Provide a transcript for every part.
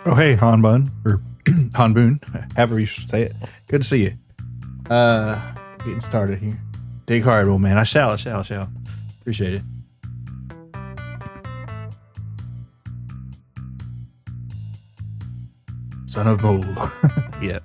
Oh, hey, Han Bun, or Han Boon, however you should say it. Good to see you. Getting started here. Dig hard, old man. I shall. Appreciate it. Son of Mole. Yeah.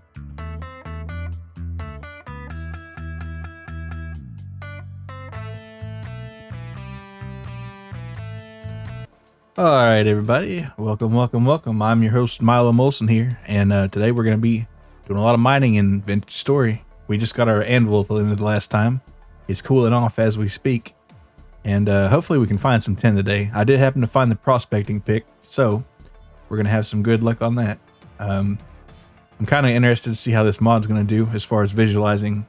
All right, everybody. Welcome. I'm your host, Milo Molson here, and today we're going to be doing a lot of mining in Vintage Story. We just got our anvil at the end of the last time. It's cooling off as we speak, and hopefully we can find some tin today. I did happen to find the prospecting pick, so we're going to have some good luck on that. I'm kind of interested to see how this mod's going to do as far as visualizing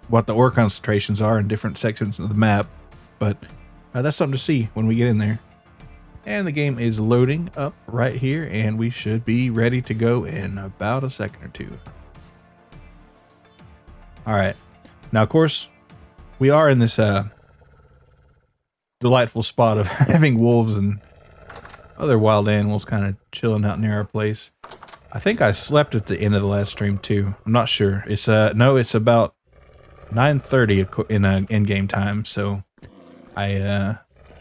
what the ore concentrations are in different sections of the map, but that's something to see when we get in there. And the game is loading up right here, and we should be ready to go in about a second or two. All right. Now, of course, we are in this delightful spot of having wolves and other wild animals kind of chilling out near our place. I think I slept at the end of the last stream too. I'm not sure. It's no, it's about 9:30 in in-game time, so I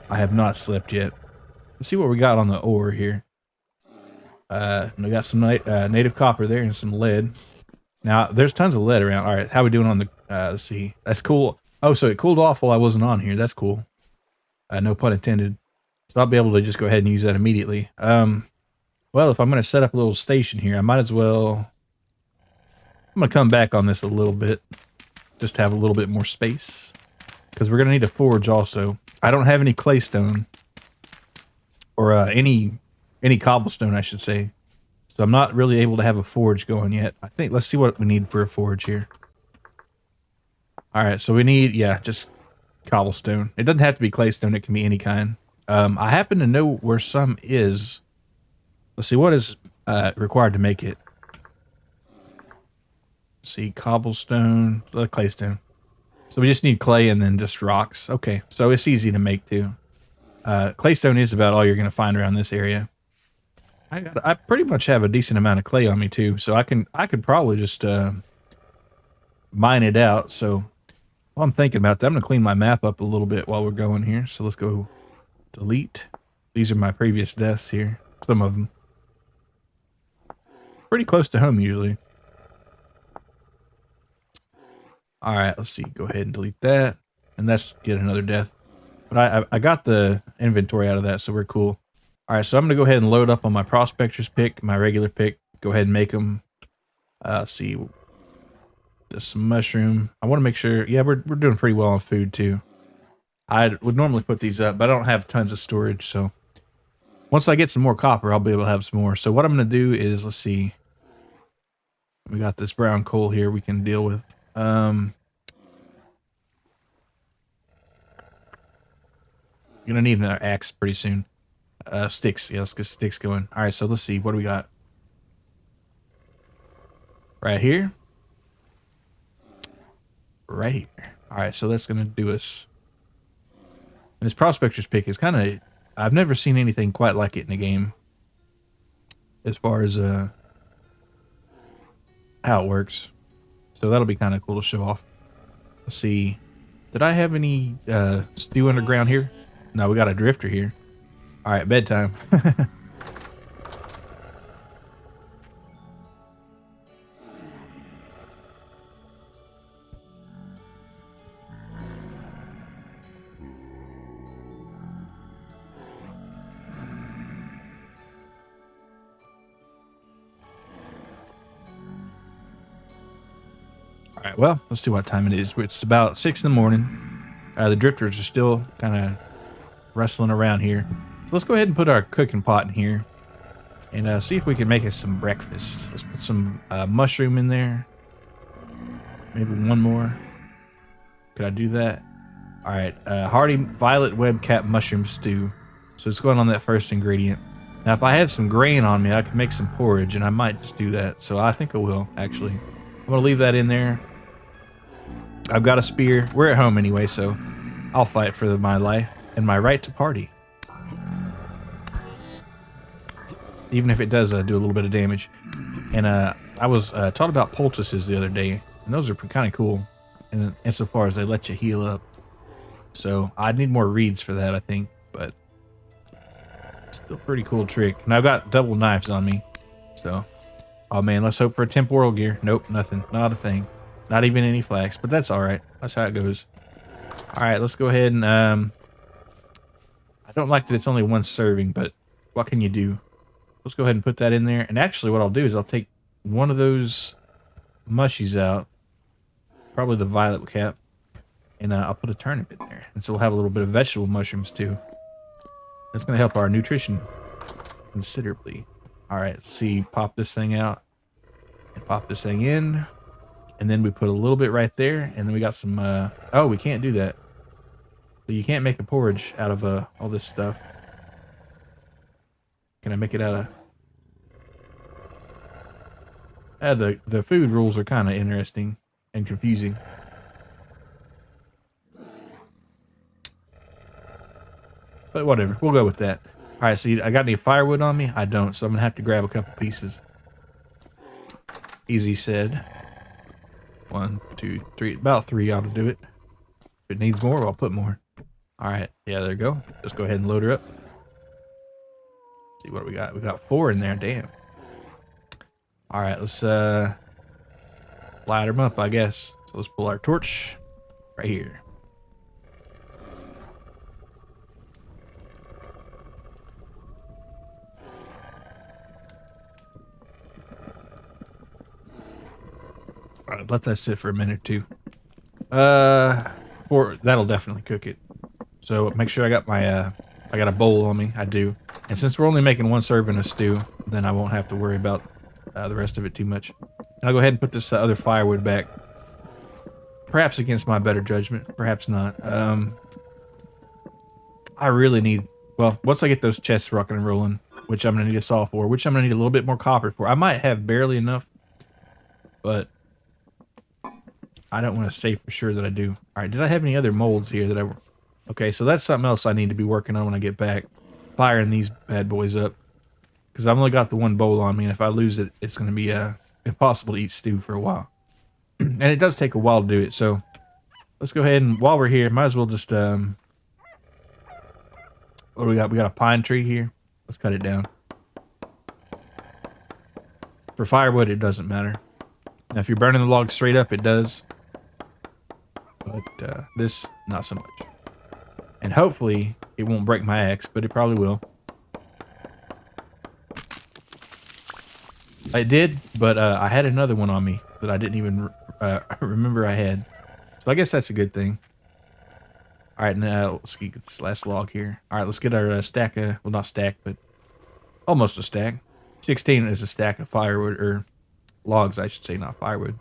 have not slept yet. Let's see what we got on the ore here. We got some native copper there and some lead. Now, there's tons of lead around. All right, how we doing on the... let's see. That's cool. Oh, so it cooled off while I wasn't on here. That's cool. No pun intended. So I'll be able to just go ahead and use that immediately. Well, if I'm going to set up a little station here, I might as well... I'm going to come back on this a little bit. Just to have a little bit more space. Because we're going to need a forge also. I don't have any claystone. Or any cobblestone, I should say. So I'm not really able to have a forge going yet. I think, let's see what we need for a forge here. Alright, so we need, yeah, just cobblestone. It doesn't have to be claystone, it can be any kind. I happen to know where some is. Let's see, what is required to make it? Let's see, cobblestone, claystone. So we just need clay and then just rocks. Okay, so it's easy to make too. Claystone is about all you're going to find around this area. I pretty much have a decent amount of clay on me too, so I could probably just mine it out. So while I'm thinking about that, I'm going to clean my map up a little bit while we're going here. So let's go delete. These are my previous deaths here. Some of them. Pretty close to home usually. Alright, let's see. Go ahead and delete that. And that's yet another death. But I got the inventory out of that, so we're cool. All right, so I'm going to go ahead and load up on my prospector's pick, my regular pick. Go ahead and make them. Let's see. Just some mushroom. I want to make sure. Yeah, we're doing pretty well on food, too. I would normally put these up, but I don't have tons of storage, so. Once I get some more copper, I'll be able to have some more. So what I'm going to do is, let's see. We got this brown coal here we can deal with. Gonna need another axe pretty soon. Sticks. Yeah, let's get sticks going. All right, so let's see. What do we got? Right here. Right here. All right, so that's gonna do us. And this prospector's pick is kind of... I've never seen anything quite like it in a game. As far as how it works. So that'll be kind of cool to show off. Let's see. Did I have any stew underground here? No, we got a drifter here. All right, bedtime. All right, well, let's see what time it is. It's about 6 in the morning. The drifters are still kind of wrestling around here. So let's go ahead and put our cooking pot in here and see if we can make us some breakfast. Let's put some mushroom in there. Maybe one more. Could I do that? All right, hearty violet web cap mushroom stew. So it's going on that first ingredient. Now, if I had some grain on me, I could make some porridge, and I might just do that. So I think I will, actually. I'm going to leave that in there. I've got a spear. We're at home anyway, so I'll fight for my life and my right to party. Even if it does do a little bit of damage. And I was taught about poultices the other day, and those are kind of cool insofar as they let you heal up. So I need more reeds for that, I think, but still pretty cool trick. And I've got double knives on me, so oh man, let's hope for a temporal gear. Nope, nothing, not a thing, not even any flax. But that's all right. That's how it goes. All right, let's go ahead and I don't like that it's only one serving, but what can you do? Let's go ahead and put that in there. And actually, what I'll do is I'll take one of those mushies out, probably the violet cap, and I'll put a turnip in there. And so we'll have a little bit of vegetable mushrooms too. That's going to help our nutrition considerably. All right, let's see. Pop this thing out and pop this thing in. And then we put a little bit right there. And then we got some... oh, we can't do that. So you can't make a porridge out of all this stuff. Can I make it out of... the food rules are kind of interesting and confusing. But whatever, we'll go with that. All right, see, I got any firewood on me? I don't, so I'm gonna have to grab a couple pieces. Easy said. 1, 2, 3, about 3 ought to do it. If it needs more, I'll put more. All right, yeah, there we go. Just go ahead and load her up. See what we got. We got 4 in there. Damn. All right, let's light them up, I guess. So let's pull our torch right here. All right, let that sit for a minute or two. That'll definitely cook it. So make sure I got my I got a bowl on me. I do. And since we're only making 1 serving of stew, then I won't have to worry about the rest of it too much. And I'll go ahead and put this other firewood back. Perhaps against my better judgment, perhaps not. I really need, well, once I get those chests rocking and rolling, which I'm going to need a saw for, which I'm going to need a little bit more copper for. I might have barely enough, but I don't want to say for sure that I do. All right, did I have any other molds here that I were... Okay, so that's something else I need to be working on when I get back. Firing these bad boys up. Because I've only got the 1 bowl on me, and if I lose it, it's going to be impossible to eat stew for a while. And it does take a while to do it, so let's go ahead and, while we're here, might as well just... what do we got? We got a pine tree here. Let's cut it down. For firewood, it doesn't matter. Now, if you're burning the log straight up, it does. But this, not so much. And hopefully, it won't break my axe, but it probably will. It did, but I had another one on me that I didn't even remember I had. So I guess that's a good thing. All right, now let's get this last log here. All right, let's get our stack of, well, not stack, but almost a stack. 16 is a stack of firewood, or logs, I should say, not firewood.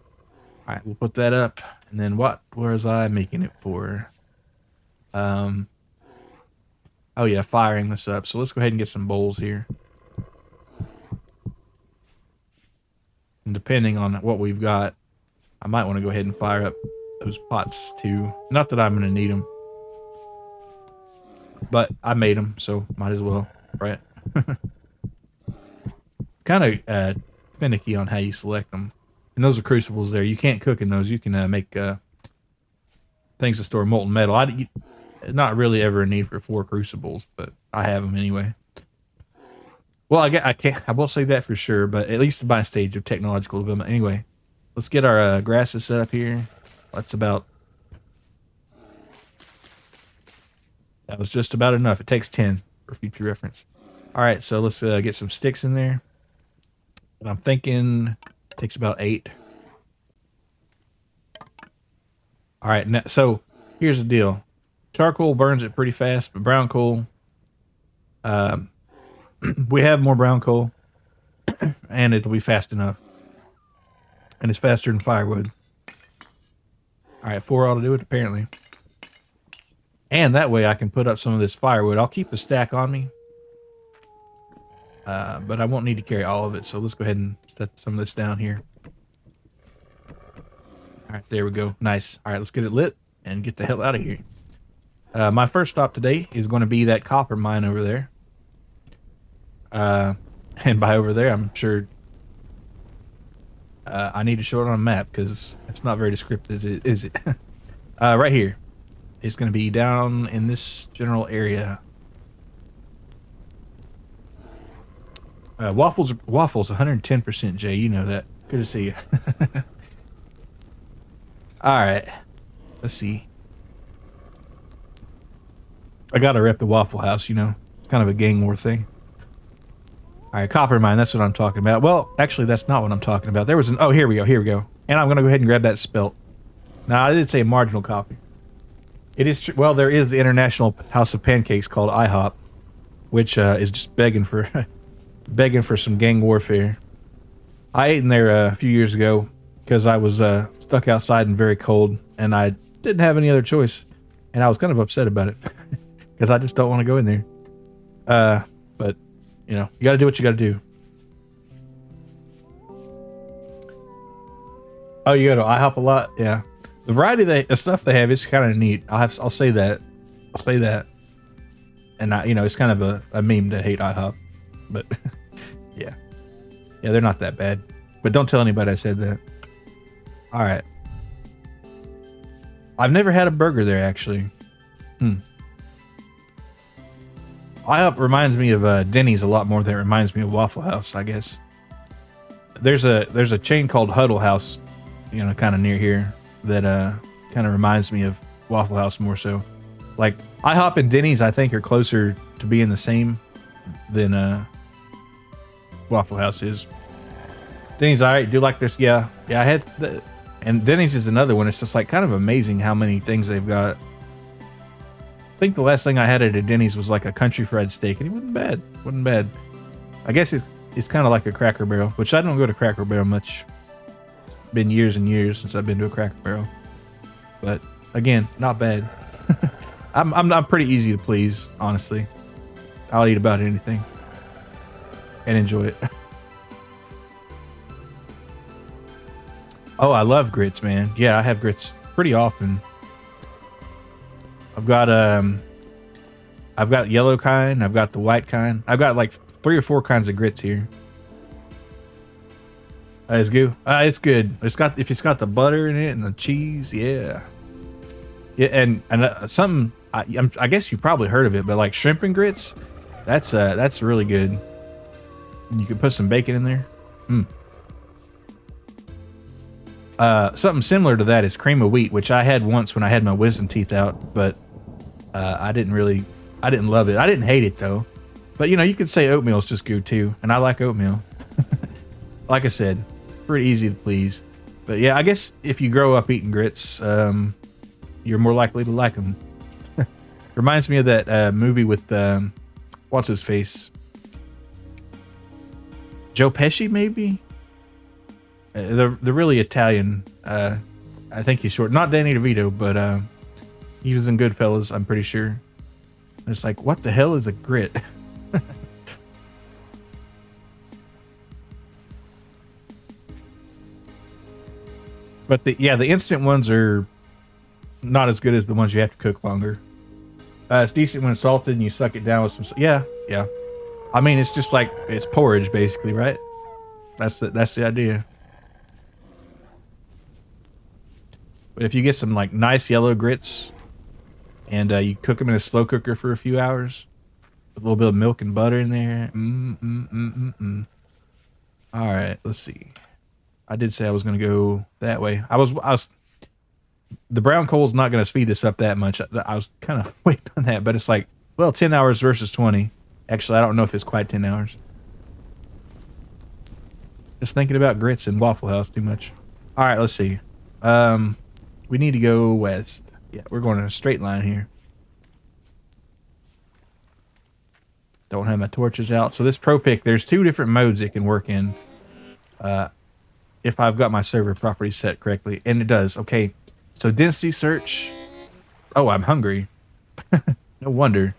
All right, we'll put that up. And then what was I making it for? Oh yeah, firing this up. So let's go ahead and get some bowls here. And depending on what we've got, I might want to go ahead and fire up those pots too. Not that I'm going to need them, but I made them, so might as well, right? Kind of finicky on how you select them. And those are crucibles there. You can't cook in those. You can make things to store molten metal. Not really ever a need for 4 crucibles, but I have them anyway. Well, I won't say that for sure, but at least by stage of technological development. Anyway, let's get our grasses set up here. That was just about enough. It takes 10 for future reference. All right, so let's get some sticks in there. And I'm thinking it takes about 8. All right, now, so here's the deal. Charcoal burns it pretty fast, but brown coal, we have more brown coal, and it'll be fast enough. And it's faster than firewood. All right, 4 ought to do it, apparently. And that way I can put up some of this firewood. I'll keep a stack on me, but I won't need to carry all of it. So let's go ahead and set some of this down here. All right, there we go. Nice. All right, let's get it lit and get the hell out of here. My first stop today is going to be that copper mine over there. And by over there, I'm sure I need to show it on a map because it's not very descriptive, is it? Right here. It's going to be down in this general area. Waffles, 110%, Jay. You know that. Good to see you. All right. Let's see. I gotta rep the Waffle House, you know. It's kind of a gang war thing. All right, copper mine. That's what I'm talking about. Well, actually, that's not what I'm talking about. There was an... Oh, here we go. Here we go. And I'm gonna go ahead and grab that spelt. Now, I did say a marginal copy. It is... Well, there is the International House of Pancakes called IHOP, which is just begging for... begging for some gang warfare. I ate in there a few years ago because I was stuck outside and very cold, and I didn't have any other choice, and I was kind of upset about it because I just don't want to go in there. But you know, you got to do what you got to do. Oh, you go to IHOP a lot, yeah. The variety of stuff they have is kind of neat. I'll say that. I'll say that. And you know, it's kind of a meme to hate IHOP, but yeah, they're not that bad. But don't tell anybody I said that. All right. I've never had a burger there actually. IHOP reminds me of Denny's a lot more than it reminds me of Waffle House, I guess. There's a chain called Huddle House, you know, kind of near here that kind of reminds me of Waffle House more so. Like IHOP and Denny's, I think, are closer to being the same than Waffle House is. Denny's, I do like this. Yeah, I had the, and Denny's is another one. It's just like kind of amazing how many things they've got. I think the last thing I had at a Denny's was like a country fried steak, and it wasn't bad. Wasn't bad. I guess it's kind of like a Cracker Barrel, which I don't go to Cracker Barrel much. Been years and years since I've been to a Cracker Barrel, but again, not bad. I'm pretty easy to please, honestly. I'll eat about anything and enjoy it. Oh, I love grits, man. Yeah, I have grits pretty often. I've got yellow kind, I've got the white kind. I've got like 3 or 4 kinds of grits here. It's good. It's good. If it's got the butter in it and the cheese, yeah. Yeah, and something I guess you probably heard of it, but like shrimp and grits, that's really good. And you can put some bacon in there. Something similar to that is cream of wheat, which I had once when I had my wisdom teeth out, but I didn't love it. I didn't hate it though. But you know, you could say oatmeal's just good too, and I like oatmeal. Like I said, pretty easy to please. But yeah, I guess if you grow up eating grits, you're more likely to like them. Reminds me of that movie with what's his face? Joe Pesci, maybe? The really Italian. I think he's short. Not Danny DeVito, but he was in Goodfellas, I'm pretty sure. And it's like, what the hell is a grit? But the instant ones are not as good as the ones you have to cook longer. It's decent when it's salted and you suck it down with some. Yeah. I mean, it's just like it's porridge, basically, right? That's the idea. But if you get some like nice yellow grits and you cook them in a slow cooker for a few hours, with a little bit of milk and butter in there. All right, let's see. I did say I was going to go that way. I was. The brown coal's not going to speed this up that much. I was kind of waiting on that, but it's like, well, 10 hours versus 20. Actually, I don't know if it's quite 10 hours. Just thinking about grits and Waffle House too much. All right, let's see. We need to go west. Yeah, we're going in a straight line here. Don't have my torches out. So this Pro Pick, there's 2 different modes it can work in. If I've got my server properties set correctly, and it does. Okay, so density search. Oh, I'm hungry. No wonder.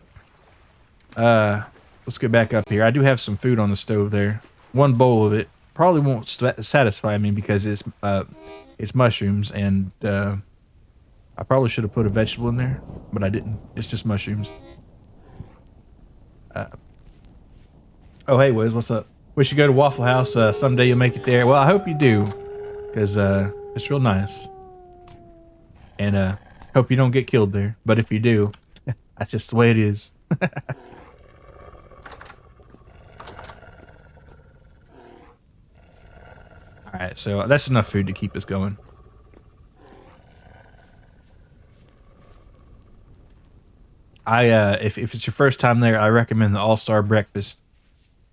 Let's get back up here. I do have some food on the stove there. 1 bowl of it probably won't satisfy me because it's mushrooms and I probably should have put a vegetable in there, but I didn't. It's just mushrooms. Oh, hey, Wiz, what's up? We should go to Waffle House. Someday you'll make it there. Well, I hope you do, because it's real nice. And hope you don't get killed there. But if you do, that's just the way it is. All right, so that's enough food to keep us going. If it's your first time there, I recommend the All-Star Breakfast.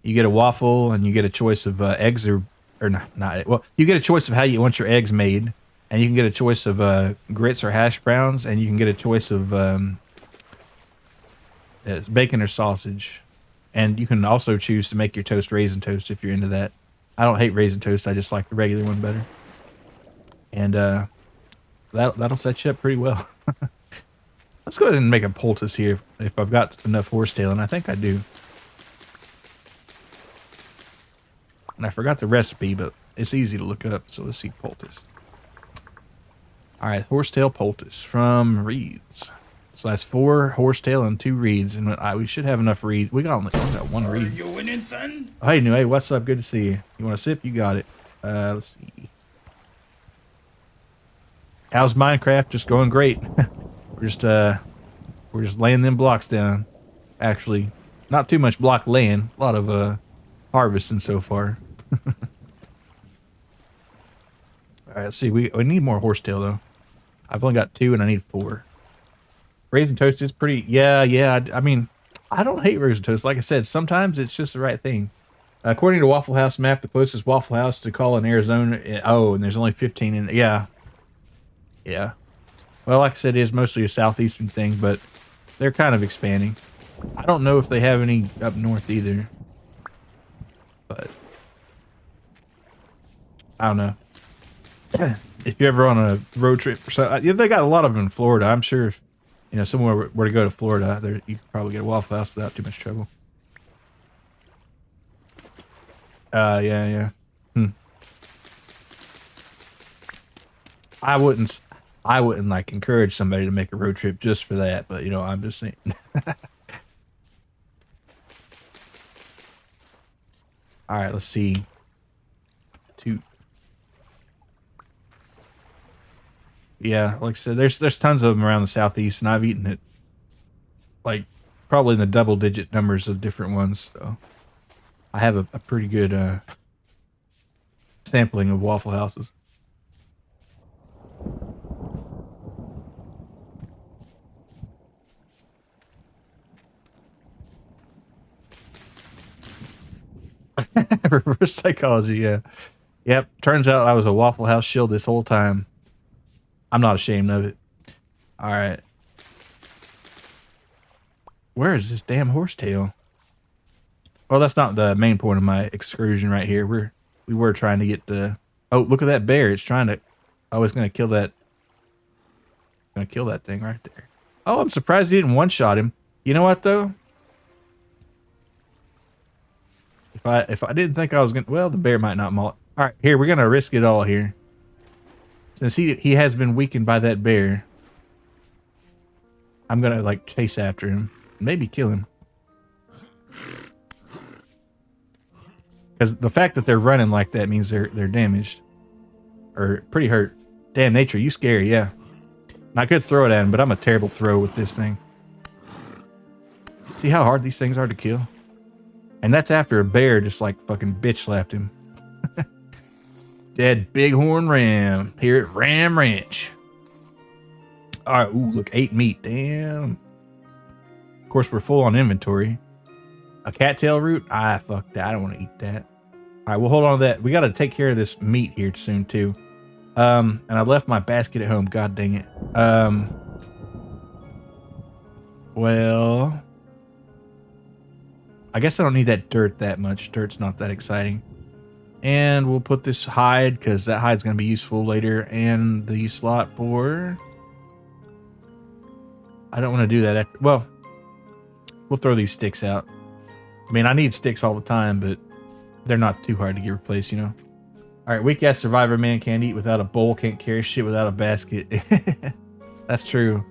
You get a waffle and you get a choice of eggs or not. Well, you get a choice of how you want your eggs made, and you can get a choice of grits or hash browns, and you can get a choice of bacon or sausage, and you can also choose to make your toast raisin toast if you're into that. I don't hate raisin toast. I just like the regular one better, and that'll set you up pretty well. Let's go ahead and make a poultice here if I've got enough horsetail, and I think I do. And I forgot the recipe, but it's easy to look up, so let's see poultice. All right, horsetail poultice from reeds. So that's 4 horsetail and 2 reeds, and we should have enough reeds. We got 1 reed. You winning, son? Oh, hey, new, hey, what's up? Good to see you. You want a sip? You got it. Let's see. How's Minecraft? Just going great. we're just laying them blocks down. Actually, not too much block laying. A lot of harvesting so far. All right, let's see. We need more horsetail though. I've only got 2 and I need 4. Raisin toast is pretty. Yeah. I mean, I don't hate raisin toast. Like I said, sometimes it's just the right thing. According to Waffle House map, the closest Waffle House to call in Arizona. Oh, and there's only 15 in. Yeah. Well, like I said, it is mostly a southeastern thing, but they're kind of expanding. I don't know if they have any up north either, but I don't know. If you're ever on a road trip or something, yeah, they got a lot of them in Florida. I'm sure if somewhere where to go to Florida, there you could probably get a Waffle House without too much trouble. Yeah. I wouldn't like encourage somebody to make a road trip just for that, but I'm just saying. All right, let's see. 2. Yeah, like I said, there's tons of them around the southeast, and I've eaten it like probably in the double-digit numbers of different ones. So I have a pretty good sampling of Waffle Houses. Reverse psychology, yeah. Yep, turns out I was a Waffle House shill this whole time. I'm not ashamed of it. All right. Where is this damn horsetail? Well, that's not the main point of my excursion right here. We were trying to get the... Oh, look at that bear. It's trying to... Oh, it's going to kill that... Going to kill that thing right there. Oh, I'm surprised he didn't one-shot him. You know what, though? If I didn't think I was going to... Well, the bear might not maul it. All right, here, we're going to risk it all here. Since he has been weakened by that bear, I'm going to, like, chase after him. Maybe kill him. Because the fact that they're running like that means they're damaged. Or pretty hurt. Damn, nature, you scary, yeah. And I could throw it at him, but I'm a terrible throw with this thing. See how hard these things are to kill? And that's after a bear just like fucking bitch slapped him. Dead bighorn ram here at Ram Ranch. All right, ooh, look, 8 meat, damn. Of course, we're full on inventory. A cattail root? Ah, fuck that, I don't want to eat that. All right, we'll hold on to that. We got to take care of this meat here soon, too. And I left my basket at home, god dang it. Well... I guess I don't need that dirt that much. Dirt's not that exciting. And we'll put this hide, because that hide's going to be useful later. And the slot for... I don't want to do that after... Well, we'll throw these sticks out. I mean, I need sticks all the time, but they're not too hard to get replaced, All right, weak-ass survivor man can't eat without a bowl, can't carry shit without a basket. That's true.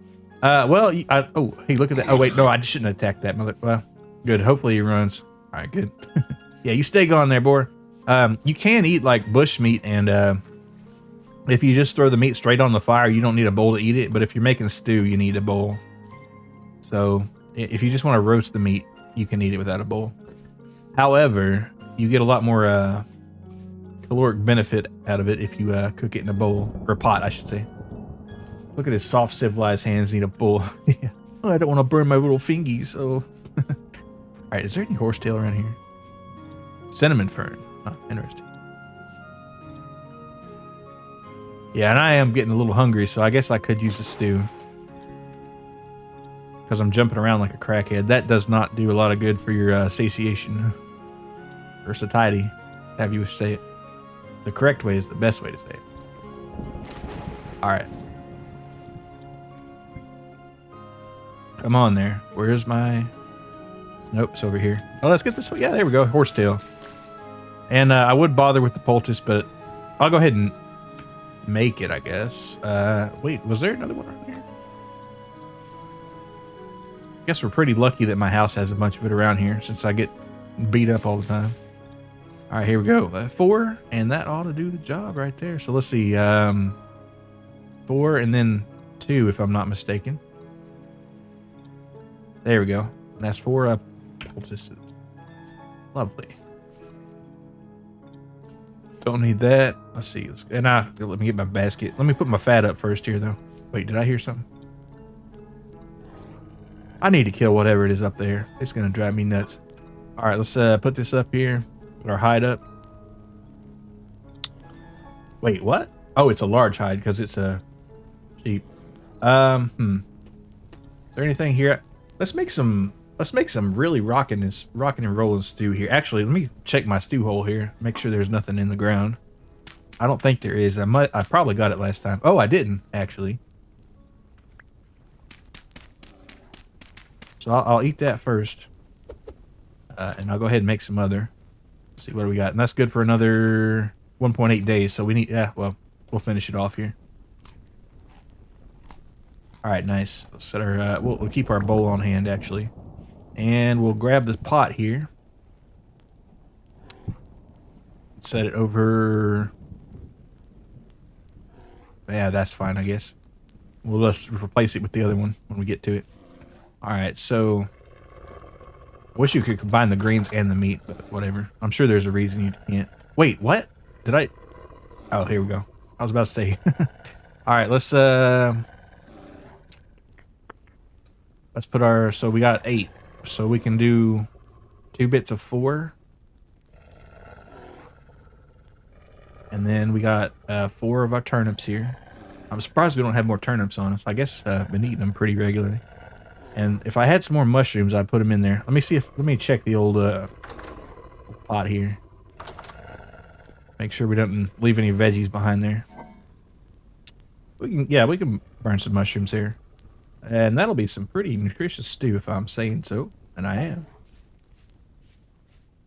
Well, oh, hey, look at that. Oh, wait, no, I shouldn't attack that mother. Well, good. Hopefully he runs. All right, good. Yeah, you stay going there, boy. You can eat like bush meat, and if you just throw the meat straight on the fire, you don't need a bowl to eat it. But if you're making stew, you need a bowl. So if you just want to roast the meat, you can eat it without a bowl. However, you get a lot more caloric benefit out of it if you cook it in a bowl, or a pot, I should say. Look at his soft, civilized hands need a bowl. Yeah. Oh, I don't want to burn my little fingies, so... Alright, is there any horsetail around here? Cinnamon fern. Oh, interesting. Yeah, and I am getting a little hungry, so I guess I could use a stew. Because I'm jumping around like a crackhead. That does not do a lot of good for your satiation. Or satiety, have you say it. The correct way is the best way to say it. Alright. Come on there. Where's my... Nope, it's over here. Oh, let's get this. Yeah, there we go. Horsetail. And I would bother with the poultice, but I'll go ahead and make it, I guess. Wait, was there another one around here? I guess we're pretty lucky that my house has a bunch of it around here, since I get beat up all the time. All right, here we go. 4, and that ought to do the job right there. So let's see. 4 and then 2, if I'm not mistaken. There we go. And that's 4 poultices. Lovely. Don't need that. Let's see. And let me get my basket. Let me put my fat up first here, though. Wait, did I hear something? I need to kill whatever it is up there. It's going to drive me nuts. All right, let's put this up here. Put our hide up. Wait, what? Oh, it's a large hide because it's a sheep. Is there anything here? Let's make some really rocking and rolling stew here. Actually, let me check my stew hole here. Make sure there's nothing in the ground. I don't think there is. I probably got it last time. Oh, I didn't actually. So I'll eat that first, and I'll go ahead and make some other. Let's see what do we got, and that's good for another 1.8 days. So we need, yeah. Well, we'll finish it off here. All right, nice. Let's set our. We'll keep our bowl on hand actually, and we'll grab the pot here. Set it over. Yeah, that's fine, I guess. We'll just replace it with the other one when we get to it. All right, so wish you could combine the greens and the meat, but whatever. I'm sure there's a reason you can't. Wait, what? Did I? Oh, here we go. I was about to say. All right, let's put our. So we got 8, so we can do 2 bits of 4, and then we got 4 of our turnips here. I'm surprised we don't have more turnips on us. I guess been eating them pretty regularly. And if I had some more mushrooms, I'd put them in there. Let me check the old pot here. Make sure we don't leave any veggies behind there. We can burn some mushrooms here. And that'll be some pretty nutritious stew if I'm saying so. And I am.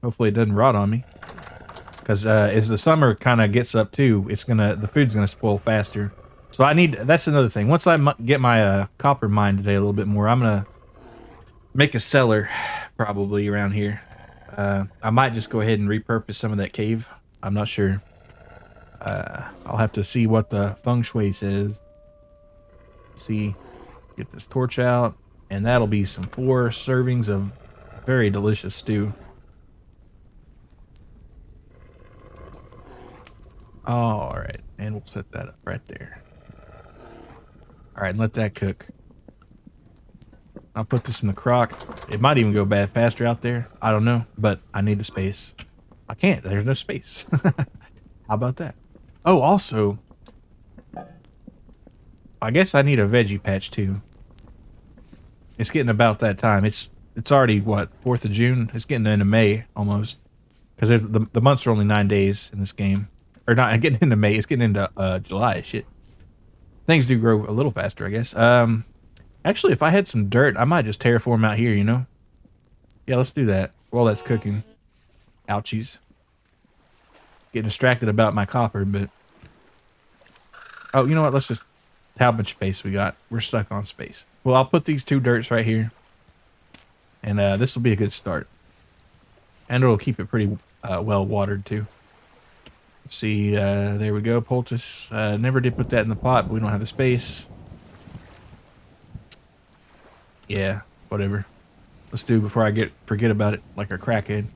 Hopefully it doesn't rot on me. Because as the summer kind of gets up too, the food's gonna spoil faster. So that's another thing. Once I get my copper mine today a little bit more, I'm going to make a cellar probably around here. I might just go ahead and repurpose some of that cave. I'm not sure. I'll have to see what the feng shui says. See, get this torch out, and that'll be some 4 servings of very delicious stew. All right, and we'll set that up right there. All right, and let that cook. I'll put this in the crock. It might even go bad faster out there. I don't know, but I need the space. I can't. There's no space. How about that? Oh, also, I guess I need a veggie patch too. It's getting about that time. It's already, what, 4th of June? It's getting into May almost. Because the months are only 9 days in this game. Or not getting into May. It's getting into July. Shit. Things do grow a little faster, I guess. Actually, if I had some dirt, I might just terraform out here, you know? Yeah, let's do that while that's cooking. Ouchies. Getting distracted about my copper, but... Oh, you know what? Let's just how much space we got. We're stuck on space. Well, I'll put these 2 dirts right here. And this will be a good start. And it'll keep it pretty well watered too. Let's see, there we go, poultice. Never did put that in the pot, but we don't have the space. Yeah, whatever. Let's do before I forget about it like a crackhead.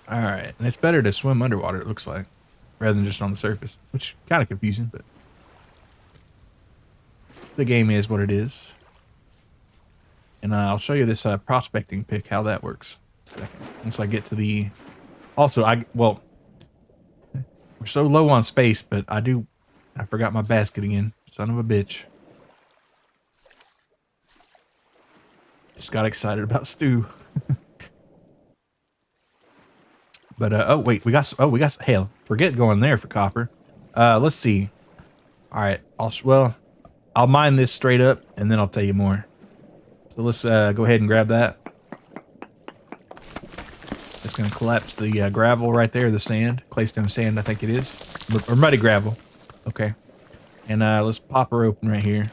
Alright, and it's better to swim underwater, it looks like, rather than just on the surface, which kind of confusing, but the game is what it is. And I'll show you this prospecting pick, how that works. Once I get to the... Also, well, we're so low on space, but I forgot my basket again. Son of a bitch. Just got excited about stew. But, oh, wait, we got, hell, forget going there for copper. Let's see. All right, I'll mine this straight up, and then I'll tell you more. So let's go ahead and grab that. It's going to collapse the gravel right there, the sand. Claystone sand, I think it is. Or muddy gravel. Okay. And let's pop her open right here.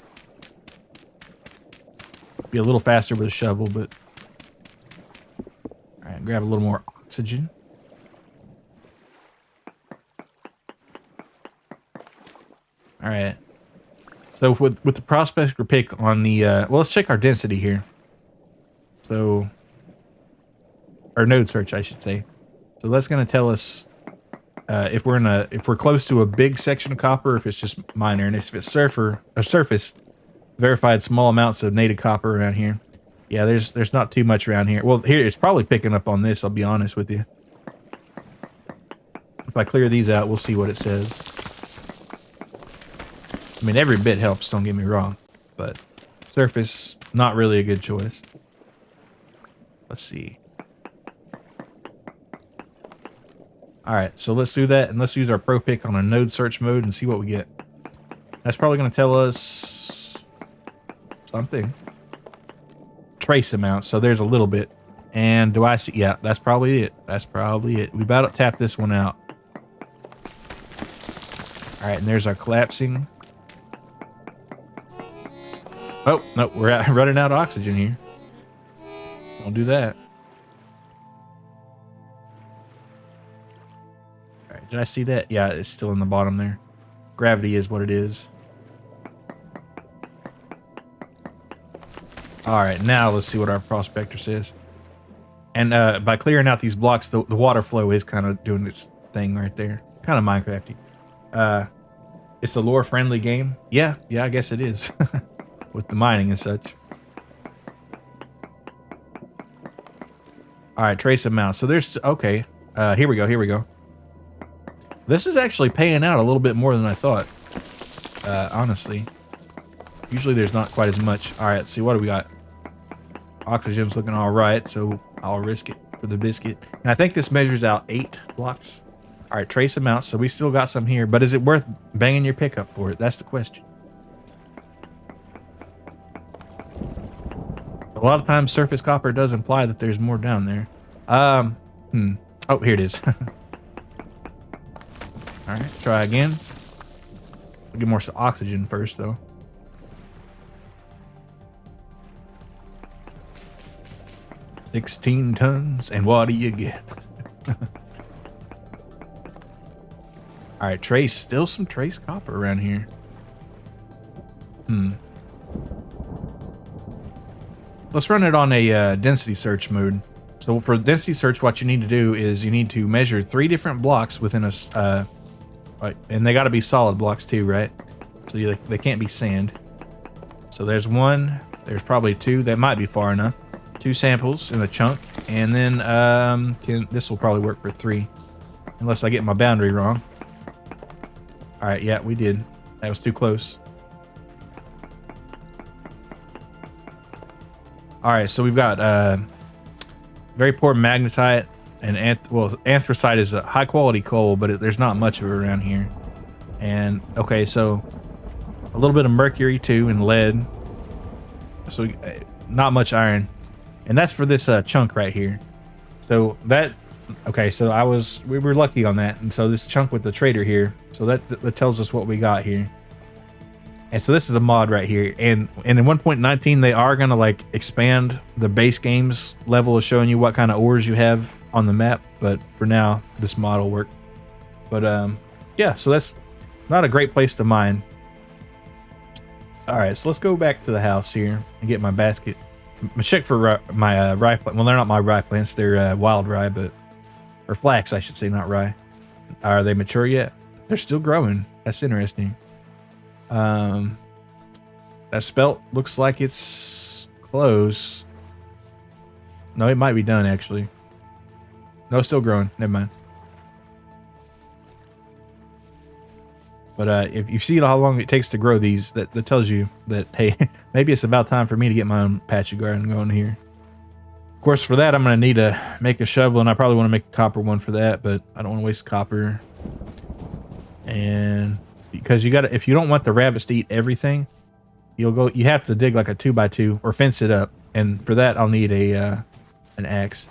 Be a little faster with a shovel, but... Alright, grab a little more oxygen. Alright. So with the prospector pick on the... well, let's check our density here. So... Or node search, I should say. So that's going to tell us if we're close to a big section of copper, or if it's just minor, and if it's surface, verified small amounts of native copper around here. Yeah, there's not too much around here. Well, here it's probably picking up on this. I'll be honest with you. If I clear these out, we'll see what it says. I mean, every bit helps. Don't get me wrong, but surface not really a good choice. Let's see. Alright, so let's do that, and let's use our pro pick on a node search mode and see what we get. That's probably going to tell us something. Trace amount, so there's a little bit. And do I see? Yeah, that's probably it. That's probably it. We about to tap this one out. Alright, and there's our collapsing. Oh, no, we're running out of oxygen here. Don't do that. Did I see that? Yeah, it's still in the bottom there. Gravity is what it is. Alright, now let's see what our prospector says. And by clearing out these blocks, the water flow is kind of doing its thing right there. Kind of Minecrafty. It's a lore-friendly game. Yeah, I guess it is. With the mining and such. Alright, trace amount. So there's... Okay. Here we go. This is actually paying out a little bit more than I thought. Honestly. Usually there's not quite as much. Alright, let's see, what do we got? Oxygen's looking alright, so I'll risk it for the biscuit. And I think this measures out 8 blocks. Alright, trace amounts, so we still got some here. But is it worth banging your pickup for it? That's the question. A lot of times surface copper does imply that there's more down there. Oh, here it is. Alright, try again. We'll get more oxygen first, though. $16 tons, and what do you get? Alright, trace. Still some trace copper around here. Let's run it on a density search mode. So for density search, what you need to do is you need to measure 3 different blocks within a... and they got to be solid blocks too, right? So they can't be sand. So there's 1. There's probably 2. That might be far enough. 2 samples in a chunk. And then this will probably work for 3. Unless I get my boundary wrong. Alright, yeah, we did. That was too close. Alright, so we've got very poor magnetite. And anthracite is a high quality coal, but there's not much of it around here. And okay, so a little bit of mercury too, and lead. So not much iron, and that's for this chunk right here. So that Okay, so we were lucky on that, and so this chunk with the trader here, so that tells us what we got here. And so this is the mod right here, and in 1.19 they are gonna like expand the base game's level of showing you what kind of ores you have on the map, but for now this mod will work. But yeah, so that's not a great place to mine. All right, so let's go back to the house here and get my basket. I'm check for my rye plant. Well, they're not my rye plants; they're wild rye, but or flax, I should say, not rye. Are they mature yet? They're still growing. That's interesting. That spelt looks like it's close. No, it might be done actually. No, it's still growing. Never mind. But if you see how long it takes to grow these, that tells you that, hey, maybe it's about time for me to get my own patch of garden going here. Of course, for that, I'm going to need to make a shovel, and I probably want to make a copper one for that, but I don't want to waste copper. And because you got to, if you don't want the rabbits to eat everything, you have to dig like a 2x2 or fence it up. And for that, I'll need an axe.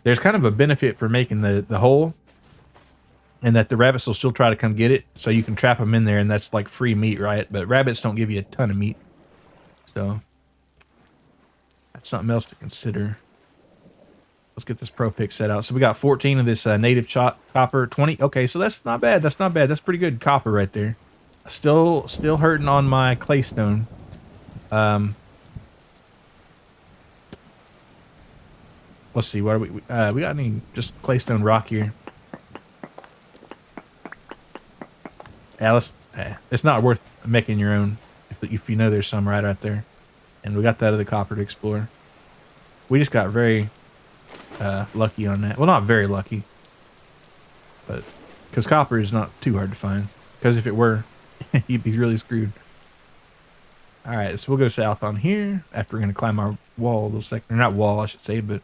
There's kind of a benefit for making the hole, and that the rabbits will still try to come get it, so you can trap them in there, and that's like free meat, right? But rabbits don't give you a ton of meat, so that's something else to consider. Let's get this pro pick set out. So we got 14 of this native copper, 20. Okay, so that's not bad. That's not bad. That's pretty good copper right there. Still hurting on my claystone. Let's see. What are we got any just claystone rock here? Yeah, it's not worth making your own if you know there's some right there. And we got that other copper to explore. We just got very lucky on that. Well, not very lucky, but because copper is not too hard to find. Because if it were, you'd be really screwed. All right, so we'll go south on here after we're gonna climb our wall a little second. Or not wall, I should say, but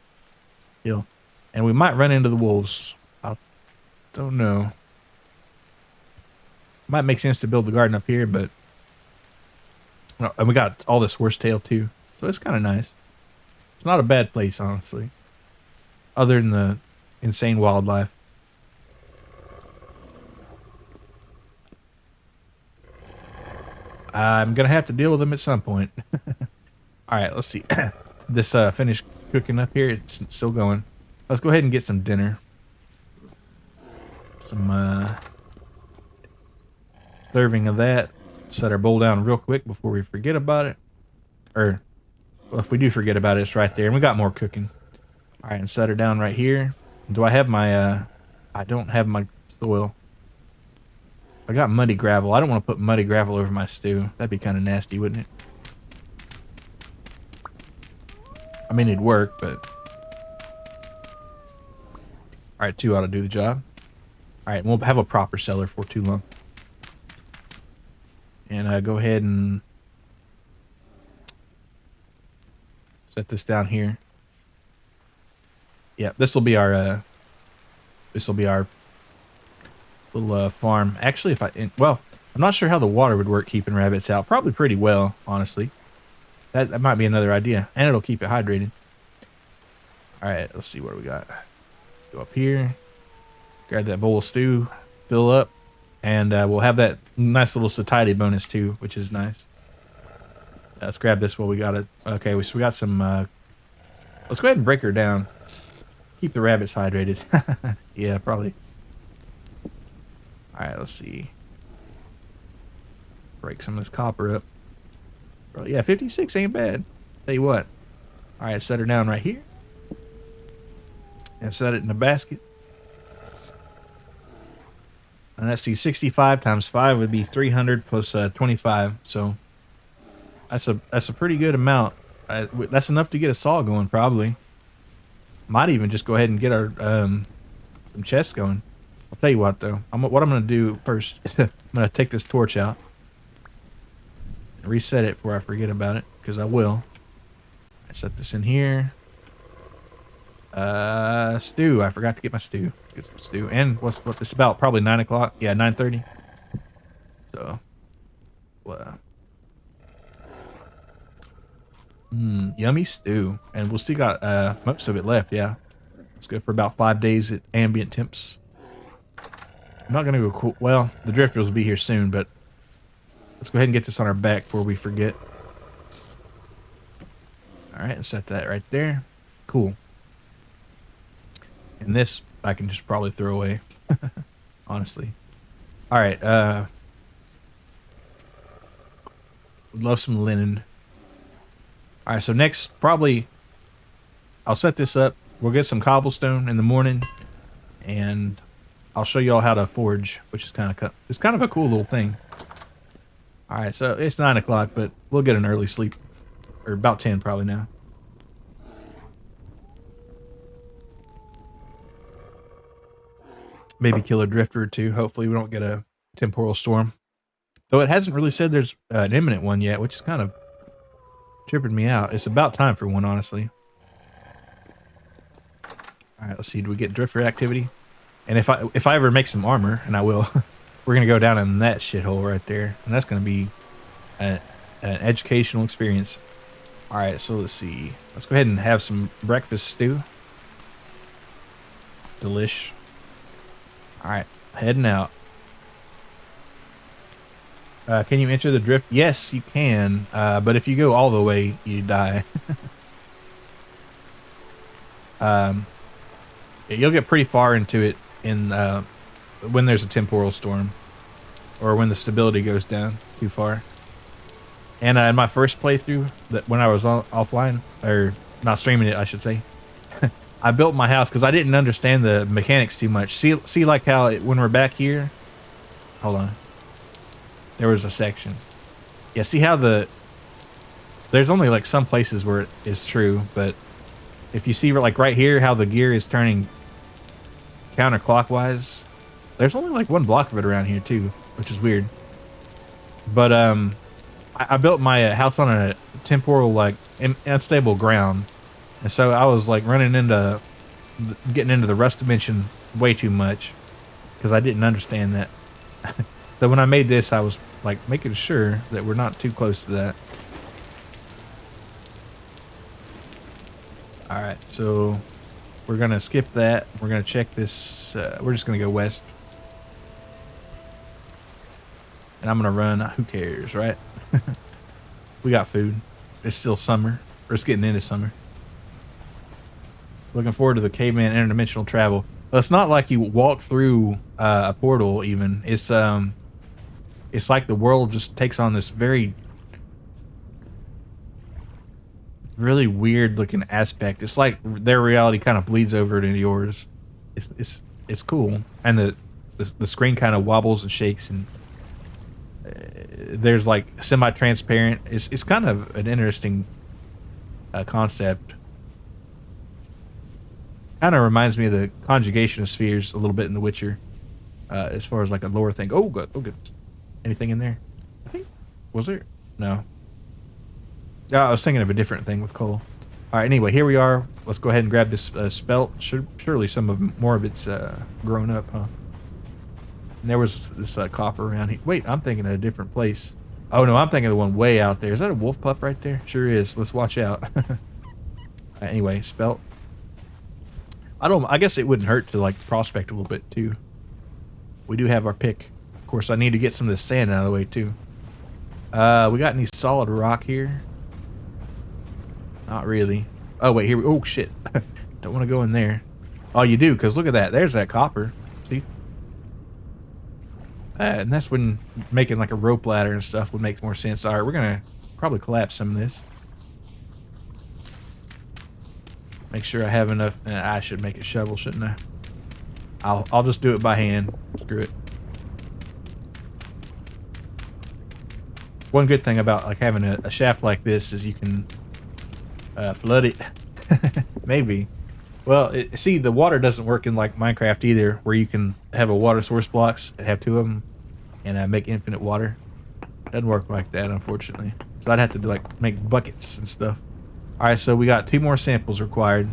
hill. And we might run into the wolves. I don't know. Might make sense to build the garden up here, but and we got all this horsetail too, so it's kind of nice. It's not a bad place, honestly, other than the insane wildlife. I'm gonna have to deal with them at some point. All right, let's see. This finished cooking up here. It's still going. Let's go ahead and get some dinner. Some serving of that. Set our bowl down real quick before we forget about it. Or, well, if we do forget about it, it's right there. And we got more cooking. All right, and set her down right here. Do I have my, I don't have my soil. I got muddy gravel. I don't want to put muddy gravel over my stew. That'd be kind of nasty, wouldn't it? I mean, it'd work, but... All right, 2 ought to do the job. All right, we'll have a proper cellar for too long. And go ahead and set this down here. Yeah, this will be our little farm. Actually, well, I'm not sure how the water would work keeping rabbits out. Probably pretty well, honestly. That might be another idea, and it'll keep it hydrated. All right, let's see what we got. Go up here, grab that bowl of stew, fill up, and we'll have that nice little satiety bonus too, which is nice. Let's grab this while we got it. Okay, so we got some. Let's go ahead and break her down. Keep the rabbits hydrated. Yeah, probably. All right, let's see. Break some of this copper up. Yeah, 56 ain't bad. Tell you what. All right, set her down right here. And set it in a basket. And let's see, 65 times 5 would be 300 plus 25. So that's a pretty good amount. That's enough to get a saw going, probably. Might even just go ahead and get our some chests going. I'll tell you what, though. What I'm going to do first is I'm going to take this torch out. And reset it before I forget about it, because I will. I set this in here. Stew. I forgot to get my stew. Let's get some stew. And what's this about? Probably 9 o'clock. Yeah, 9:30. So, yummy stew. And we'll still got most of it left. Yeah. Let's go for about 5 days at ambient temps. I'm not gonna go cool. Well, the drifters will be here soon, but let's go ahead and get this on our back before we forget. All right, set that right there. Cool. And this I can just probably throw away, honestly. All right. Would love some linen. All right, so next probably I'll set this up. We'll get some cobblestone in the morning, and I'll show you all how to forge, which is kind of a cool little thing. All right, so it's 9 o'clock, but we'll get an early sleep, or about 10 probably now. Maybe kill a drifter or two. Hopefully we don't get a temporal storm. Though it hasn't really said there's an imminent one yet, which is kind of tripping me out. It's about time for one, honestly. All right, let's see. Do we get drifter activity? And if I ever make some armor, and I will, we're gonna go down in that shithole right there, and that's gonna be an educational experience. All right, so let's see. Let's go ahead and have some breakfast stew. Delish. All right, heading out. Can you enter the drift? Yes, you can. But if you go all the way, you die. You'll get pretty far into it in when there's a temporal storm, or when the stability goes down too far. And in my first playthrough, that when I was offline, or not streaming it, I should say, I built my house because I didn't understand the mechanics too much. See like how when we're back here, hold on. There was a section. Yeah, see how there's only like some places where it is true, but if you see like right here how the gear is turning counterclockwise, there's only like one block of it around here too, which is weird. But I built my house on a temporal like unstable ground, and so I was like getting into the rust dimension way too much because I didn't understand that. So when I made this, I was like making sure that we're not too close to that. All right, so we're gonna skip that. We're gonna check this. We're just gonna go west, and I'm gonna run. Who cares, right? We got food. It's still summer, or it's getting into summer. Looking forward to the caveman interdimensional travel. Well, it's not like you walk through a portal. Even it's like the world just takes on this really weird looking aspect. It's like their reality kind of bleeds over into yours. It's cool, and the screen kind of wobbles and shakes, and there's like semi-transparent. It's kind of an interesting concept. Kind of reminds me of the conjugation of spheres a little bit in The Witcher, as far as like a lore thing. Oh good, oh good. Anything in there? I think, was there? No. Oh, I was thinking of a different thing with coal. All right, anyway, here we are. Let's go ahead and grab this spelt. Surely more of it's grown up, huh? And there was this copper around here. Wait, I'm thinking of a different place. Oh no, I'm thinking of the one way out there. Is that a wolf pup right there? Sure is. Let's watch out. Anyway, spelt. I guess it wouldn't hurt to like prospect a little bit too. We do have our pick. Of course, I need to get some of this sand out of the way too. We got any solid rock here? Not really. Oh wait, here we. Oh shit! Don't want to go in there. Oh, you do, because look at that. There's that copper. See? And that's when making like a rope ladder and stuff would make more sense. All right, we're gonna probably collapse some of this. Make sure I have enough. I should make a shovel, shouldn't I? I'll just do it by hand. Screw it. One good thing about like having a shaft like this is you can flood it. Maybe. Well, see, the water doesn't work in like Minecraft either, where you can have a water source blocks and have 2 of them and make infinite water. Doesn't work like that, unfortunately. So I'd have to do like make buckets and stuff. All right, so we got 2 more samples required.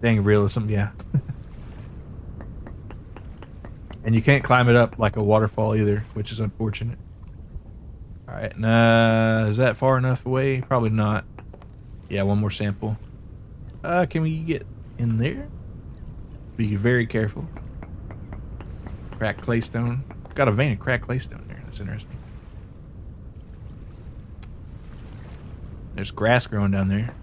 Dang realism, yeah. And you can't climb it up like a waterfall either, which is unfortunate. All right, is that far enough away? Probably not. Yeah, one more sample. Can we get in there? Be very careful. Cracked claystone. Got a vein of cracked claystone there. That's interesting. There's grass growing down there.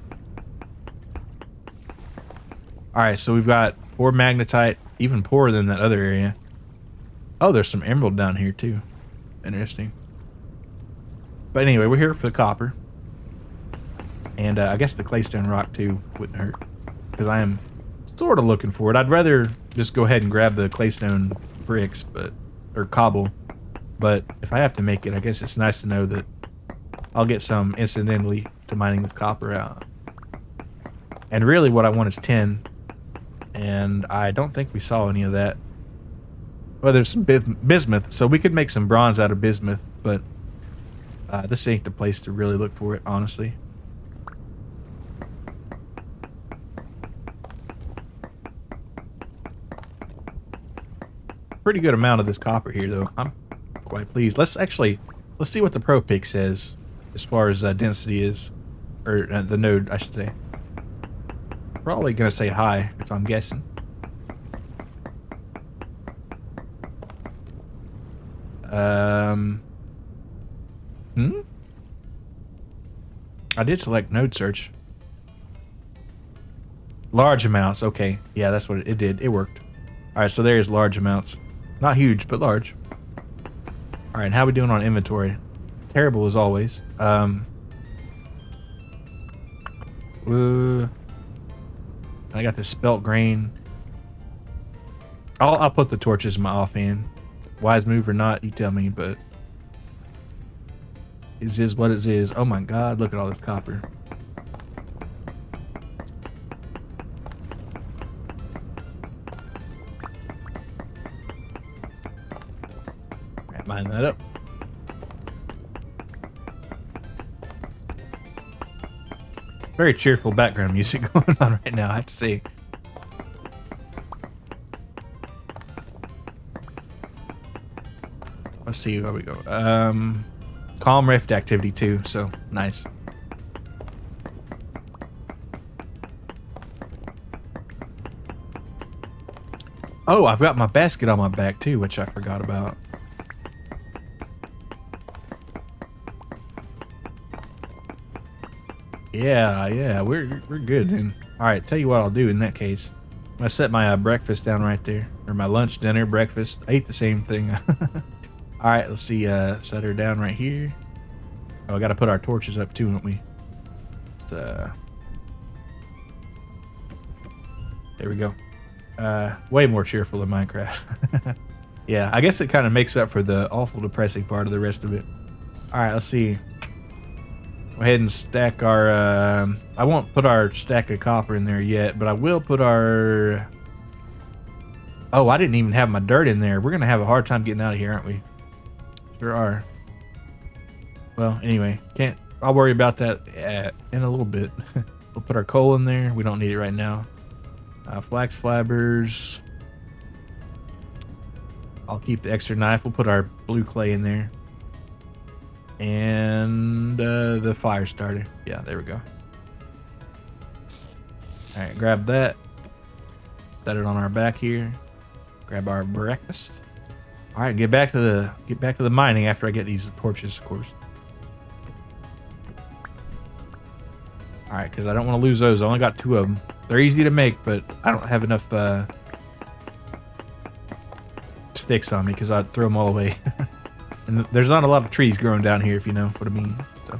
Alright, so we've got poor magnetite, even poorer than that other area. Oh, there's some emerald down here too. Interesting. But anyway, we're here for the copper. And I guess the claystone rock too wouldn't hurt. Because I am sort of looking for it. I'd rather just go ahead and grab the claystone bricks, or cobble. But if I have to make it, I guess it's nice to know that I'll get some incidentally to mining this copper out. And really what I want is 10. And I don't think we saw any of that. Well, there's some bismuth, so we could make some bronze out of bismuth, but this ain't the place to really look for it, honestly. Pretty good amount of this copper here, though. I'm quite pleased. Let's see what the Pro Pick says as far as density is, or the node, I should say. Probably gonna say high, if I'm guessing. I did select node search. Large amounts, okay. Yeah, that's what it did. It worked. Alright, so there's large amounts. Not huge, but large. Alright, how we doing on inventory? Terrible as always. I got the spelt grain. I'll put the torches in my offhand. Wise move or not, you tell me, but it is what it is. Oh my god, look at all this copper. Right, mine that up. Very cheerful background music going on right now, I have to say. Let's see where we go. Calm rift activity too, so nice. Oh, I've got my basket on my back too, which I forgot about. Yeah, we're good then. All right, tell you what I'll do in that case. I'm gonna set my breakfast down right there, or my lunch, dinner, breakfast. I ate the same thing. All right, let's see. Set her down right here. Oh, I gotta put our torches up too, don't we? There we go. Way more cheerful than Minecraft. Yeah, I guess it kind of makes up for the awful depressing part of the rest of it. All right, let's see. Go ahead and stack our, I won't put our stack of copper in there yet, but I will put our, oh, I didn't even have my dirt in there. We're going to have a hard time getting out of here, aren't we? Sure are. Well, anyway, I'll worry about that in a little bit. We'll put our coal in there. We don't need it right now. Flax fibers. I'll keep the extra knife. We'll put our blue clay in there. And the fire starter. Yeah, there we go. All right, grab that. Set it on our back here. Grab our breakfast. All right, get back to the mining after I get these torches, of course. All right, because I don't want to lose those. I only got 2 of them. They're easy to make, but I don't have enough sticks on me because I'd throw them all away. And there's not a lot of trees growing down here, if you know what I mean. So.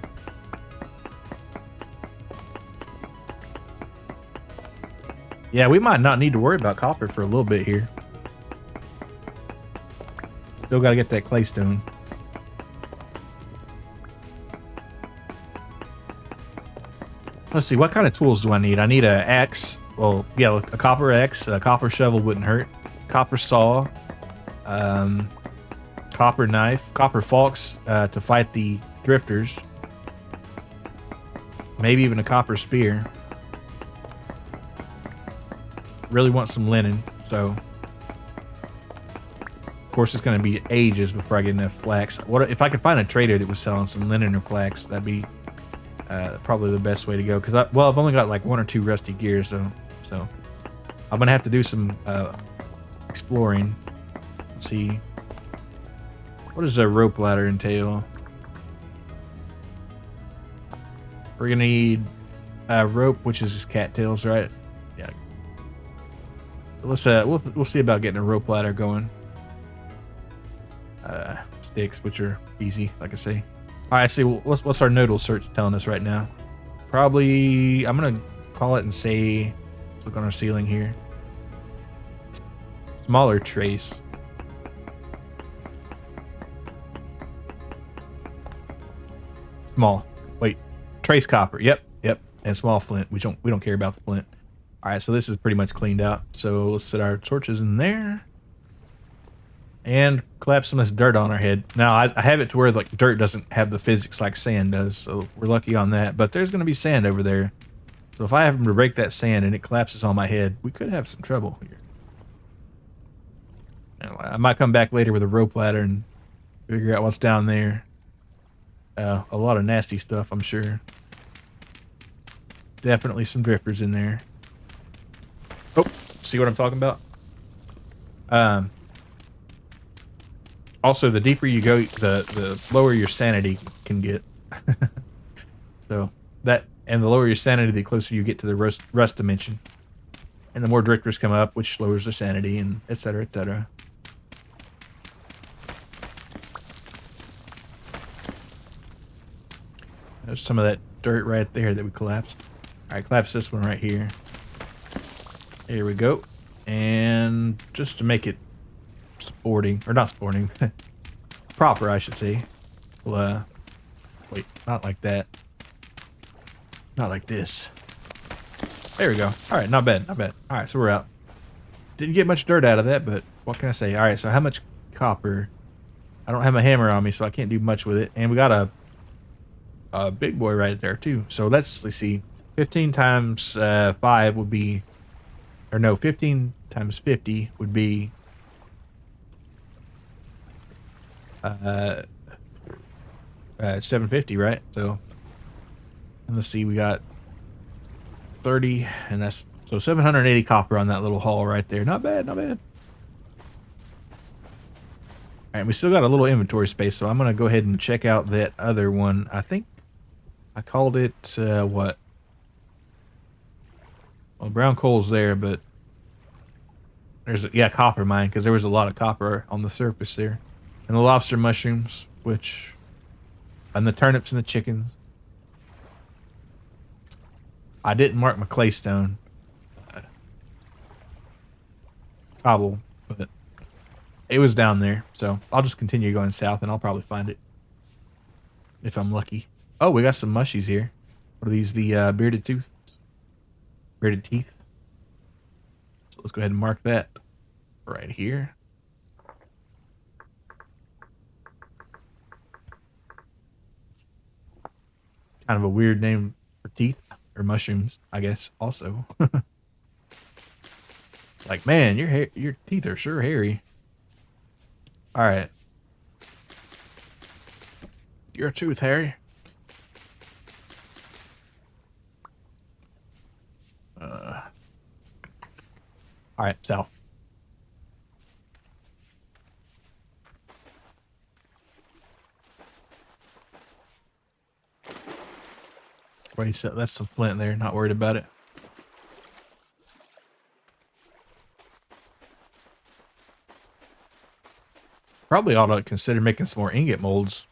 Yeah, we might not need to worry about copper for a little bit here. Still got to get that claystone. Let's see, what kind of tools do I need? I need an axe. Well, yeah, a copper axe. A copper shovel wouldn't hurt. Copper saw. Copper knife, copper forks to fight the drifters. Maybe even a copper spear. Really want some linen, so of course it's going to be ages before I get enough flax. What if I could find a trader that was selling some linen or flax? That'd be probably the best way to go. Because I've only got like 1 or 2 rusty gears, so I'm gonna have to do some exploring. Let's see, what does a rope ladder entail? We're gonna need a rope, which is just cattails, right? Yeah. Let's we'll see about getting a rope ladder going. Sticks, which are easy, like I say. All right, see, what's our nodal search telling us right now? Probably, I'm gonna call it and say, let's look on our ceiling here. Smaller trace. Small. Wait, trace copper. Yep. And small flint. We don't care about the flint. All right, so this is pretty much cleaned out. So let's set our torches in there. And collapse some of this dirt on our head. Now, I have it to where like dirt doesn't have the physics like sand does, so we're lucky on that. But there's going to be sand over there. So if I happen to break that sand and it collapses on my head, we could have some trouble here. Now, I might come back later with a rope ladder and figure out what's down there. A lot of nasty stuff, I'm sure. Definitely some drifters in there. Oh, see what I'm talking about? Also, the deeper you go, the lower your sanity can get. So that, and the lower your sanity, the closer you get to the rust dimension, and the more drifters come up, which lowers their sanity, and etc. etc. There's some of that dirt right there that we collapsed. All right, collapse this one right here. Here we go. And just to make it sporting, or not sporting, proper, I should say. Well, wait, not like that. Not like this. There we go. All right, not bad, not bad. All right, so we're out. Didn't get much dirt out of that, but what can I say? All right, so how much copper? I don't have my hammer on me, so I can't do much with it. And we got a big boy right there, too. So let's see. 15 times 5 would be... Or no, 15 times 50 would be... 750, right? So... And let's see, we got 30, and that's... So 780 copper on that little haul right there. Not bad, not bad. Alright, we still got a little inventory space, so I'm going to go ahead and check out that other one. I think I called it, what? Well, brown coal's there, but there's a copper mine, because there was a lot of copper on the surface there. And the lobster mushrooms, and the turnips and the chickens. I didn't mark my claystone. Cobble, but it was down there, so I'll just continue going south, and I'll probably find it. If I'm lucky. Oh, we got some mushies here. What are these, the bearded teeth? So let's go ahead and mark that right here. Kind of a weird name for teeth, or mushrooms, I guess, also. Like, man, your teeth are sure hairy. All right. Your tooth, Harry. All right, south. Wait, so that's some flint there. Not worried about it. Probably ought to consider making some more ingot molds,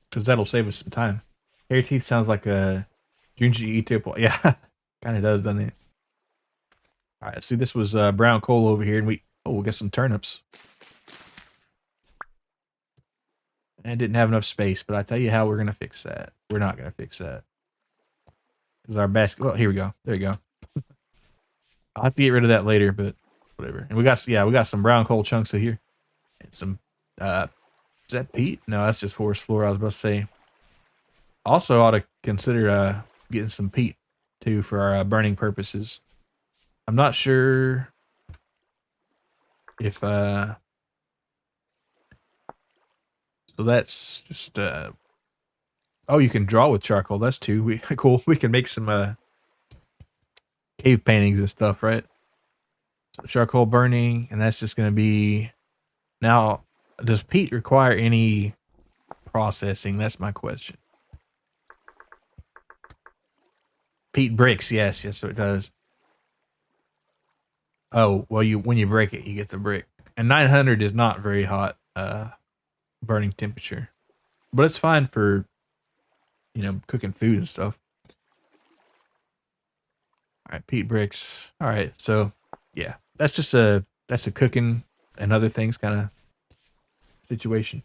because that'll save us some time. Hairy teeth sounds like a Junji Ito. Yeah, kind of does, doesn't it? All right, see, this was brown coal over here, and we'll get some turnips. And I didn't have enough space, but I tell you how we're gonna fix that. We're not gonna fix that. Because our basket. Well, here we go. There you go. I'll have to get rid of that later, but whatever. And we got some brown coal chunks of here, and some. Is that peat? No, that's just forest floor. I was about to say. Also, ought to consider getting some peat too for our burning purposes. I'm not sure if So that's just oh, you can draw with charcoal. That's too cool. We can make some cave paintings and stuff, right? So charcoal burning, and that's just gonna be now. Does peat require any processing? That's my question. Peat bricks, yes, so it does. Oh, well, when you break it, you get the brick. And 900 is not very hot burning temperature, but it's fine for cooking food and stuff. All right, peat bricks. All right, so yeah, that's a cooking and other things kind of situation.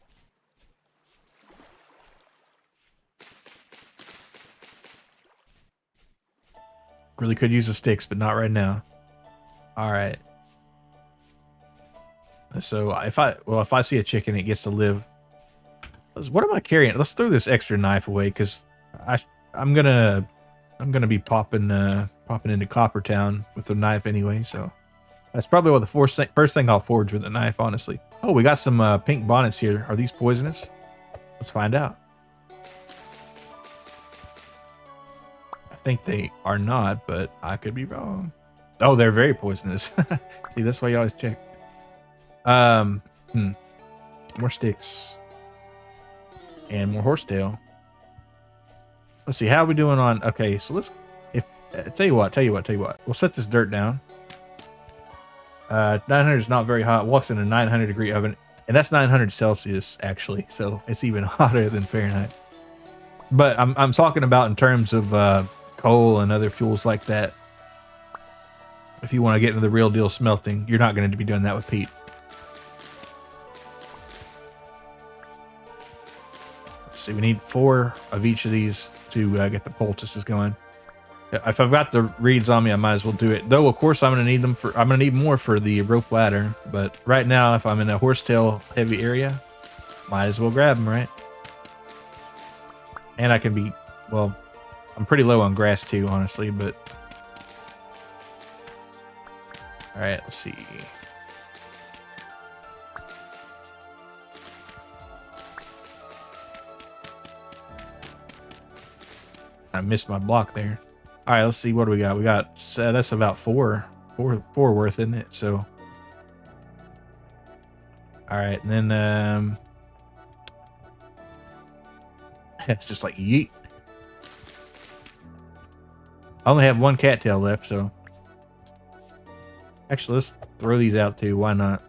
Really could use the sticks, but not right now. All right. So if I see a chicken, it gets to live. What am I carrying? Let's throw this extra knife away because I'm gonna be popping into Coppertown with the knife anyway. So that's probably what the first thing I'll forge with the knife. Honestly. Oh, we got some pink bonnets here. Are these poisonous? Let's find out. I think they are not, but I could be wrong. Oh, they're very poisonous. See, that's why you always check. More sticks. And more horsetail. Let's see, how are we doing on... Okay, so let's... Tell you what. We'll set this dirt down. 900 is not very hot. Walks in a 900 degree oven. And that's 900 Celsius, actually. So it's even hotter than Fahrenheit. But I'm talking about in terms of coal and other fuels like that. If you want to get into the real deal smelting, you're not going to be doing that with peat. Let's see, we need 4 of each of these to get the poultices going. If I've got the reeds on me, I might as well do it. Though, of course, I'm going to need more for the rope ladder. But right now, if I'm in a horsetail heavy area, might as well grab them, right? And I can be, well, I'm pretty low on grass too, honestly, but... All right, let's see. I missed my block there. All right, let's see. What do we got? We got that's about four worth, isn't it? So, all right, and then it's just like yeet. I only have 1 cattail left, so actually let's throw these out too. Why not?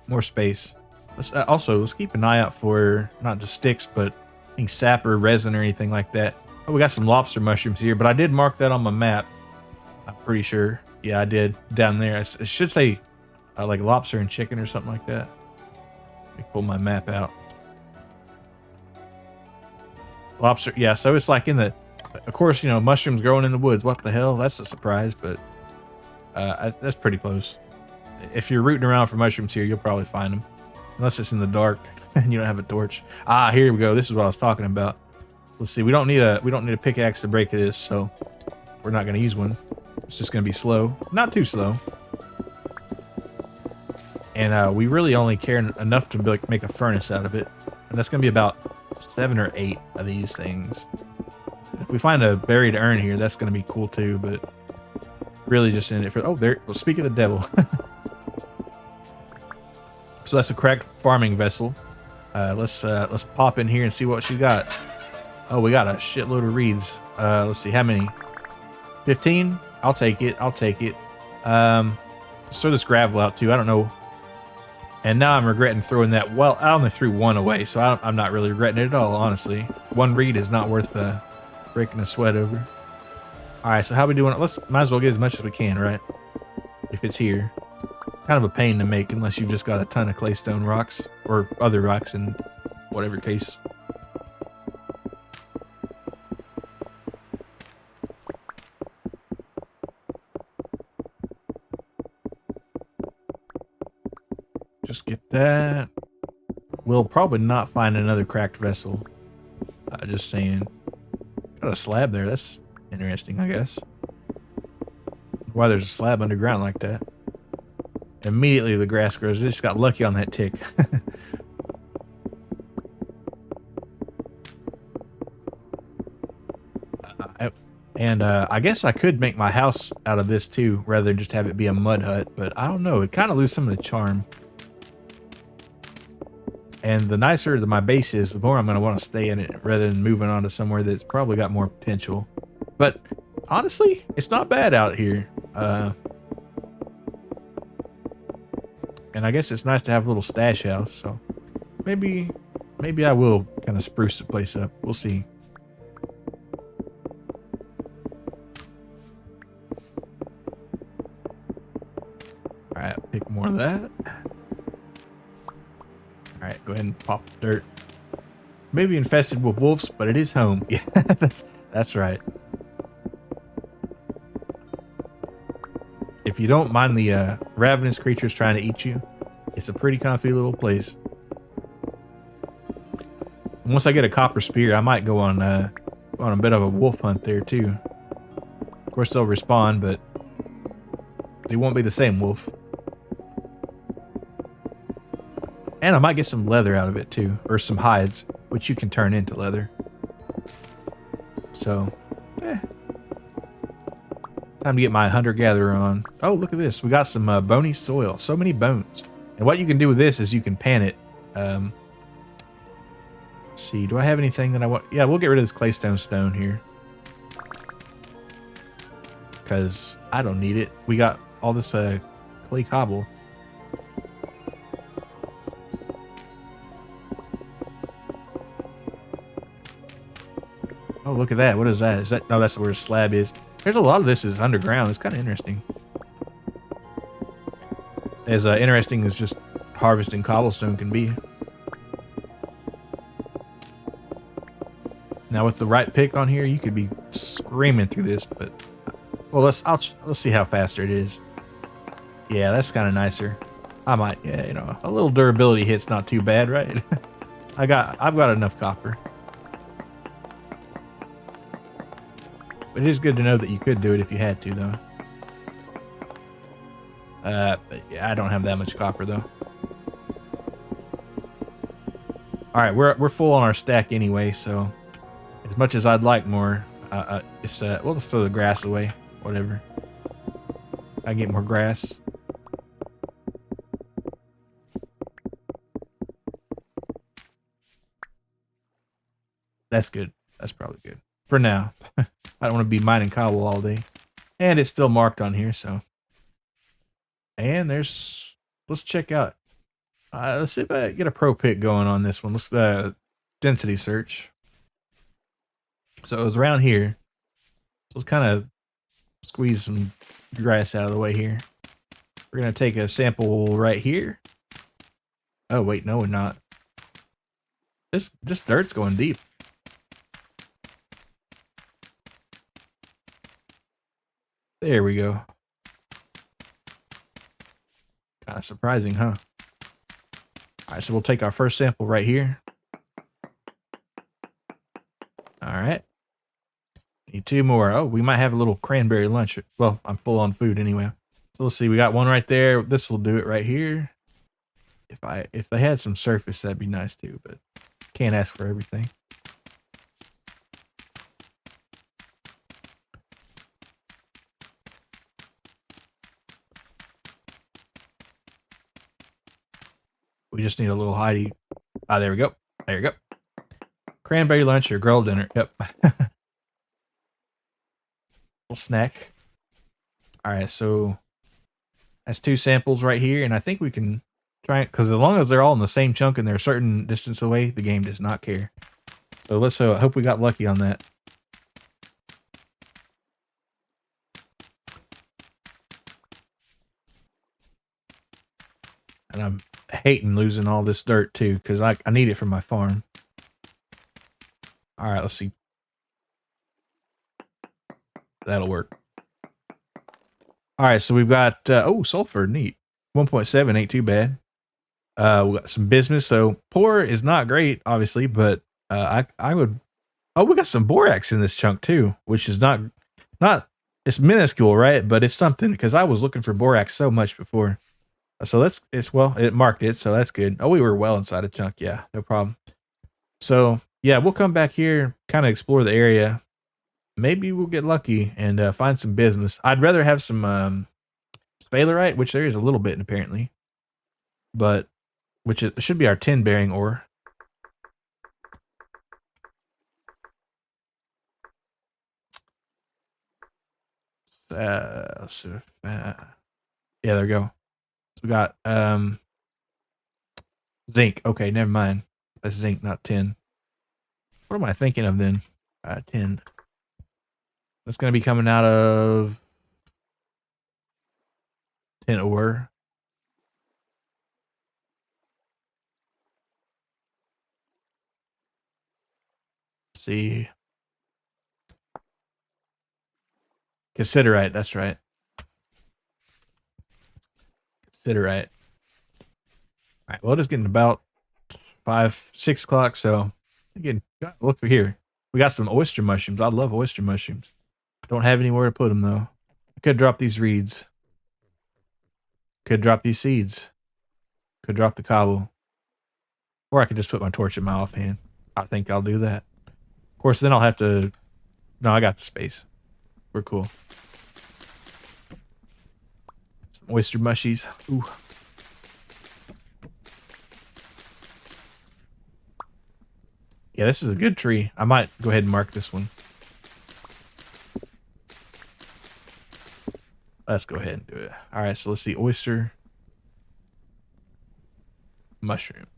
More space. Let's keep an eye out for not just sticks, but any sap or resin or anything like that. Oh, we got some lobster mushrooms here, but I did mark that on my map. I'm pretty sure. Yeah, I did down there. It should say like lobster and chicken or something like that. Let me pull my map out. Lobster, yeah. So it's like in the, of course, mushrooms growing in the woods. What the hell? That's a surprise, but that's pretty close. If you're rooting around for mushrooms here, you'll probably find them, unless it's in the dark and you don't have a torch. Ah, here we go. This is what I was talking about. Let's see. We don't need a pickaxe to break this, so we're not going to use one. It's just going to be slow, not too slow. And we really only care enough to make a furnace out of it, and that's going to be about 7 or 8 of these things. If we find a buried urn here, that's going to be cool too. But really, just in it for well, speak of the devil. So that's a cracked farming vessel. Let's pop in here and see what she got. Oh, we got a shitload of reeds. Let's see, how many? 15? I'll take it. Let's throw this gravel out too. I don't know. And now I'm regretting throwing that. Well, I only threw 1 away, so I'm not really regretting it at all, honestly. 1 reed is not worth breaking a sweat over. All right, so how we doing? Might as well get as much as we can, right? If it's here. Kind of a pain to make unless you've just got a ton of claystone rocks or other rocks in whatever case. Just get that. We'll probably not find another cracked vessel. Just saying. Got a slab there. That's interesting, I guess. Why there's a slab underground like that. Immediately the grass grows. They just got lucky on that tick. And I guess I could make my house out of this too, rather than just have it be a mud hut. But I don't know. It kind of loses some of the charm. And the nicer that my base is, the more I'm going to want to stay in it rather than moving on to somewhere that's probably got more potential. But honestly, it's not bad out here. And I guess it's nice to have a little stash house. So maybe I will kind of spruce the place up. We'll see. All right, pick more of that. All right, go ahead and pop the dirt. Maybe infested with wolves, but it is home. Yeah, that's right. If you don't mind the ravenous creatures trying to eat you, it's a pretty comfy little place. Once I get a copper spear, I might go on a bit of a wolf hunt there too. Of course, they'll respawn, but they won't be the same wolf. And I might get some leather out of it too, or some hides, which you can turn into leather. So, time to get my hunter-gatherer on. Oh, look at this. We got some bony soil. So many bones. And what you can do with this is you can pan it. Let's see, do I have anything that I want? Yeah, we'll get rid of this claystone stone here. Because I don't need it. We got all this clay cobble. Oh, look at that. What is that? Is that? No, that's where a slab is. There's a lot of this is underground. It's kind of interesting. As interesting as just harvesting cobblestone can be. Now with the right pick on here, you could be screaming through this, but well, let's see how faster it is. Yeah, that's kind of nicer. I might, yeah, you know, a little durability hit's not too bad, right? I've got enough copper. But it is good to know that you could do it if you had to, though. But yeah, I don't have that much copper though. All right, we're full on our stack anyway, so as much as I'd like more, we'll just throw the grass away, whatever. I get more grass. That's good. That's probably good for now. I don't want to be mining cobble all day, and it's still marked on here, so. And let's check out. Let's see if I get a pro pick going on this one. Let's density search. So it was around here. So let's kind of squeeze some grass out of the way here. We're gonna take a sample right here. Oh wait, no, we're not. This dirt's going deep. There we go. Kind of surprising, huh? All right, so we'll take our first sample right here. All right. Need two more. Oh, we might have a little cranberry lunch. Well, I'm full on food anyway. So let's see. We got one right there. This will do it right here. If they had some surface, that'd be nice too, but can't ask for everything. We just need a little hidey. Ah, there we go. There you go. Cranberry lunch or grilled dinner. Yep. Little snack. All right, so that's two samples right here, and I think we can try it because as long as they're all in the same chunk and they're a certain distance away, the game does not care. So let's hope we got lucky on that. And I'm hating losing all this dirt too because I need it for my farm. All right, let's see. That'll work. All right, so we've got oh, sulfur, neat. 1.7 ain't too bad. We got some bismuth, so poor is not great, obviously, but I would. Oh, we got some borax in this chunk too, which is not it's minuscule, right? But it's something because I was looking for borax so much before. So it marked it, so that's good. Oh, we were well inside a chunk, yeah, no problem. So yeah, we'll come back here, kind of explore the area. maybe we'll get lucky and find some business. I'd rather have some sphalerite, which there is a little bit apparently, but which should be our tin bearing ore. Yeah, there we go. So we got zinc. Okay, never mind. That's zinc, not tin. What am I thinking of then? Tin. That's gonna be coming out of tin ore. Let's see. Cassiterite, that's right. Cassiterite. All right, well, it's getting about 6 o'clock, so again, look here. We got some oyster mushrooms. I love oyster mushrooms. Don't have anywhere to put them though. I could drop these reeds. Could drop these seeds. Could drop the cobble. Or I could just put my torch in my offhand. I think I'll do that. Of course, then I'll have to... No, I got the space. We're cool. Some oyster mushies. Ooh. Yeah, this is a good tree. I might go ahead and mark this one. Let's go ahead and do it. All right, so let's see. Oyster mushrooms.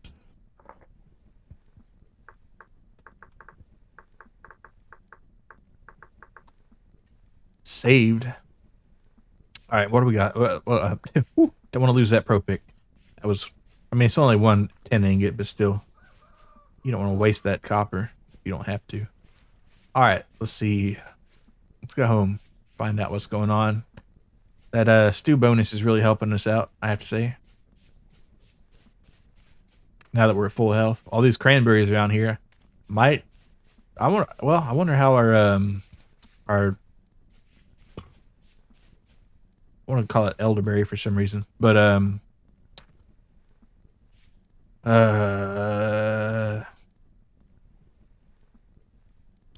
Saved. All right, what do we got? Don't want to lose that pro pick. That was, I mean, it's only 1 tin ingot, but still, you don't want to waste that copper. You don't have to. All right, let's see. Let's go home, find out what's going on. That stew bonus is really helping us out, I have to say. Now that we're at full health, all these cranberries around here might. I wonder how our I want to call it elderberry for some reason, but I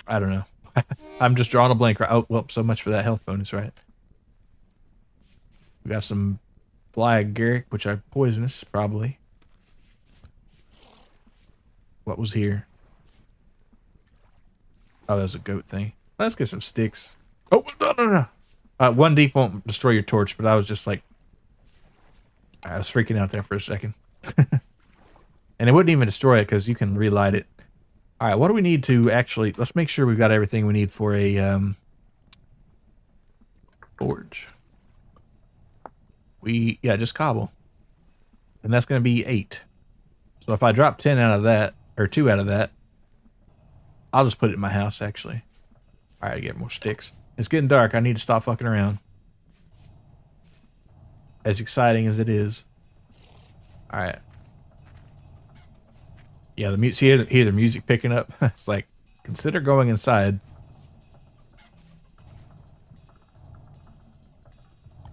don't know. I'm just drawing a blank. Oh, well, so much for that health bonus, right? We got some fly agaric, which are poisonous, probably. What was here? Oh, that was a goat thing. Let's get some sticks. Oh, no. 1 deep won't destroy your torch, but I was just like... I was freaking out there for a second. And it wouldn't even destroy it because you can relight it. All right, what do we need to actually... Let's make sure we've got everything we need for a forge. Yeah, just cobble. And that's going to be 8. So if I drop 10 out of that, or 2 out of that, I'll just put it in my house, actually. All right, get more sticks. It's getting dark. I need to stop fucking around. As exciting as it is. All right. Yeah, hear the music picking up. It's like, consider going inside.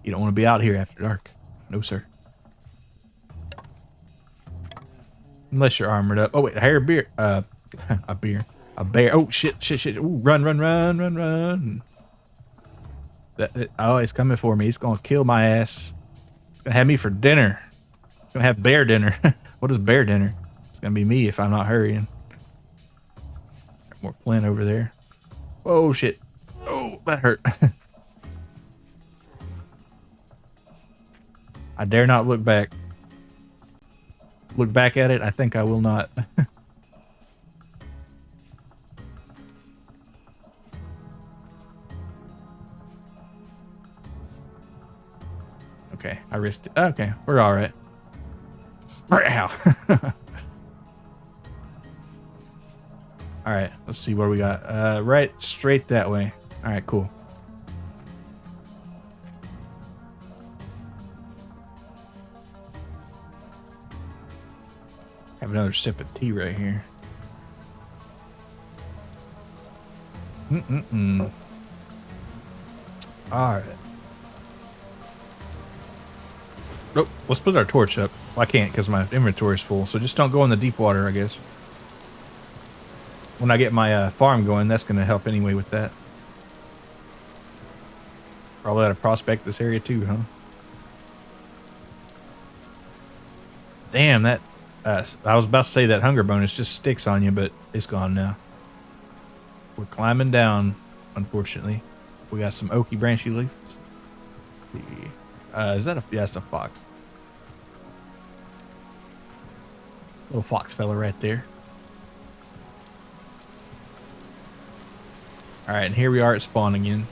You don't want to be out here after dark. No, sir. Unless you're armored up. Oh, wait, a beer. A beer. A bear. Oh, shit. Ooh, run. Oh, he's coming for me. He's going to kill my ass. He's going to have me for dinner. He's going to have bear dinner. What is bear dinner? It's going to be me if I'm not hurrying. More flint over there. Oh, shit. Oh, that hurt. I dare not look back. Look back at it? I think I will not. Okay, I risked it. Okay, we're all right. Ow. All right, let's see what we got. Right, straight that way. All right, cool. Have another sip of tea right here. All right. Nope. Let's put our torch up. Well, I can't because my inventory is full. So just don't go in the deep water, I guess. When I get my farm going, that's going to help anyway with that. Probably ought to prospect this area too, huh? Damn, that... I was about to say that hunger bonus just sticks on you, but it's gone now. We're climbing down, unfortunately. We got some oaky branchy leaves. Is that a... Yeah, that's a fox. Little fox fella right there. Alright, and here we are at spawn again.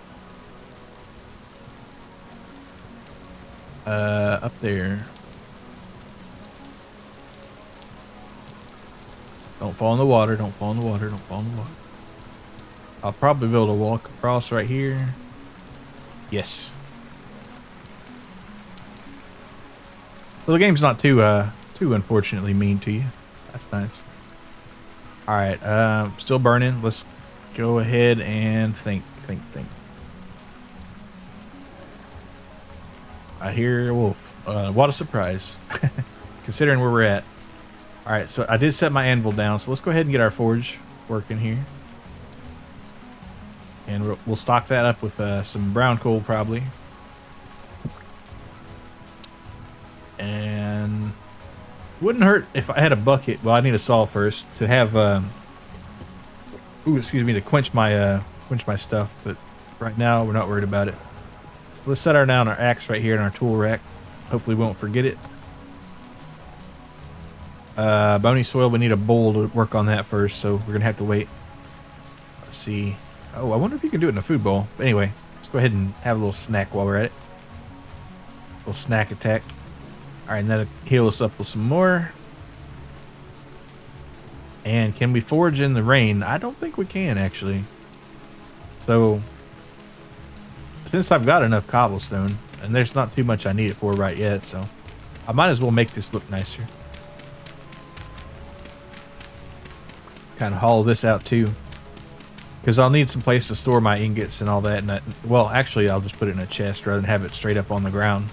Up there. Don't fall in the water, don't fall in the water, don't fall in the water. I'll probably be able to walk across right here. Yes. Well, the game's not too unfortunately mean to you. That's nice. Alright, still burning. Let's go ahead and think. I hear a wolf. What a surprise. Considering where we're at. Alright, so I did set my anvil down, so let's go ahead and get our forge working here. And we'll stock that up with some brown coal, probably. And wouldn't hurt if I had a bucket. Well, I need a saw first to have... to quench my stuff. But right now, we're not worried about it. So let's set down our axe right here in our tool rack. Hopefully we won't forget it. Bony soil, we need a bowl to work on that first, so we're gonna have to wait. Let's see. Oh, I wonder if you can do it in a food bowl. But anyway, let's go ahead and have a little snack while we're at it. A little snack attack. Alright, and that'll heal us up with some more. And can we forge in the rain? I don't think we can, actually. So, since I've got enough cobblestone, and there's not too much I need it for right yet, so I might as well make this look nicer. Kind of haul this out too, because I'll need some place to store my ingots and all that. And well, actually, I'll just put it in a chest rather than have it straight up on the ground.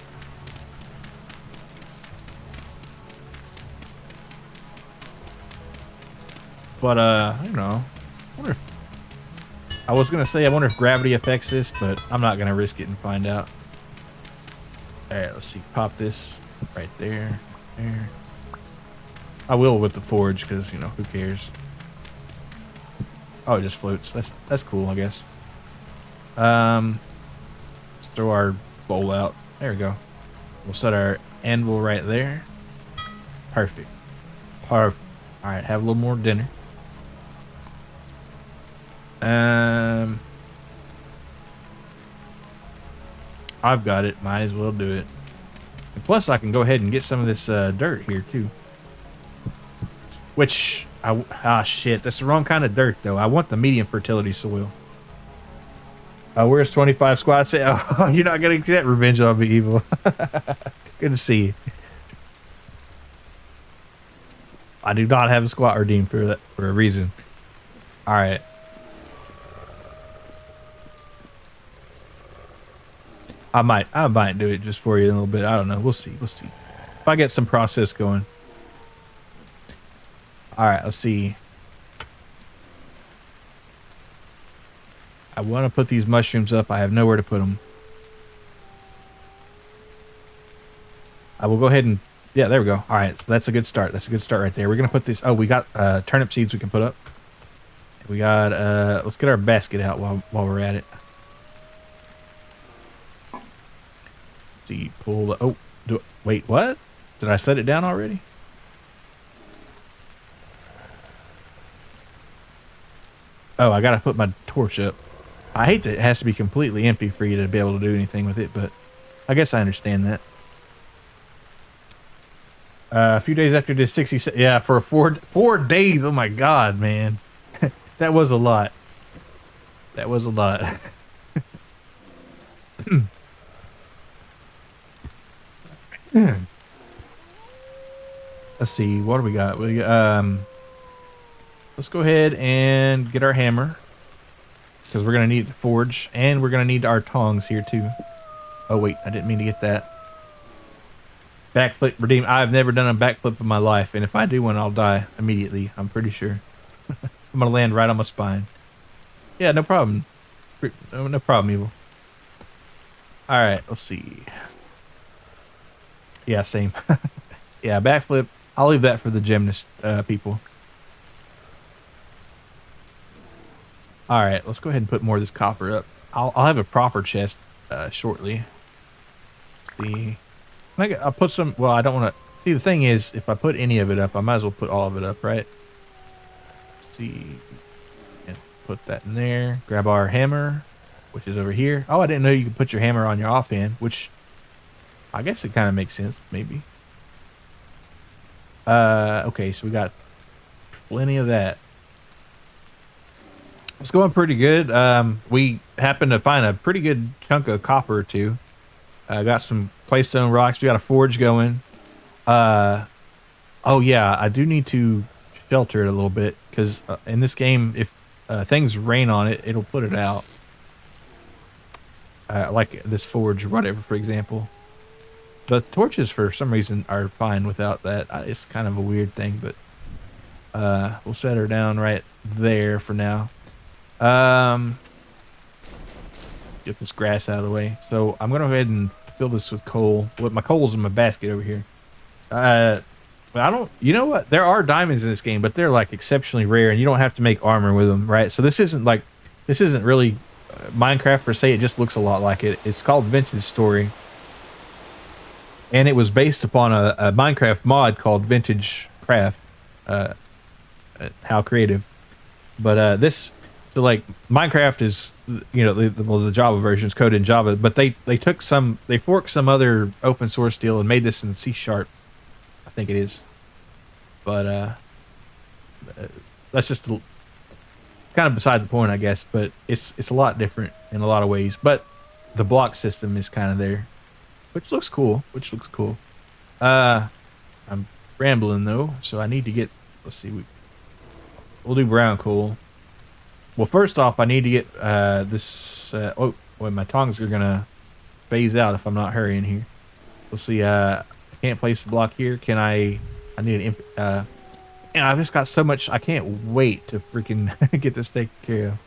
But I don't know. I was gonna say I wonder if gravity affects this, but I'm not gonna risk it and find out. All right, let's see. Pop this right there. There. I will with the forge, because you know who cares. Oh, it just floats. That's cool, I guess. Let's throw our bowl out. There we go. We'll set our anvil right there. Perfect. Perfect. All right, have a little more dinner. I've got it. Might as well do it. And plus, I can go ahead and get some of this dirt here too. Which shit, that's the wrong kind of dirt though. I want the medium fertility soil. Where's 25 squats? Oh, you're not gonna get revenge on me, evil. Good to see you. I do not have a squat redeemed for that for a reason. All right. I might do it just for you in a little bit. I don't know. We'll see. We'll see. If I get some process going. All right, let's see. I want to put these mushrooms up. I have nowhere to put them. I will go ahead and... Yeah, there we go. All right, so that's a good start. That's a good start right there. We're going to put this... Oh, we got turnip seeds we can put up. We got... let's get our basket out while we're at it. Let's see, pull the... Oh, wait, what? Did I set it down already? Oh, I got to put my torch up. I hate that it has to be completely empty for you to be able to do anything with it, but I guess I understand that. A few days after this 60, yeah, for 4 days. Oh my God, man. That was a lot. That was a lot. Let's see, what do we got? We let's go ahead and get our hammer, because we're going to need to forge, and we're going to need our tongs here too. Oh wait, I didn't mean to get that. Backflip redeem. I've never done a backflip in my life, and if I do one, I'll die immediately. I'm pretty sure. I'm going to land right on my spine. Yeah, no problem. No problem, evil. All right, let's see. Yeah, same. Yeah, backflip. I'll leave that for the gymnast people. All right, let's go ahead and put more of this copper up. I'll have a proper chest shortly. Let's see. I'll put some. Well, I don't want to. See, the thing is, if I put any of it up, I might as well put all of it up, right? Let's see. And put that in there. Grab our hammer, which is over here. Oh, I didn't know you could put your hammer on your offhand, which I guess it kind of makes sense, maybe. Okay, so we got plenty of that. It's going pretty good. We happened to find a pretty good chunk of copper or two. Got some claystone rocks. We got a forge going. Oh yeah, I do need to shelter it a little bit because in this game, if things rain on it, it'll put it out. Like this forge or whatever, for example. But torches, for some reason, are fine without that. It's kind of a weird thing, but we'll set her down right there for now. Get this grass out of the way. So I'm gonna go ahead and fill this with coal. With my coal's in my basket over here. But I don't. You know what? There are diamonds in this game, but they're like exceptionally rare, and you don't have to make armor with them, right? So this isn't really Minecraft per se. It just looks a lot like it. It's called Vintage Story. And it was based upon a Minecraft mod called Vintage Craft. How creative. But so like Minecraft is, you know, the Java version is coded in Java, but they forked some other open source deal and made this in C#, I think it is. But that's just kind of beside the point, I guess. But it's a lot different in a lot of ways. But the block system is kind of there. Which looks cool. I'm rambling though, so I need to get. Let's see. We'll do brown coal. Well, first off, I need to get this. Oh, wait, my tongs are gonna phase out if I'm not hurrying here. Let's see. I can't place the block here. Can I? I need an. And I've just got so much. I can't wait to freaking get this taken care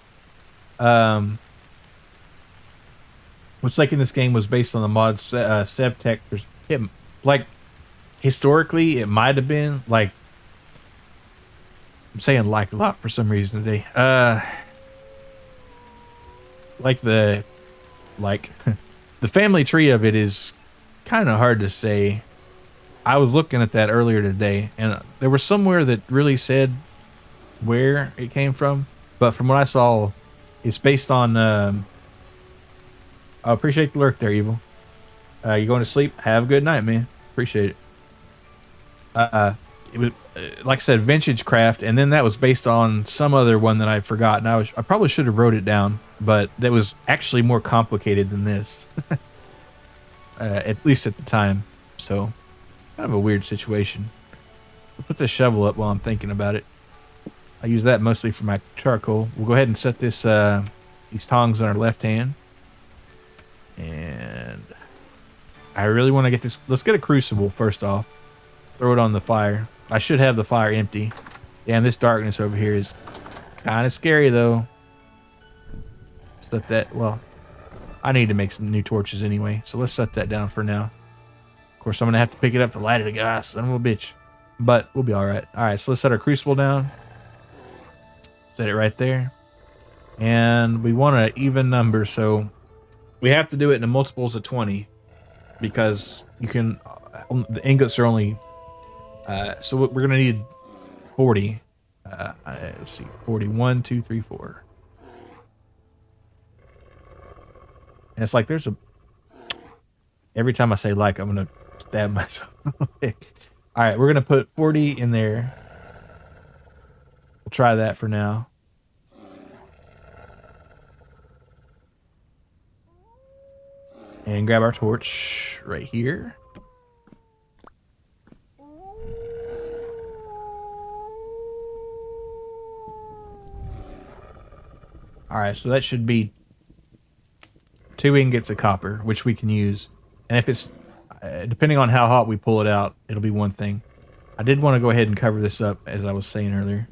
of. What's like in this game was based on the mod Sevtech. Like historically, it might have been like. I'm saying like a lot for some reason today. Like the family tree of it is kind of hard to say. I was looking at that earlier today, and there was somewhere that really said where it came from, but from what I saw, it's based on. I appreciate the lurk there, Evil. You going to sleep? Have a good night, man. Appreciate it. It was like I said, Vintage Craft, and then that was based on some other one that I forgot. And I probably should have wrote it down, but that was actually more complicated than this, at least at the time. So, kind of a weird situation. I'll put the shovel up while I'm thinking about it. I use that mostly for my charcoal. We'll go ahead and set this these tongs on our left hand. And I really want to get this. Let's get a crucible first off. Throw it on the fire. I should have the fire empty. Damn, this darkness over here is kind of scary though. Set that. Well, I need to make some new torches anyway, so let's set that down for now. Of course, I'm gonna have to pick it up to light it, guys. Son of a bitch. But we'll be all right. All right, so let's set our crucible down. Set it right there, and we want an even number, so. We have to do it in the multiples of 20 because you can. The ingots are only. So we're gonna need 40. Let's see, 41, 2, 3, 4. And it's like there's a. Every time I say like, I'm gonna stab myself. All right, we're gonna put 40 in there. We'll try that for now. And grab our torch right here. Alright, so that should be 2 ingots of copper, which we can use. And if it's, depending on how hot we pull it out, it'll be one thing. I did want to go ahead and cover this up, as I was saying earlier.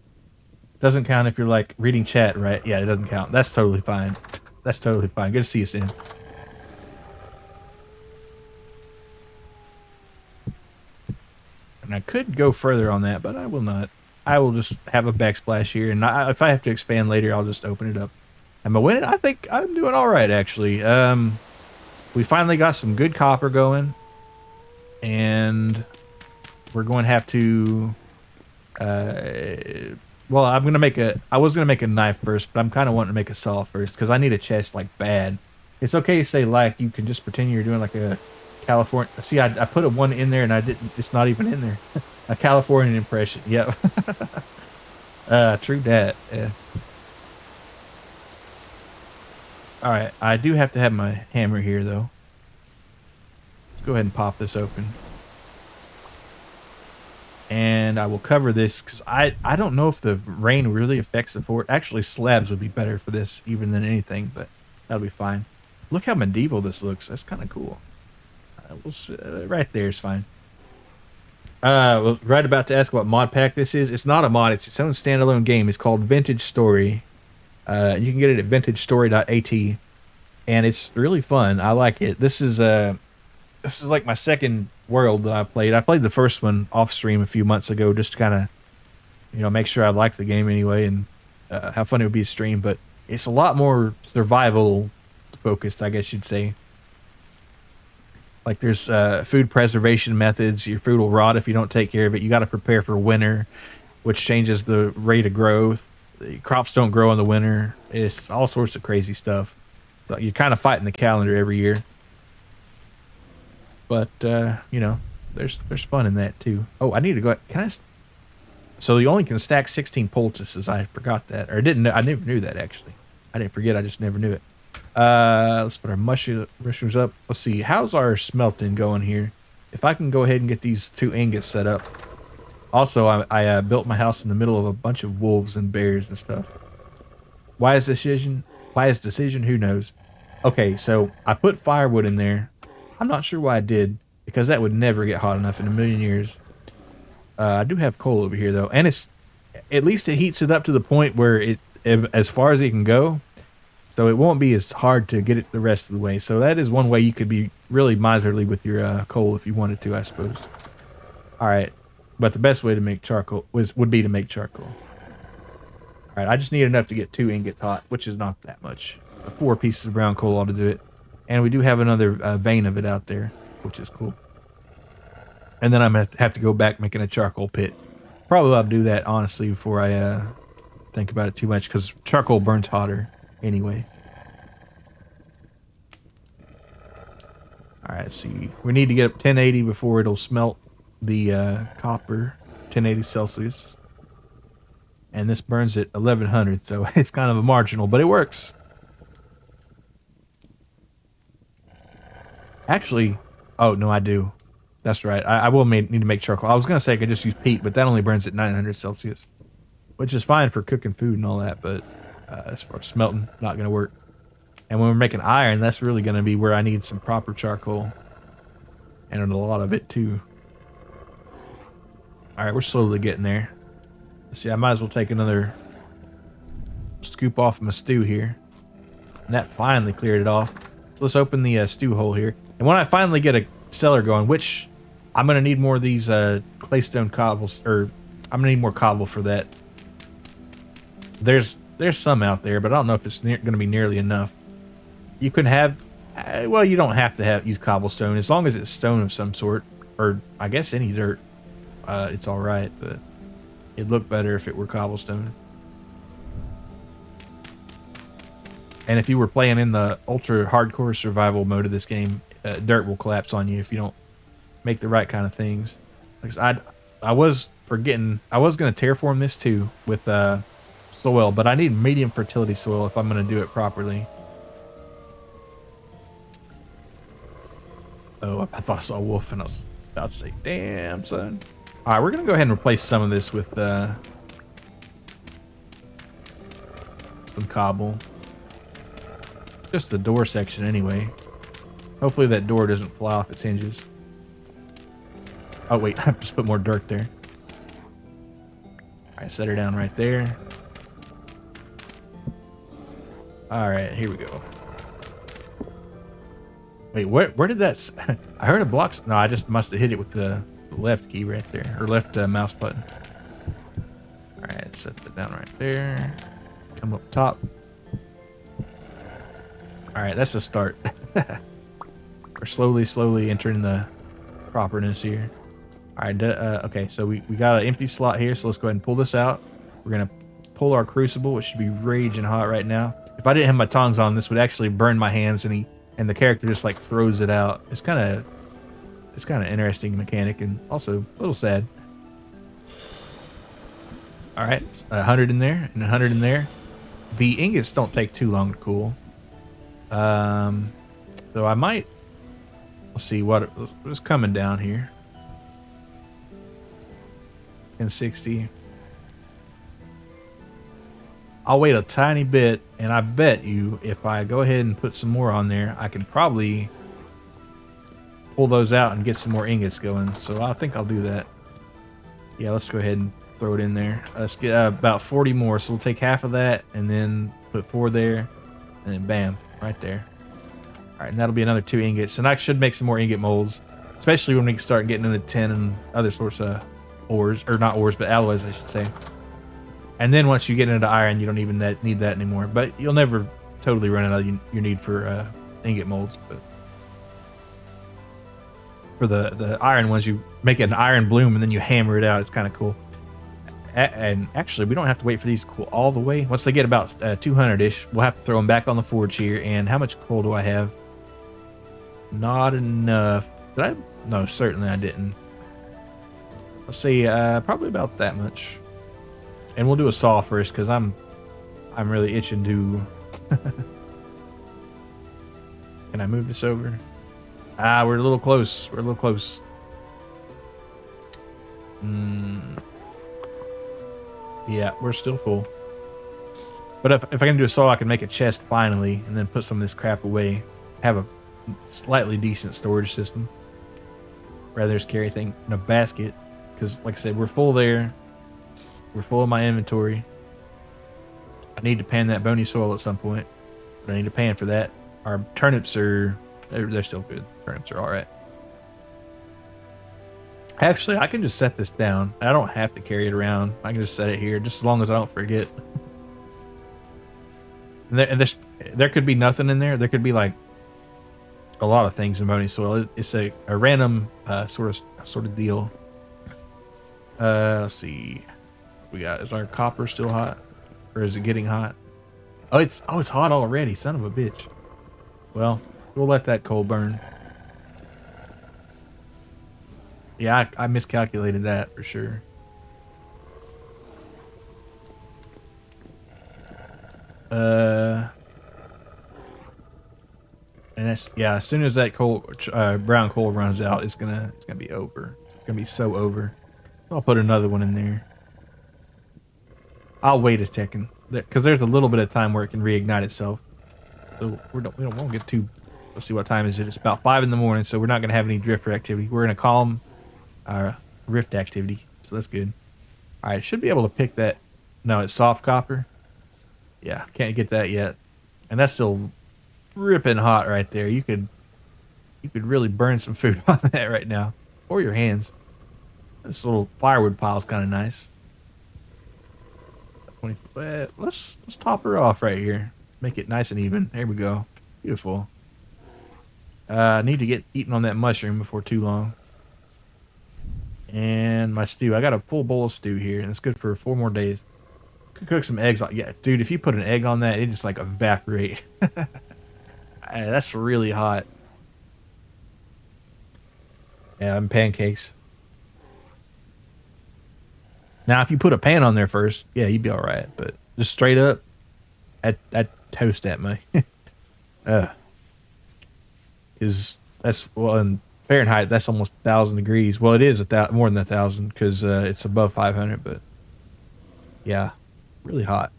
Doesn't count if you're like reading chat, right? Yeah, it doesn't count. That's totally fine. That's totally fine. Good to see you, Sin. And I could go further on that, but I will not. I will just have a backsplash here, and if I have to expand later, I'll just open it up. Am I winning? I think I'm doing all right, actually. We finally got some good copper going, and we're going to have to. Well, I was gonna make a knife first, but I'm kind of wanting to make a saw first because I need a chest like bad. It's okay to say like you can just pretend you're doing like a California. See, I put a one in there and I didn't. It's not even in there. A Californian impression. Yep. True that. Yeah. All right, I do have to have my hammer here though. Let's go ahead and pop this open. And I will cover this because I don't know if the rain really affects the fort. Actually, slabs would be better for this even than anything, but that'll be fine. Look how medieval this looks. That's kind of cool. Right there is fine. Was right about to ask what mod pack this is. It's not a mod. It's its own standalone game. It's called Vintage Story. You can get it at vintagestory.at, and it's really fun. I like it. This is like my second world that I played. I played the first one off stream a few months ago, just to kind of, make sure I liked the game anyway and how fun it would be to stream. But it's a lot more survival focused, I guess you'd say. Like there's food preservation methods. Your food will rot if you don't take care of it. You got to prepare for winter, which changes the rate of growth. The crops don't grow in the winter. It's all sorts of crazy stuff. So you're kind of fighting the calendar every year. But there's fun in that too. Oh, I need to go. Can I? So you only can stack 16 poultices. I forgot that, or I never knew that actually. I didn't forget. I just never knew it. Let's put our mushrooms up. Let's see. How's our smelting going here? If I can go ahead and get these 2 ingots set up. Also, I built my house in the middle of a bunch of wolves and bears and stuff. Why is decision? Who knows? Okay, so I put firewood in there. I'm not sure why I did, because that would never get hot enough in a million years. I do have coal over here though, and at least it heats it up to the point where as far as it can go, so it won't be as hard to get it the rest of the way. So that is one way you could be really miserly with your coal if you wanted to, I suppose. All right, but the best way to make charcoal would be to make charcoal. All right, I just need enough to get 2 ingots hot, which is not that much. 4 pieces of brown coal ought to do it. And we do have another vein of it out there, which is cool. And then I'm going to have to go back making a charcoal pit. Probably ought to do that, honestly, before I think about it too much, because charcoal burns hotter anyway. All right, see. We need to get up 1080 before it'll smelt the copper, 1080 Celsius. And this burns at 1100, so it's kind of a marginal, but it works. Actually, oh, no, I do. That's right. I will need to make charcoal. I was going to say I could just use peat, but that only burns at 900 Celsius, which is fine for cooking food and all that, but as far as smelting, not going to work. And when we're making iron, that's really going to be where I need some proper charcoal, and a lot of it, too. All right, we're slowly getting there. Let's see, I might as well take another scoop off my stew here. And that finally cleared it off. So let's open the stew hole here. And when I finally get a cellar going, which I'm going to need more of these claystone cobbles, or I'm going to need more cobble for that. There's some out there, but I don't know if it's going to be nearly enough. You can have, well, you don't have to use cobblestone as long as it's stone of some sort, or I guess any dirt. It's all right, but it'd look better if it were cobblestone. And if you were playing in the ultra hardcore survival mode of this game, dirt will collapse on you if you don't make the right kind of things. Like I was forgetting, I was going to terraform this too with soil, but I need medium fertility soil if I'm going to do it properly. Oh, I thought I saw a wolf and I was about to say, damn, son. All right, we're going to go ahead and replace some of this with some cobble. Just the door section anyway. Hopefully that door doesn't fly off its hinges. Oh wait, I just put more dirt there. Alright, set her down right there. Alright, here we go. Wait, where did that... I heard a block... No, I just must have hit it with the left key right there, or left mouse button. All right, set that down right there. Come up top. All right, that's a start. We're slowly entering the properness here. All right, okay, so we got an empty slot here, so let's go ahead and pull this out. We're gonna pull our crucible, which should be raging hot right now. If I didn't have my tongs on, this would actually burn my hands, and the character just like throws it out. It's kind of interesting mechanic, and also a little sad. All right, 100 in there and 100 in there. The ingots don't take too long to cool. So I might. Let's see what's coming down here. 1060. I'll wait a tiny bit, and I bet you if I go ahead and put some more on there, I can probably pull those out and get some more ingots going. So I think I'll do that. Yeah, let's go ahead and throw it in there. Let's get about 40 more. So we'll take half of that and then put 4 there, and then bam, right there. All right, and that'll be another 2 ingots. And I should make some more ingot molds, especially when we start getting into tin and other sorts of ores, or not ores, but alloys, I should say. And then once you get into iron, you don't even need that anymore. But you'll never totally run out of your need for ingot molds. But for the iron ones, you make an iron bloom and then you hammer it out. It's kind of cool. And actually, we don't have to wait for these to cool all the way. Once they get about 200-ish, we'll have to throw them back on the forge here. And how much coal do I have? Not enough. Did I? No, certainly I didn't. Let's see, probably about that much. And we'll do a saw first, because I'm really itching to. Can I move this over? Ah, we're a little close. We're a little close. Yeah, we're still full. But if I can do a saw, I can make a chest finally, and then put some of this crap away. Have a slightly decent storage system. Rather than just carry everything in a basket. Because, like I said, we're full there. We're full of my inventory. I need to pan that bony soil at some point. But I need to pan for that. Our turnips are... They're still good. Turnips are alright. Actually, I can just set this down. I don't have to carry it around. I can just set it here, just as long as I don't forget. And there could be nothing in there. There could be, like, a lot of things in bony soil. It's a random sort of deal. Let's see. We got, is our copper still hot, or is it getting hot? Oh, it's hot already. Son of a bitch. Well, we'll let that coal burn. Yeah, I miscalculated that for sure. And that's, yeah, as soon as that coal, brown coal runs out, it's gonna be over. It's gonna be so over. I'll put another one in there. I'll wait a second, because there's a little bit of time where it can reignite itself. So we won't get too. Let's see, what time is it? It's about 5 in the morning, so we're not gonna have any drifter activity. We're in a calm rift activity, so that's good. All right, should be able to pick that. No, it's soft copper. Yeah, can't get that yet, and that's still ripping hot right there. You could really burn some food on that right now, or your hands. This little firewood pile is kind of nice. 20, let's top her off right here. Make it nice and even. There we go. Beautiful. I need to get eating on that mushroom before too long. And my stew. I got a full bowl of stew here, and it's good for 4 more days. Could cook some eggs on. Yeah, dude, if you put an egg on that, it just like evaporate. That's really hot. Yeah, and pancakes. Now, if you put a pan on there first, yeah, you'd be all right. But just straight up, I'd toast at me. Is that's, well, in Fahrenheit, that's almost 1,000 degrees. Well, it is more than 1,000 because it's above 500. But yeah, really hot.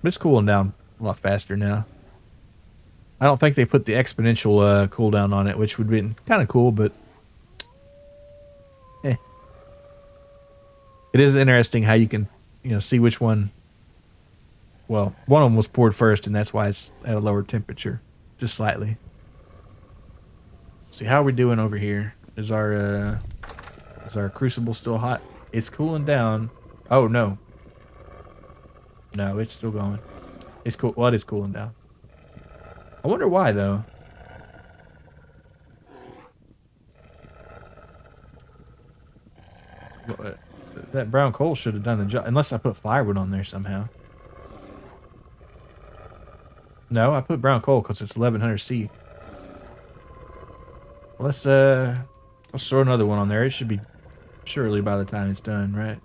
But it's cooling down a lot faster now. I don't think they put the exponential cooldown on it, which would be kind of cool, but it is interesting how you can, see which one. Well, one of them was poured first, and that's why it's at a lower temperature, just slightly. See how are we doing over here? Is our Is our crucible still hot? It's cooling down. Oh, no. No, it's still going. It's cool. Well, it is cooling down. I wonder why, though. That brown coal should have done the job. Unless I put firewood on there somehow. No, I put brown coal because it's 1100 C. Let's throw another one on there. It should be surely by the time it's done, right?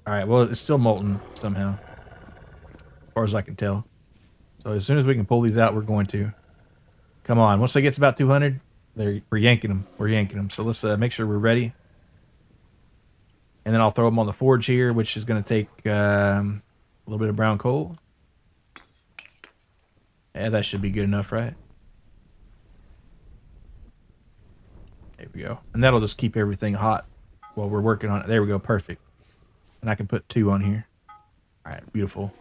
Alright, well, it's still molten somehow. As far as I can tell. So as soon as we can pull these out, we're going to. Come on. Once they get to about 200, we're yanking them. We're yanking them. So let's make sure we're ready. And then I'll throw them on the forge here, which is going to take a little bit of brown coal. Yeah, that should be good enough, right? There we go. And that'll just keep everything hot while we're working on it. There we go. Perfect. And I can put 2 on here. All right, beautiful.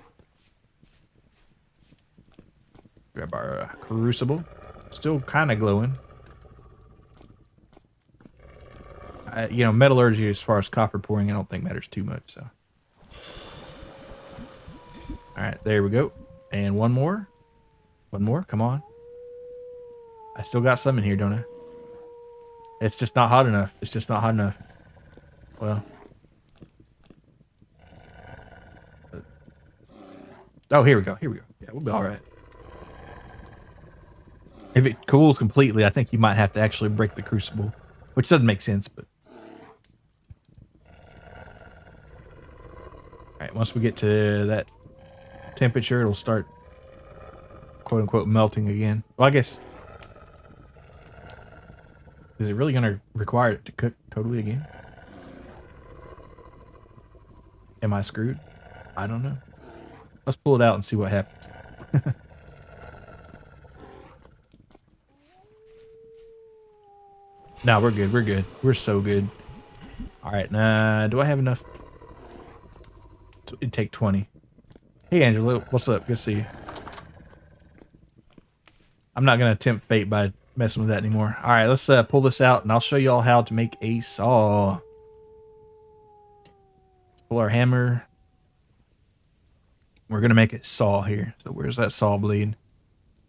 Grab our crucible. Still kind of glowing. You know, metallurgy as far as copper pouring, I don't think matters too much. So, all right, there we go. And one more. One more. Come on. I still got some in here, don't I? It's just not hot enough. It's just not hot enough. Well. Oh, here we go. Here we go. Yeah, we'll be all right. If it cools completely, I think you might have to actually break the crucible, which doesn't make sense, but. All right, once we get to that temperature, it'll start, quote unquote, melting again. Well, I guess. Is it really going to require it to cook totally again? Am I screwed? I don't know. Let's pull it out and see what happens. No, we're good. We're good. We're so good. All right. Do I have enough? It'd take 20. Hey, Angela. What's up? Good to see you. I'm not going to tempt fate by messing with that anymore. All right. Let's pull this out, and I'll show you all how to make a saw. Let's pull our hammer. We're going to make a saw here. So where's that saw blade?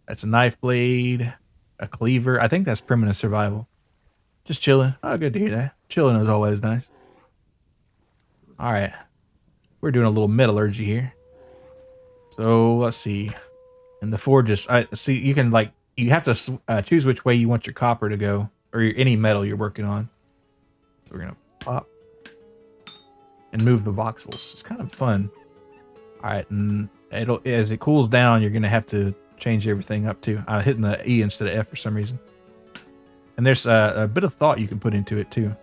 That's a knife blade, a cleaver. I think that's primitive survival. Just chilling. Oh, good to hear that. Chilling is always nice. All right. We're doing a little metallurgy here. So let's see. And the forges, I see you can you have to choose which way you want your copper to go, or any metal you're working on. So we're going to pop and move the voxels. It's kind of fun. All right, and as it cools down, you're gonna have to change everything up too. I'm hitting the E instead of F for some reason. And there's a bit of thought you can put into it too,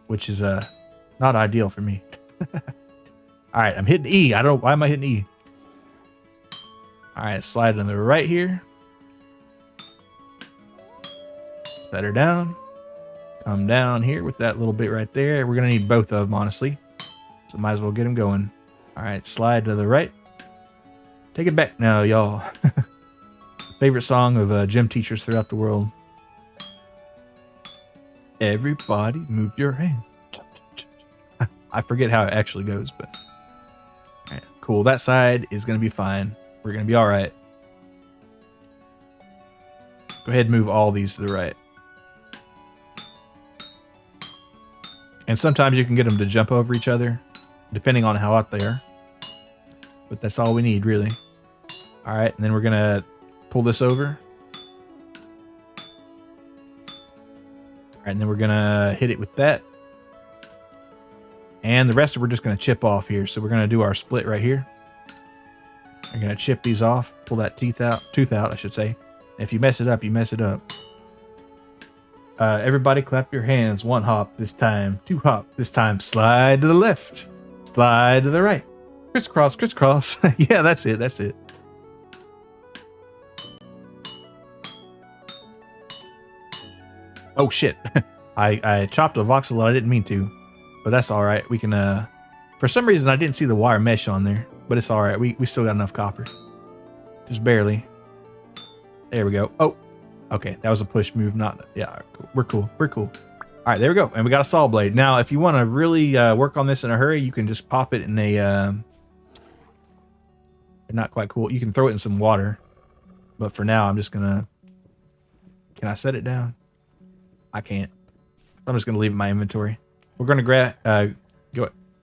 which is not ideal for me. All right, I'm hitting E. I don't know why am I hitting E. All right, slide on the right here. Set her down. Come down here with that little bit right there. We're gonna need both of them, honestly. So might as well get them going. All right, slide to the right. Take it back now, y'all. Favorite song of gym teachers throughout the world. Everybody move your hand. I forget how it actually goes, but all right, cool. That side is going to be fine. We're going to be all right. Go ahead and move all these to the right. And sometimes you can get them to jump over each other, depending on how hot they are. But that's all we need, really. All right, and then we're going to pull this over. All right, and then we're going to hit it with that. And the rest of we're just going to chip off here. So we're going to do our split right here. We're going to chip these off, pull that tooth out, I should say. If you mess it up, you mess it up. Everybody clap your hands. 1 hop this time. 2 hop this time. Slide to the left. Slide to the right. Crisscross, crisscross. Yeah, that's it. That's it. Oh, shit. I chopped a voxel. I didn't mean to. But that's all right. We can, for some reason, I didn't see the wire mesh on there. But it's all right. We still got enough copper. Just barely. There we go. Oh, okay. That was a push move. Not, yeah, cool. We're cool. We're cool. All right, there we go. And we got a saw blade. Now, if you want to really work on this in a hurry, you can just pop it in a, not quite cool. You can throw it in some water. But for now, I'm just going to, can I set it down? I can't. I'm just going to leave it in my inventory. We're going to grab,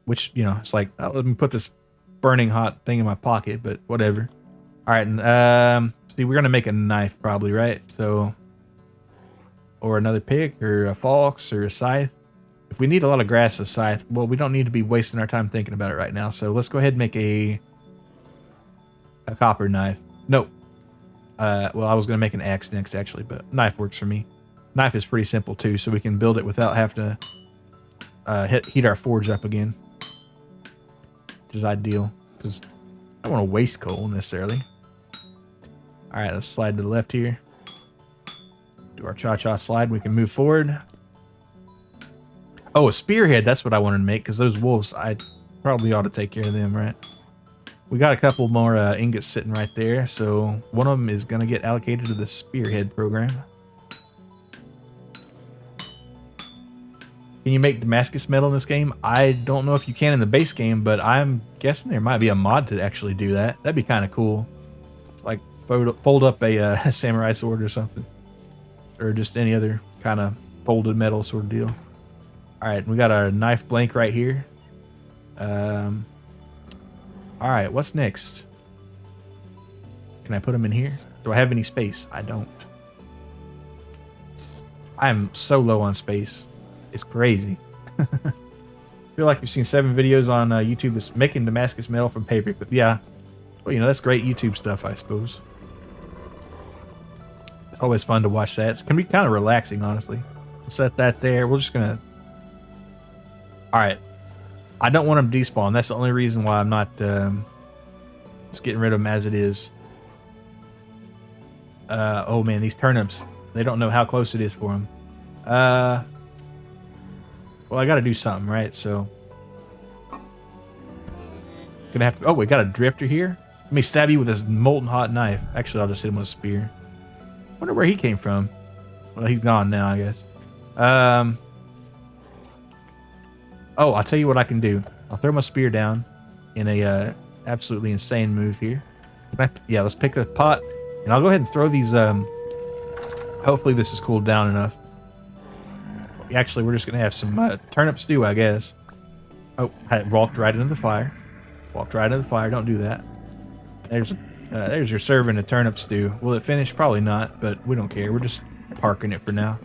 which, you know, it's like, let me put this burning hot thing in my pocket, but whatever. All right, and see, we're gonna make a knife probably, right? So, or another pick, or a falx, or a scythe. If we need a lot of grass, a scythe. Well, we don't need to be wasting our time thinking about it right now. So let's go ahead and make a copper knife. No. Well, I was gonna make an axe next actually, but knife works for me. Knife is pretty simple too, so we can build it without having to heat our forge up again, which is ideal because I don't want to waste coal necessarily. All right, let's slide to the left here. Do our cha-cha slide. We can move forward. Oh, a spearhead. That's what I wanted to make because those wolves, I probably ought to take care of them, right? We got a couple more ingots sitting right there. So one of them is going to get allocated to the spearhead program. Can you make Damascus metal in this game? I don't know if you can in the base game, but I'm guessing there might be a mod to actually do that. That'd be kind of cool. Like fold up a samurai sword or something, or just any other kind of folded metal sort of deal. All right, we got our knife blank right here. All right, what's next? Can I put them in here? Do I have any space? I don't. I'm so low on space. It's crazy. I feel like you've seen 7 videos on YouTube that's making Damascus metal from paper, but yeah, well, you know, that's great YouTube stuff, I suppose. It's always fun to watch that. It can be kind of relaxing, honestly. We'll set that there. We're just gonna. All right, I don't want them to despawn. That's the only reason why I'm not just getting rid of them as it is. Oh man, these turnips. They don't know how close it is for them. Well, I got to do something, right? So, gonna have to. Oh, we got a drifter here. Let me stab you with this molten hot knife. Actually, I'll just hit him with a spear. Wonder where he came from. Well, he's gone now, I guess. Oh, I'll tell you what I can do. I'll throw my spear down in a absolutely insane move here. Yeah, let's pick the pot, and I'll go ahead and throw these. Hopefully, this is cooled down enough. Actually, we're just gonna have some turnip stew, I guess. Oh, I walked right into the fire. Walked right into the fire. Don't do that. There's your serving of turnip stew. Will it finish? Probably not, but we don't care. We're just parking it for now.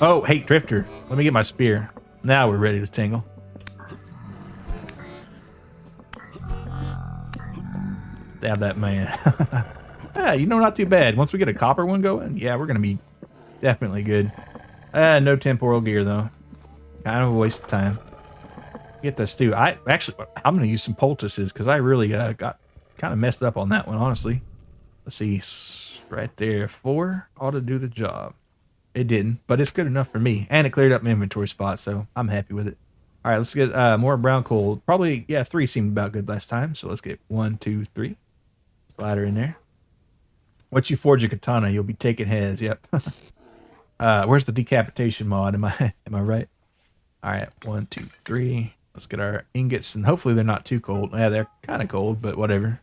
Oh, hey, drifter. Let me get my spear. Now we're ready to tingle. Stab that man. Yeah, you know, not too bad. Once we get a copper one going, yeah, we're gonna be definitely good. No temporal gear though. Kind of a waste of time. Get the stew. I'm gonna use some poultices because I really got kind of messed up on that one, honestly. Let's see, right there, 4 ought to do the job. It didn't, but it's good enough for me, and it cleared up my inventory spot, so I'm happy with it. All right, let's get more brown coal. Probably, yeah, 3 seemed about good last time, so let's get 1, 2, 3. Slider in there. Once you forge a katana, you'll be taking heads. Yep. Where's the decapitation mod? Am I right? All right, 1, 2, 3. Let's get our ingots, and hopefully they're not too cold. Yeah, they're kind of cold, but whatever.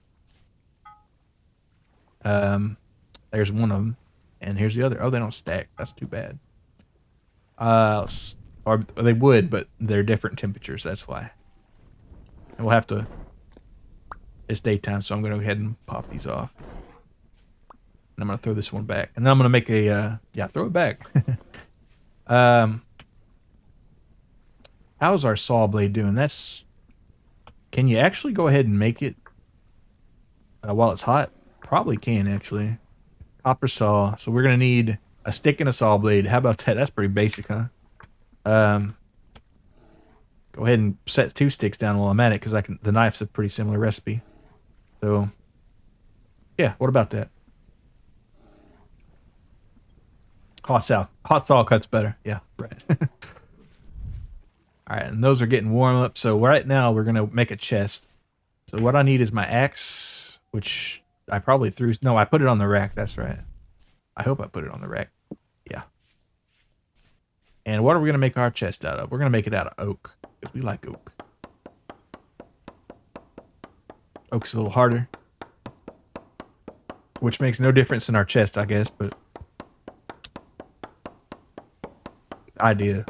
There's one of them, and here's the other. Oh, they don't stack. That's too bad. Or they would, but they're different temperatures. That's why. And we'll have to. It's daytime, so I'm going to go ahead and pop these off. And I'm going to throw this one back. And then I'm going to make a, yeah, throw it back. How's our saw blade doing? Can you actually go ahead and make it while it's hot? Probably can, actually. Copper saw. So we're going to need a stick and a saw blade. How about that? That's pretty basic, huh? Go ahead and set 2 sticks down while I'm at it, because the knife's a pretty similar recipe. So, yeah, what about that? Hot saw cuts better. Yeah, right. All right, and those are getting warm up. So right now we're gonna make a chest. So what I need is my axe, which I probably threw. No, I put it on the rack. That's right. I hope I put it on the rack. Yeah. And what are we going to make our chest out of? We're going to make it out of oak, because we like oak. Oak's a little harder, which makes no difference in our chest, I guess, but the idea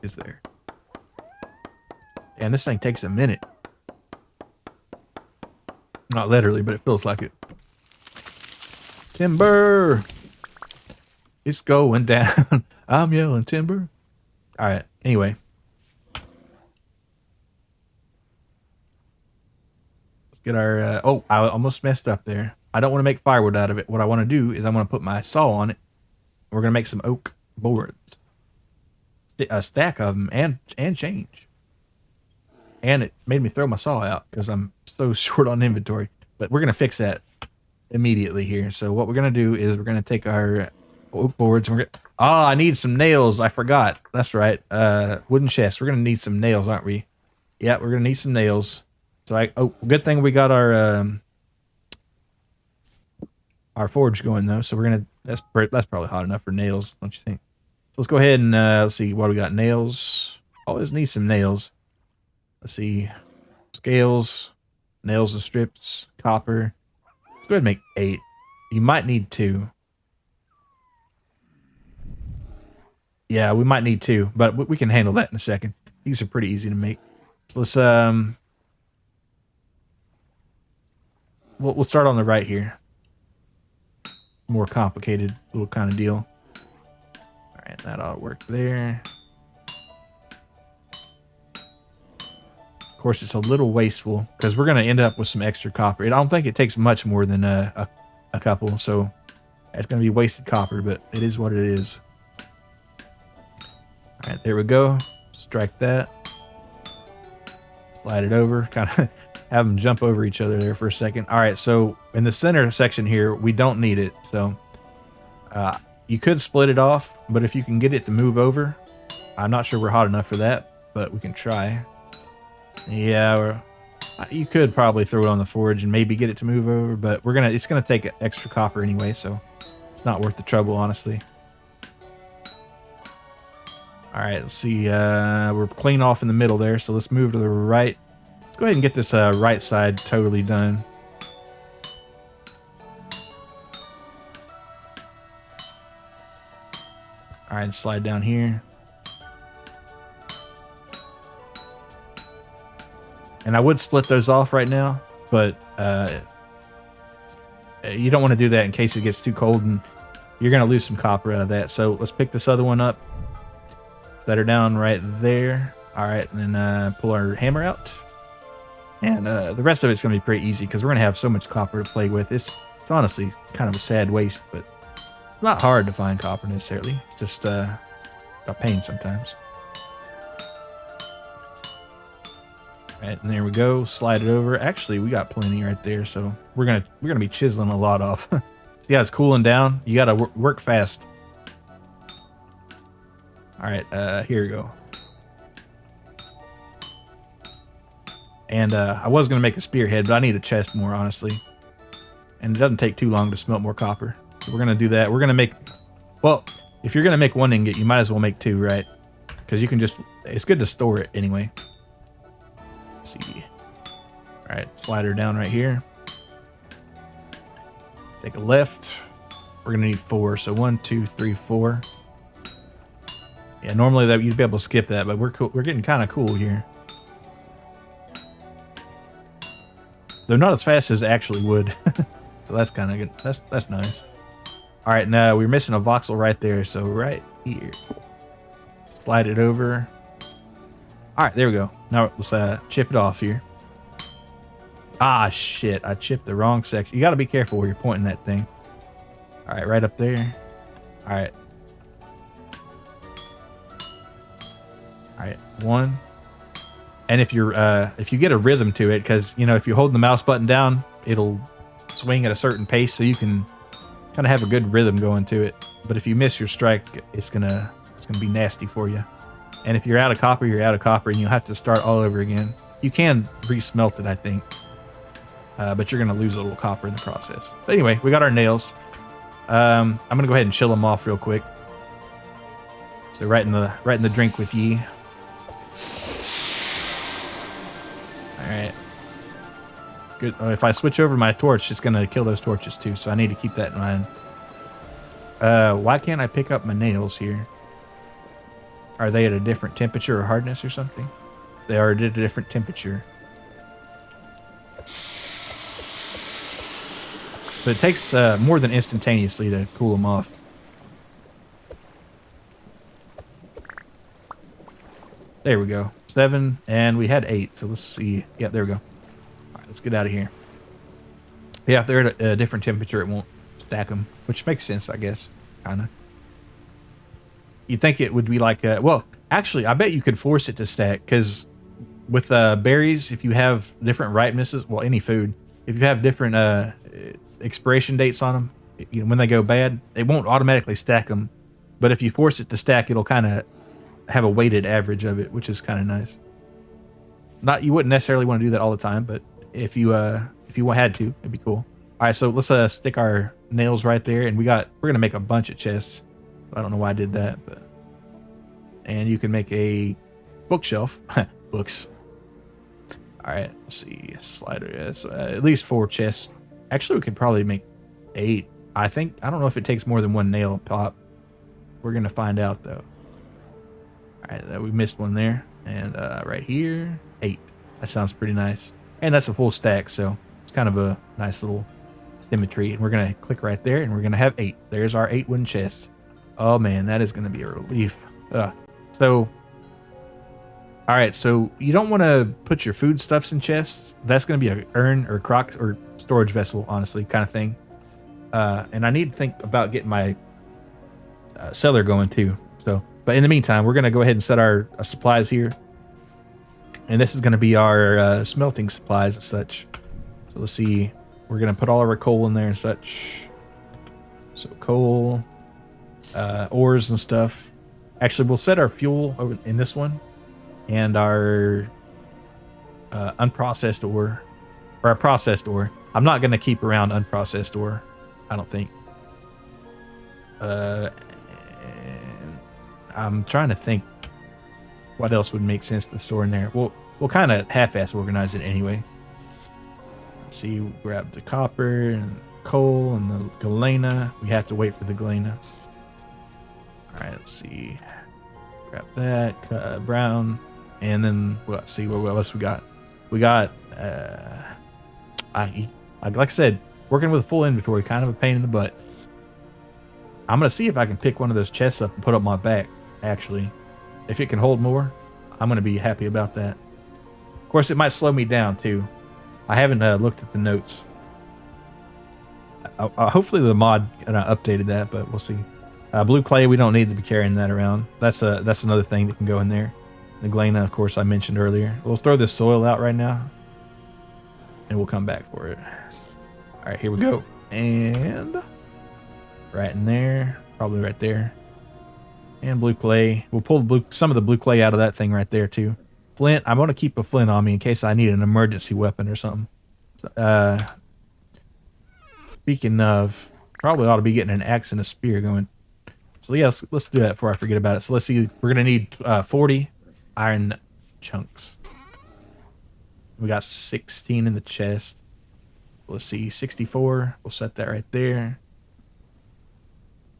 is there. And this thing takes a minute. Not literally, but it feels like it. Timber! It's going down. I'm yelling timber. All right. Anyway. Let's get our... oh, I almost messed up there. I don't want to make firewood out of it. What I want to do is I want to put my saw on it. We're going to make some oak boards. A stack of them and change. And it made me throw my saw out because I'm so short on inventory. But we're going to fix that immediately here. So what we're going to do is we're going to take our oak boards. And we're gonna, oh, I need some nails. I forgot. That's right. Wooden chest. We're going to need some nails, aren't we? Yeah, we're going to need some nails. So oh, good thing we got our forge going though. So we're going to, that's probably hot enough for nails, don't you think? So let's go ahead and let's see what we got. Nails. Always need some nails. Let's see. Scales, nails and strips, copper. Let's go ahead and make 8. You might need 2. Yeah, we might need 2, but we can handle that in a second. These are pretty easy to make. So let's we'll start on the right here. More complicated little kind of deal. All right, that ought to work there. Of course, it's a little wasteful because we're going to end up with some extra copper. I don't think it takes much more than a couple, so it's going to be wasted copper, but it is what it is. All right, there we go. Strike that. Slide it over. Kind of have them jump over each other there for a second. All right, so in the center section here, we don't need it. So you could split it off, but if you can get it to move over, I'm not sure we're hot enough for that, but we can try. Yeah, you could probably throw it on the forge and maybe get it to move over, but it's gonna take extra copper anyway, so it's not worth the trouble, honestly. All right, let's see. We're clean off in the middle there, so let's move to the right. Let's go ahead and get this right side totally done. All right, slide down here. And I would split those off right now, but you don't want to do that in case it gets too cold and you're going to lose some copper out of that. So let's pick this other one up. Set her down right there. All right, and then pull our hammer out. And the rest of it's going to be pretty easy because we're going to have so much copper to play with. It's honestly kind of a sad waste, but it's not hard to find copper necessarily. It's just a pain sometimes. All right, and there we go. Slide it over. Actually, we got plenty right there, so we're gonna be chiseling a lot off. See how it's cooling down? You gotta work fast. All right, here we go. And I was gonna make a spearhead, but I need a chest more, honestly. And it doesn't take too long to smelt more copper. So we're gonna do that. We're gonna make, well, if you're gonna make 1 ingot, you might as well make 2, right? Because you can just, it's good to store it anyway. Let's see. All right, slide her down right here. Take a left. We're gonna need 4. So 1, 2, 3, 4. Yeah, normally that you'd be able to skip that, but we're cool. We're getting kind of cool here. They're not as fast as actually would, so that's kind of good. That's nice. All right, now we're missing a voxel right there, so right here. Slide it over. All right, there we go. Now let's chip it off here. Ah, shit. I chipped the wrong section. You got to be careful where you're pointing that thing. All right, right up there. All right. All right, 1. And if you get a rhythm to it, because, you know, if you hold the mouse button down, it'll swing at a certain pace, so you can kind of have a good rhythm going to it. But if you miss your strike, it's gonna be nasty for you. And if you're out of copper, you're out of copper, and you'll have to start all over again. You can re-smelt it, I think, but you're going to lose a little copper in the process. But anyway, we got our nails. I'm gonna go ahead and chill them off real quick. So right in the drink with ye. All right. Good. Oh, if I switch over my torch, it's gonna kill those torches too. So I need to keep that in mind. Why can't I pick up my nails here? Are they at a different temperature or hardness or something? They are at a different temperature. So it takes more than instantaneously to cool them off. There we go. 7, and we had 8. So let's see. Yeah, there we go. All right, let's get out of here. Yeah, if they're at a different temperature, it won't stack them, which makes sense, I guess. Kind of. You'd think it would be like, well, actually, I bet you could force it to stack, because with berries, if you have different ripenesses, well, any food, if you have different expiration dates on them, you know, when they go bad, it won't automatically stack them. But if you force it to stack, it'll kind of have a weighted average of it, which is kind of nice. Not, you wouldn't necessarily want to do that all the time, but if you had to, it'd be cool. All right, so let's stick our nails right there, and we're gonna make a bunch of chests. I don't know why I did that, but and you can make a bookshelf. Books. All right, let's see. Slider. Yes, at least 4 chests. Actually, we could probably make 8. I think. I don't know if it takes more than 1 nail pop. We're gonna find out though. All right, we missed one there, and right here, 8. That sounds pretty nice, and that's a full stack, so it's kind of a nice little symmetry. And we're gonna click right there, and we're gonna have 8. There's our 8 wooden chests. Oh man, that is gonna be a relief. So, all right, so you don't want to put your foodstuffs in chests. That's gonna be a urn or crock or storage vessel, honestly, kind of thing. And I need to think about getting my cellar going too. So, but in the meantime, we're gonna go ahead and set our supplies here, and this is gonna be our smelting supplies and such. So let's see, we're gonna put all of our coal in there and such. So coal, ores and stuff. Actually, we'll set our fuel over in this one, and our unprocessed ore, or our processed ore. I'm not gonna keep around unprocessed ore, I don't think. I'm trying to think what else would make sense to store in there. We'll kind of half-ass organize it anyway. Let's see, we'll grab the copper and coal and the galena. We have to wait for the galena. All right, let's see. Grab that, brown, and then let's see what else we got. We got, like I said, working with a full inventory, kind of a pain in the butt. I'm gonna see if I can pick one of those chests up and put up my back. Actually, if it can hold more, I'm gonna be happy about that. Of course, it might slow me down too. I haven't looked at the notes. Hopefully the mod updated that, but we'll see. Blue clay, we don't need to be carrying that around. That's another thing that can go in there. The galena, of course, I mentioned earlier. We'll throw this soil out right now, and we'll come back for it. All right, here we go. And right in there, probably right there. And blue clay. We'll pull some of the blue clay out of that thing right there too. Flint, I'm going to keep a flint on me in case I need an emergency weapon or something. So, speaking of, probably ought to be getting an axe and a spear going. So yeah, let's do that before I forget about it. So let's see, we're going to need 40 iron chunks. We got 16 in the chest. Let's see, 64. We'll set that right there.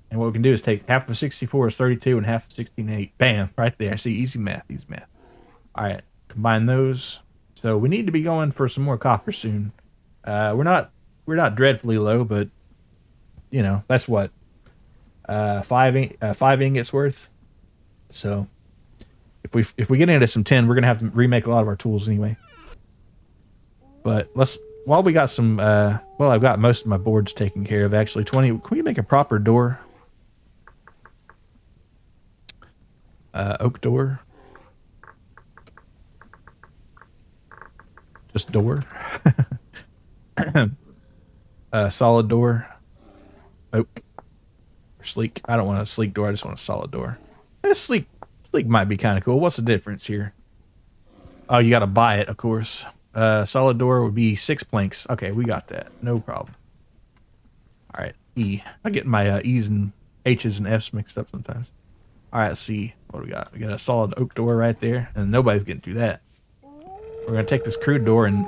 And what we can do is take half of 64 is 32 and half of 16 is 8. Bam, right there. See, easy math, easy math. All right, combine those. So we need to be going for some more copper soon. We're not dreadfully low, but you know, that's what 5 ingots worth. So if we get into some tin, we're gonna have to remake a lot of our tools anyway. But while we got some well, I've got most of my boards taken care of actually. 20. Can we make a proper door? Oak door. Just door. Solid door. Oak. Or sleek. I don't want a sleek door. I just want a solid door. Sleek might be kind of cool. What's the difference here? Oh, you got to buy it, of course. Solid door would be 6 planks. Okay, we got that. No problem. All right. E. I get my E's and H's and F's mixed up sometimes. All right, let's see what do we got. We got a solid oak door right there, and nobody's getting through that. We're gonna take this crude door and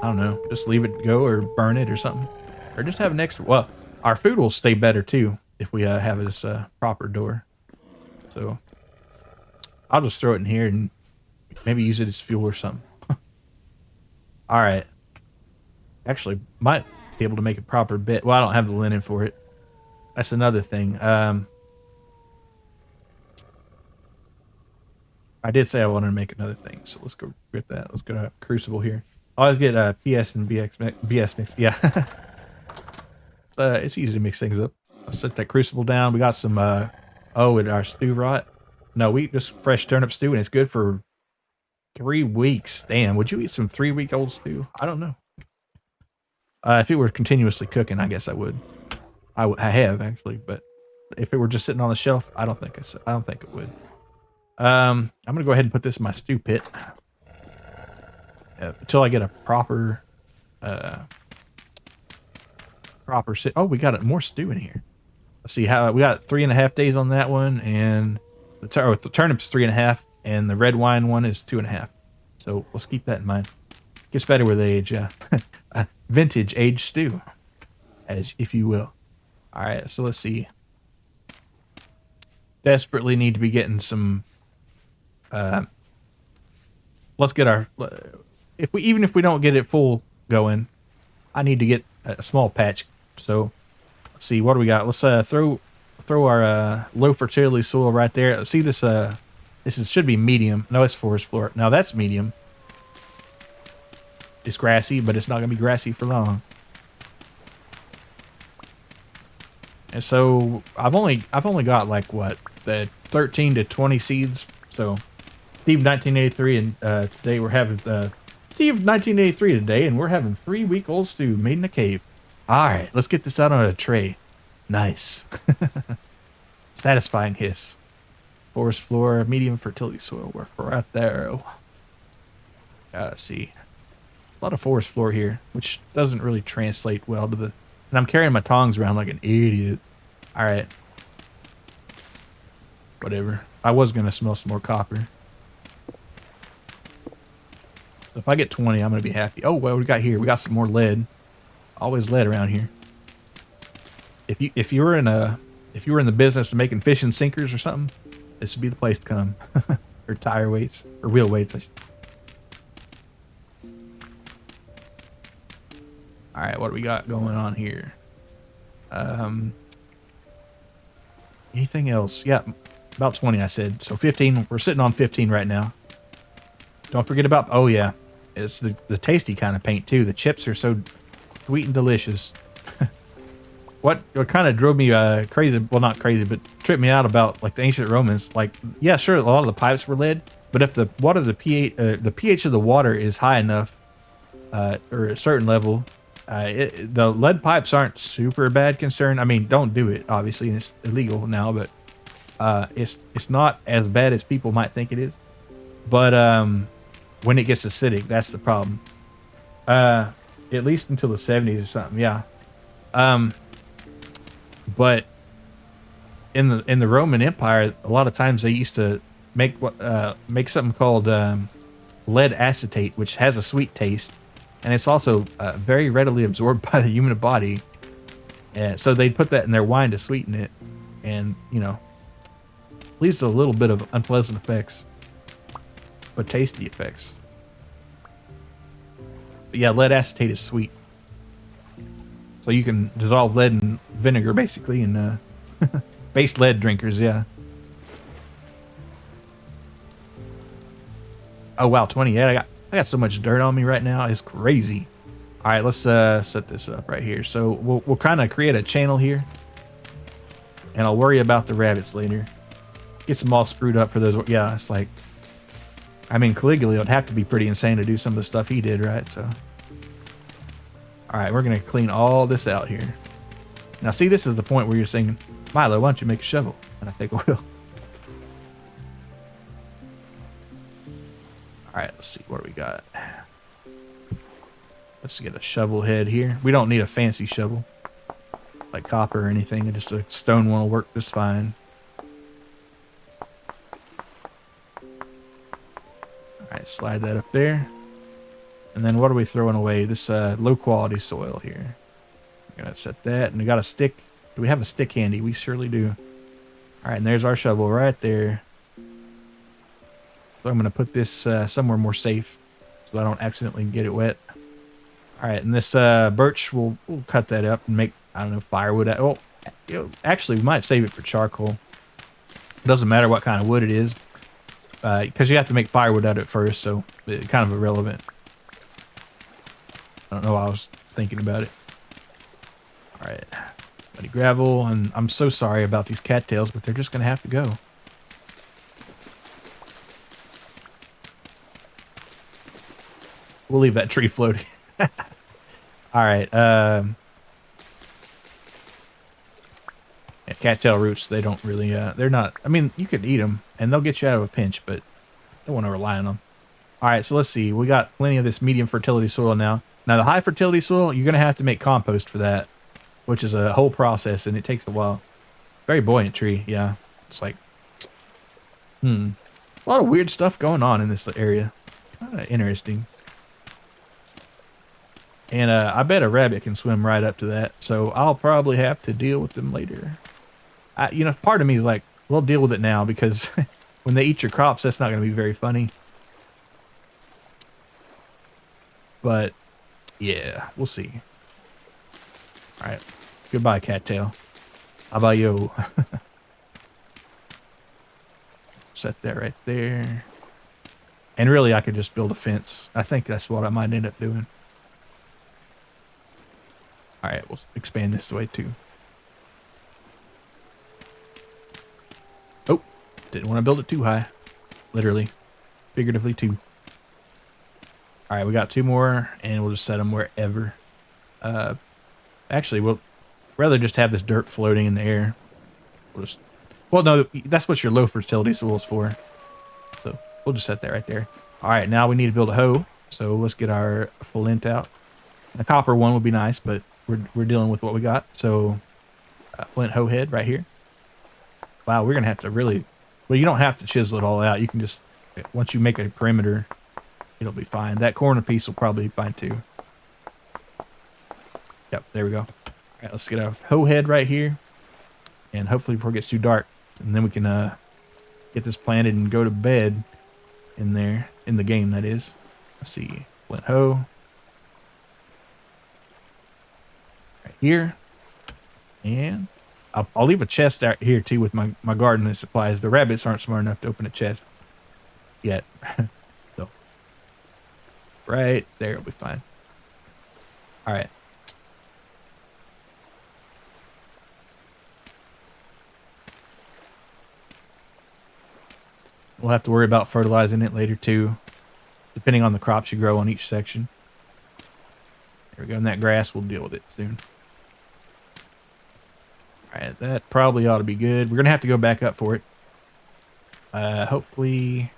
I don't know, just leave it go or burn it or something, or just have an extra. Well, our food will stay better too if we have this proper door. So I'll just throw it in here and maybe use it as fuel or something. All right. Actually, might be able to make a proper bed. Well, I don't have the linen for it. That's another thing. I did say I wanted to make another thing, so let's go get that. Let's go to Crucible here. I always get PS and BS mixed. Yeah. It's easy to mix things up. Let's set that Crucible down. We got some, with our stew rot. No, we just fresh turnip stew, and it's good for 3 weeks. Damn, would you eat some 3-week-old stew? I don't know. If it were continuously cooking, I guess I would. I have actually, but if it were just sitting on the shelf, I don't think it would. I'm gonna go ahead and put this in my stew pit until I get a proper sit. Oh, we got more stew in here. Let's see how we got 3.5 days on that one, and the turnip's 3.5, and the red wine one is 2.5. So let's keep that in mind. Gets better with age, yeah. Vintage aged stew, as if you will. All right, so let's see. Desperately need to be getting some. Let's get our. Even if we don't get it full going, I need to get a small patch. So let's see what do we got. Let's throw our low fertility soil right there. See this. Should be medium. No, it's forest floor. Now that's medium. It's grassy, but it's not gonna be grassy for long. And so I've only got like what, the 13 to 20 seeds. So Steve 1983 and today we're having Steve 1983 today, and we're having 3-week-old stew made in a cave. All right, let's get this out on a tray. Nice. Satisfying hiss. Forest floor, medium fertility soil. We're right there. Let's see. A lot of forest floor here, which doesn't really translate well to the... And I'm carrying my tongs around like an idiot. All right. Whatever. I was going to smell some more copper. So if I get 20, I'm going to be happy. Oh, what we got here? We got some more lead. Always lead around here. If you were in the business of making fishing sinkers or something, this would be the place to come. Or tire weights or wheel weights. All right, what do we got going on here? Anything else? Yeah, about 20 I said. So 15, we're sitting on 15 right now. Don't forget about, oh yeah, it's the tasty kind of paint too. The chips are so sweet and delicious. What kind of drove me crazy, well not crazy, but tripped me out about like the ancient Romans, like, yeah, sure, a lot of the pipes were lead, but if the pH of the water is high enough, or a certain level, the lead pipes aren't super bad concern. I mean, don't do it, obviously, and it's illegal now, but it's not as bad as people might think it is. But when it gets acidic, that's the problem. At least until the 70s or something, yeah. But in the Roman Empire, a lot of times they used to make something called lead acetate, which has a sweet taste. And it's also very readily absorbed by the human body. And so they'd put that in their wine to sweeten it. And, you know, leads to a little bit of unpleasant effects. But tasty effects. But yeah, lead acetate is sweet. So you can dissolve lead in vinegar, basically, and base lead drinkers, yeah. Oh, wow, 28. I got so much dirt on me right now. It's crazy. All right, let's set this up right here. So we'll kind of create a channel here, and I'll worry about the rabbits later. Get them all screwed up for those. Yeah, it's like, I mean, Caligula would have to be pretty insane to do some of the stuff he did, right? So, all right, we're gonna clean all this out here. Now, see, this is the point where you're saying, Milo, why don't you make a shovel? And I think I will. All right, let's see what we got. Let's get a shovel head here. We don't need a fancy shovel. like copper or anything. Just a stone one will work just fine. All right, slide that up there. And then what are we throwing away? This low quality soil here. We're gonna set that, and we got a stick. Do we have a stick handy? We surely do. All right, and there's our shovel right there. So I'm gonna put this somewhere more safe, so I don't accidentally get it wet. All right, and this birch, we'll cut that up and make, I don't know, firewood. Oh, actually, we might save it for charcoal. It doesn't matter what kind of wood it is, because you have to make firewood out of it first, so it's kind of irrelevant. I don't know why I was thinking about it. All right, muddy gravel, and I'm so sorry about these cattails, but they're just gonna have to go. We'll leave that tree floating. All right. Yeah, cattail roots, they don't really, they're not, I mean, you could eat them and they'll get you out of a pinch, but don't want to rely on them. All right, so let's see. We got plenty of this medium fertility soil now. Now, the high fertility soil, you're going to have to make compost for that, which is a whole process and it takes a while. Very buoyant tree, yeah. It's like, a lot of weird stuff going on in this area. Kind of interesting. And I bet a rabbit can swim right up to that, so I'll probably have to deal with them later. You know, part of me is like, we'll deal with it now, because when they eat your crops, that's not going to be very funny. But, yeah, we'll see. Alright, goodbye, cattail. How about you? Set that right there. And really, I could just build a fence. I think that's what I might end up doing. Alright, we'll expand this way too. Oh, didn't want to build it too high. Literally. Figuratively too. Alright, we got 2 more, and we'll just set them wherever. Actually, we'll rather just have this dirt floating in the air. We'll just... Well, no, that's what your low fertility soil is for. So, we'll just set that right there. Alright, now we need to build a hoe. So, let's get our flint out. A copper one would be nice, but we're dealing with what we got. So, flint hoe head right here. Wow, we're going to have to really... Well, you don't have to chisel it all out. You can just... Once you make a perimeter, it'll be fine. That corner piece will probably be fine too. Yep, there we go. All right, let's get our hoe head right here. And hopefully before it gets too dark. And then we can get this planted and go to bed in there. In the game, that is. Let's see. Flint hoe. Right here. And I'll leave a chest out here too with my gardening supplies. The rabbits aren't smart enough to open a chest yet. So right there, it'll be fine. All right. We'll have to worry about fertilizing it later too, depending on the crops you grow on each section. There we go. And that grass, we'll deal with it soon. All right, that probably ought to be good. We're going to have to go back up for it. Hopefully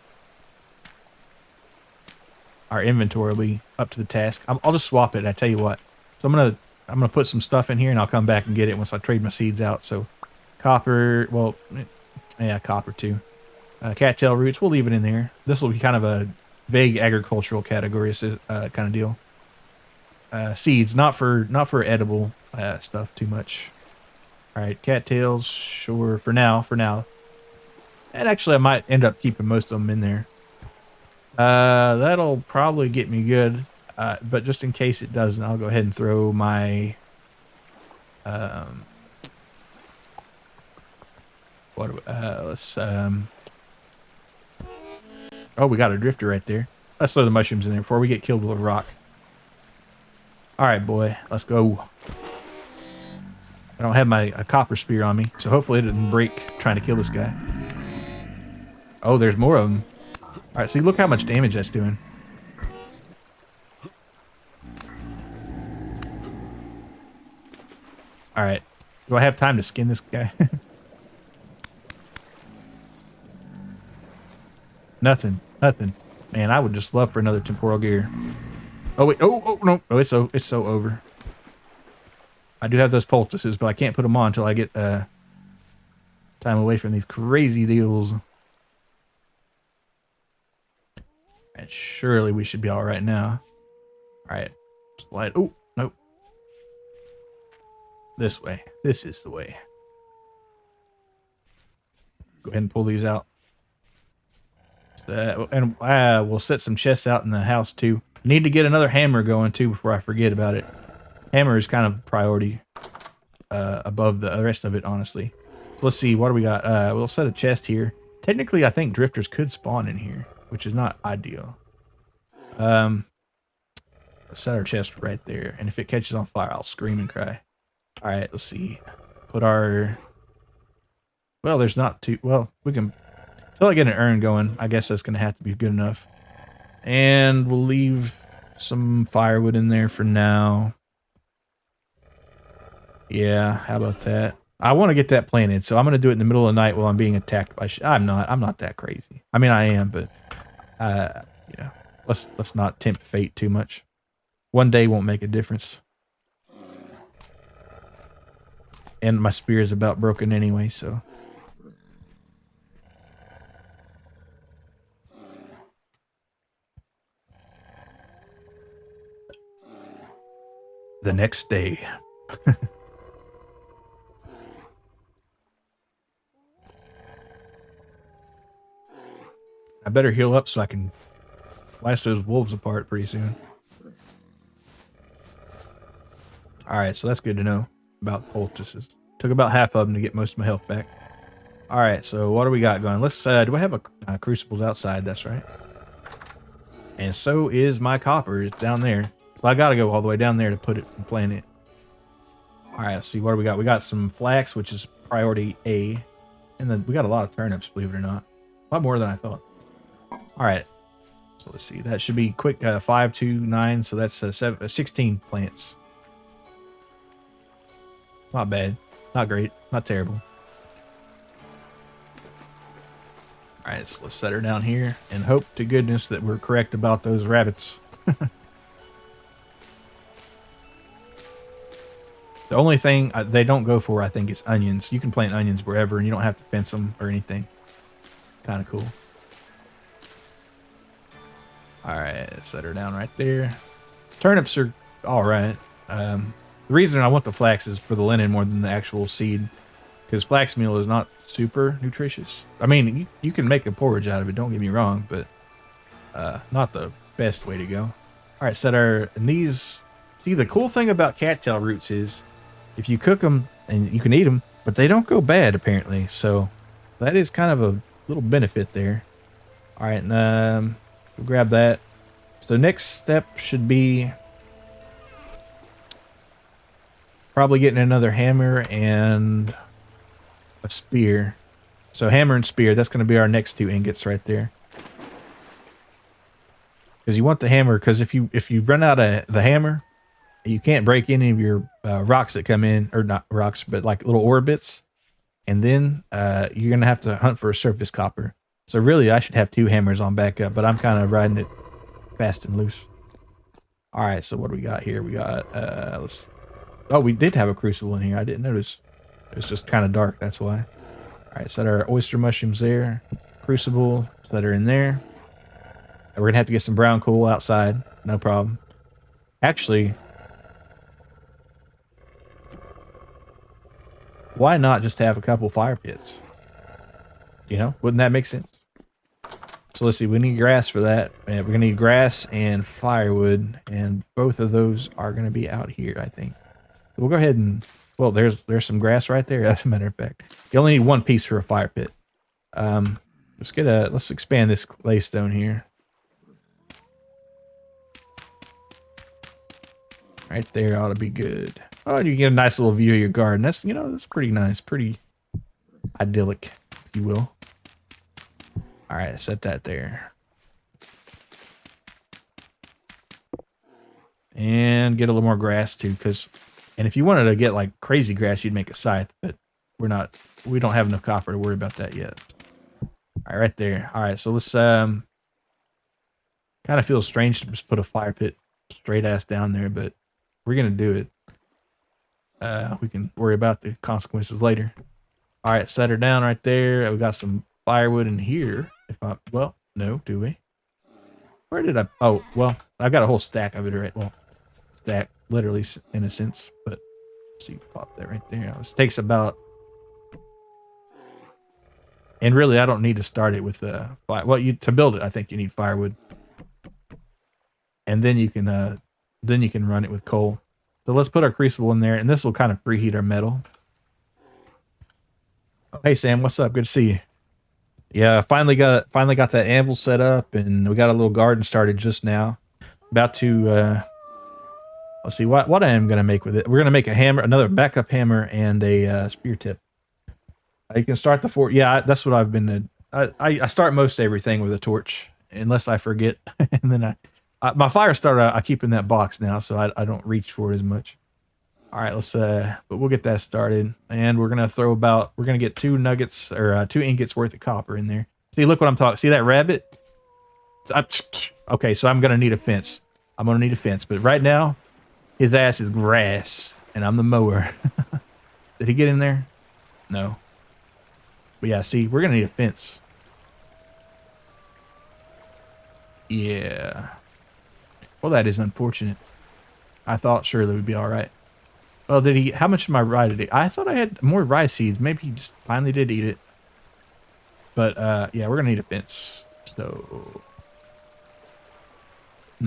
our inventory will be up to the task. I'll just swap it. I tell you what. So I'm gonna put some stuff in here, and I'll come back and get it once I trade my seeds out. So copper, well, yeah, copper too. Cattail roots, we'll leave it in there. This will be kind of a vague agricultural category kind of deal. Seeds, not for edible stuff too much. All right, cattails, sure, for now. And actually, I might end up keeping most of them in there. That'll probably get me good. But just in case it doesn't, I'll go ahead and throw my... Oh, we got a drifter right there. Let's throw the mushrooms in there before we get killed with a rock. All right, boy, let's go. I don't have my copper spear on me, so hopefully it didn't break trying to kill this guy. Oh, there's more of them. All right, see, look how much damage that's doing. All right, do I have time to skin this guy? Nothing. Man, I would just love for another temporal gear. Oh wait, oh no, oh it's so over. I do have those poultices, but I can't put them on until I get time away from these crazy deals. And surely we should be all right now. All right, slide. Oh, nope. This way. This is the way. Go ahead and pull these out. And we'll set some chests out in the house too. Need to get another hammer going too before I forget about it. Hammer is kind of priority above the rest of it, honestly. So let's see, what do we got? We'll set a chest here. Technically, I think drifters could spawn in here, which is not ideal. Let's set our chest right there, and if it catches on fire, I'll scream and cry. All right, let's see. Put our... Well, there's not too... Well, we can... Until I get an urn going, I guess that's going to have to be good enough. And we'll leave some firewood in there for now. Yeah, how about that? I want to get that planted, so I'm going to do it in the middle of the night while I'm being attacked by... I'm not that crazy. I mean, I am, but... you know, let's not tempt fate too much. One day won't make a difference. And my spear is about broken anyway, so... The next day. I better heal up so I can slice those wolves apart pretty soon. Alright, so that's good to know about poultices. Took about half of them to get most of my health back. Alright, so what do we got going? Let's, do I have a crucibles outside? That's right. And so is my copper. It's down there. So I gotta go all the way down there to put it and plant it. Alright, let's see, what do we got? We got some flax, which is priority A. And then we got a lot of turnips, believe it or not. A lot more than I thought. Alright. So let's see. That should be quick. 5, 2, 9. So that's 16 plants. Not bad. Not great. Not terrible. Alright, so let's set her down here and hope to goodness that we're correct about those rabbits. The only thing they don't go for, I think, is onions. You can plant onions wherever, and you don't have to fence them or anything. Kind of cool. Alright, set her down right there. Turnips are alright. The reason I want the flax is for the linen more than the actual seed. Because flax meal is not super nutritious. I mean, you can make a porridge out of it, don't get me wrong, but not the best way to go. Alright, set our... And these... See, the cool thing about cattail roots is if you cook them, and you can eat them, but they don't go bad, apparently. So that is kind of a little benefit there. Alright, and we'll grab that. So next step should be probably getting another hammer and a spear. So hammer and spear, that's going to be our next 2 ingots right there. Because you want the hammer, because if you run out of the hammer, you can't break any of your rocks that come in, or not rocks, but like little ore bits. And then you're going to have to hunt for a surface copper. So really, I should have 2 hammers on backup, but I'm kind of riding it fast and loose. All right, so what do we got here? We got, oh, we did have a crucible in here. I didn't notice. It was just kind of dark, that's why. All right, set our oyster mushrooms there. Crucible, set her in there. And we're going to have to get some brown coal outside. No problem. Actually... why not just have a couple fire pits? You know, wouldn't that make sense? So let's see, we need grass for that. And we're gonna need grass and firewood, and both of those are gonna be out here, I think. So we'll go ahead and, well, there's some grass right there, as a matter of fact. You only need 1 piece for a fire pit. Let's expand this claystone here. Right there ought to be good. Oh, you get a nice little view of your garden. That's, you know, that's pretty nice. Pretty idyllic, if you will. All right, set that there. And get a little more grass too, and if you wanted to get like crazy grass, you'd make a scythe, but we don't have enough copper to worry about that yet. All right there. All right, so let's, kind of feels strange to just put a fire pit straight ass down there, but we're going to do it. We can worry about the consequences later. All right, set her down right there. We got some firewood in here. Well, no, do we? Where did I? Oh, well, I've got a whole stack of it right. Well, stack, literally in a sense, but let's see, pop that right there. This takes about, and really, I don't need to start it with well, to build it, I think you need firewood, and then you can run it with coal. So let's put our crucible in there, and this will kind of preheat our metal. Oh, hey Sam, what's up? Good to see you. Yeah, finally got that anvil set up, and we got a little garden started just now. About to let's see what I am gonna make with it. We're gonna make a hammer, another backup hammer, and a spear tip. You can start the fort. Yeah, that's what I've been. I start most everything with a torch, unless I forget, and then my fire starter I keep in that box now, so I don't reach for it as much. All right, but we'll get that started, and we're gonna get 2 nuggets or 2 ingots worth of copper in there. See, look what I'm talking. See that rabbit? Okay, so I'm gonna need a fence. I'm gonna need a fence, but right now, his ass is grass, and I'm the mower. Did he get in there? No. But yeah, see, we're gonna need a fence. Yeah. Well, that is unfortunate. I thought surely we'd be all right. Well, did he? How much of my rye did he? I thought I had more rye seeds. Maybe he just finally did eat it. But yeah, we're gonna need a fence. So, go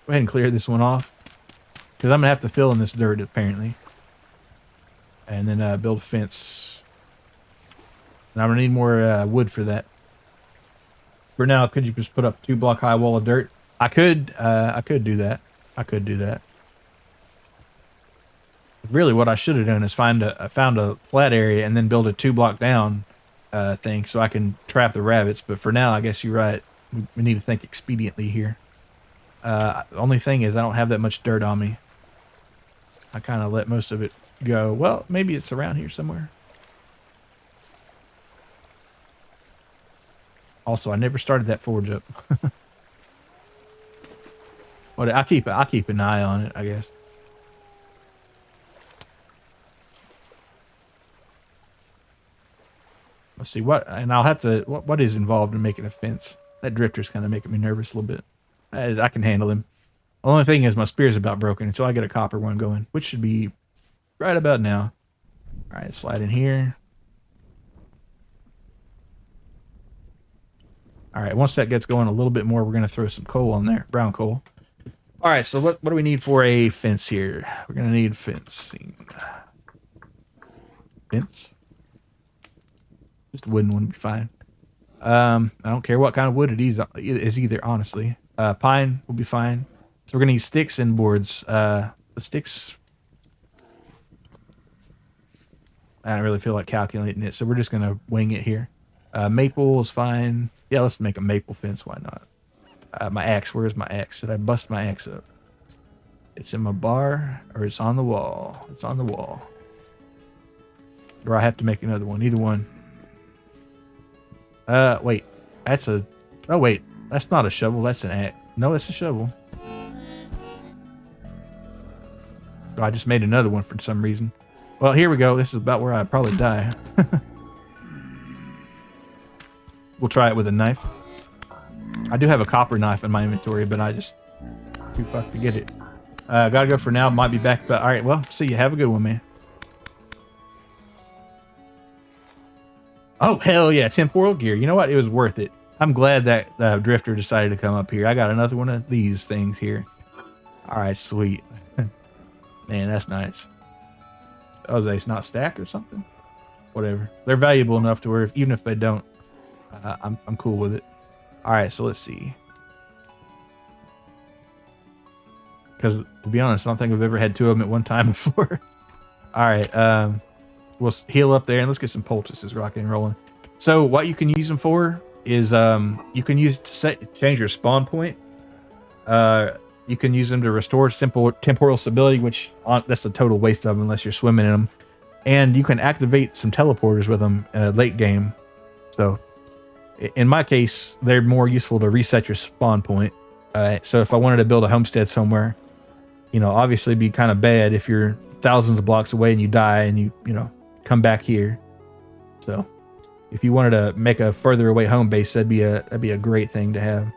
ahead and clear this one off, because I'm gonna have to fill in this dirt apparently, and then build a fence. And I'm gonna need more wood for that. For now, could you just put up 2 block high wall of dirt? I could do that. I could do that. Really, what I should have done is found a flat area and then build a 2 block down thing so I can trap the rabbits. But for now, I guess you're right. We need to think expediently here. The only thing is I don't have that much dirt on me. I kind of let most of it go. Well, maybe it's around here somewhere. Also, I never started that forge up. Well, I'll keep an eye on it, I guess. Let's see and I'll have to. What is involved in making a fence? That drifter's kind of making me nervous a little bit. I can handle him. The only thing is my spear's about broken until I get a copper one going, which should be right about now. All right, slide in here. All right, once that gets going a little bit more, we're gonna throw some coal on there, brown coal. All right, so what do we need for a fence here? We're gonna need fencing. Fence. Just a wooden one would be fine. I don't care what kind of wood it is either, honestly. Pine will be fine. So we're gonna need sticks and boards. The sticks, I don't really feel like calculating it, so we're just gonna wing it here. Maple is fine. Yeah, let's make a maple fence. Why not? My axe. Where's my axe? Did I bust my axe up? It's in my bar, or it's on the wall. It's on the wall. Or I have to make another one. Either one. Wait. That's a... Oh, wait. That's not a shovel. That's an axe. No, it's a shovel. Oh, I just made another one for some reason. Well, here we go. This is about where I'd probably die. We'll try it with a knife. I do have a copper knife in my inventory, but I just... too fucked to get it. Gotta go for now. Might be back, but... Alright, well, see you. Have a good one, man. Oh, hell yeah. Temporal gear. You know what? It was worth it. I'm glad that the drifter decided to come up here. I got another one of these things here. Alright, sweet. Man, that's nice. Oh, they not stacked or something? Whatever. They're valuable enough to where even if they don't, I'm cool with it. Alright, so let's see. Because, to be honest, I don't think I've ever had 2 of them at one time before. Alright, we'll heal up there and let's get some poultices rocking and rolling. So what you can use them for is you can use to change your spawn point. You can use them to restore temporal stability, which that's a total waste of them unless you're swimming in them. And you can activate some teleporters with them late game. So in my case, they're more useful to reset your spawn point. So if I wanted to build a homestead somewhere, you know, obviously it'd be kind of bad if you're thousands of blocks away and you die and you know, come back here. So if you wanted to make a further away home base, that'd be a great thing to have.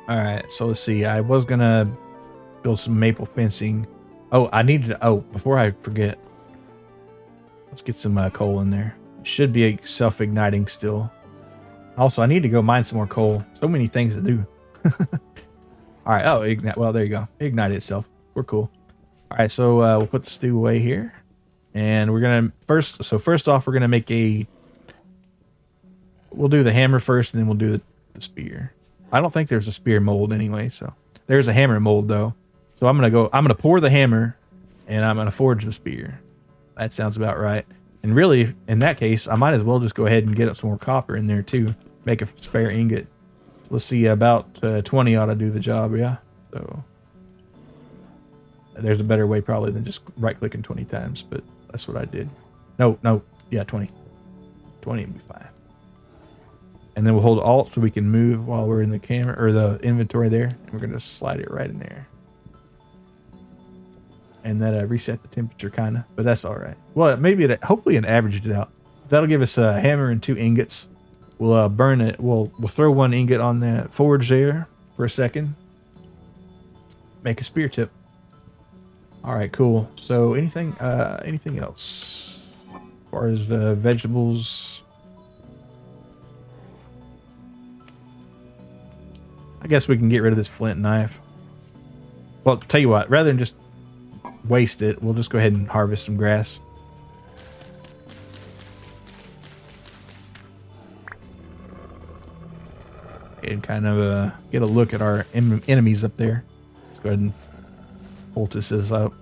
All right, so let's see. I was gonna build some maple fencing. Oh, I needed to, oh, before I forget, let's get some coal in there. It should be self-igniting still. Also, I need to go mine some more coal. So many things to do. All right. Oh, ignite. Well, there you go. Ignite itself. We're cool. All right. So we'll put the stew away here, and we're gonna first. So first off, we're gonna make a. We'll do the hammer first, and then we'll do the spear. I don't think there's a spear mold anyway. So there's a hammer mold though. So I'm gonna pour the hammer, and I'm gonna forge the spear. That sounds about right. And really, in that case, I might as well just go ahead and get up some more copper in there too. Make a spare ingot. Let's see, about 20 ought to do the job, yeah? So there's a better way probably than just right-clicking 20 times, but that's what I did. No, yeah, 20. 20 would be fine. And then we'll hold Alt so we can move while we're in the camera, or the inventory there, and we're going to slide it right in there. And that reset the temperature, kind of, but that's all right. Well, maybe hopefully it averaged it out. That'll give us a hammer and 2 ingots. We'll burn it. We'll throw 1 ingot on that forge there for a second. Make a spear tip. All right, cool. So anything else as far as vegetables? I guess we can get rid of this flint knife. Well, tell you what, rather than just waste it, we'll just go ahead and harvest some grass. And kind of get a look at our enemies up there. Let's go ahead and poultice this up.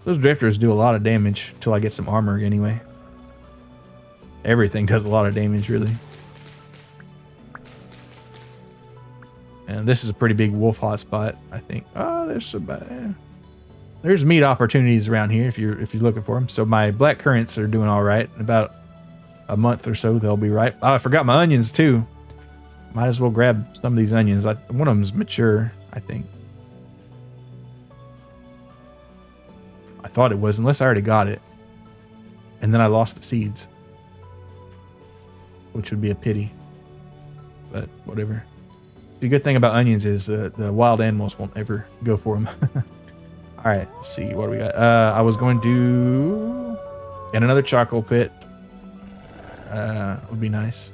Those drifters do a lot of damage until I get some armor anyway. Everything does a lot of damage, really. And this is a pretty big wolf hotspot, I think. Oh, there's meat opportunities around here if you're looking for them. So my black currants are doing all right. In about a month or so, they'll be ripe. Oh, I forgot my onions too. Might as well grab some of these onions. One of them's mature, I think. I thought it was, unless I already got it. And then I lost the seeds. Which would be a pity. But whatever. The good thing about onions is the wild animals won't ever go for them. Alright, let's see. What do we got? I was going to get another charcoal pit. Would be nice.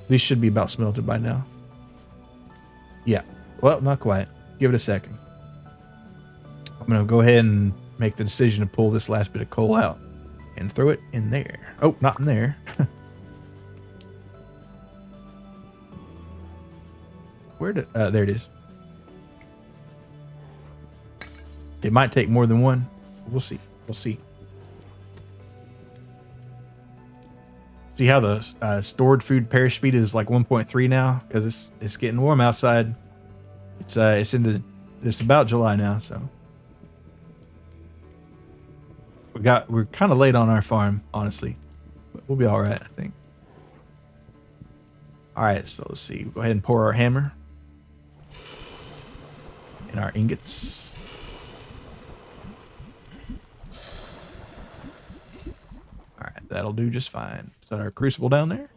These should be about smelted by now. Yeah. Well, not quite. Give it a second. I'm going to go ahead and make the decision to pull this last bit of coal out and throw it in there. Oh, not in there. Where did... there it is. It might take more than one. We'll see. We'll see. See how the stored food perish speed is like 1.3 now because it's getting warm outside. It's about July now, so we're kind of late on our farm, honestly, but we'll be all right, I think. All right, so let's see. Go ahead and pour our hammer and our ingots. All right, that'll do just fine. Set our crucible down there.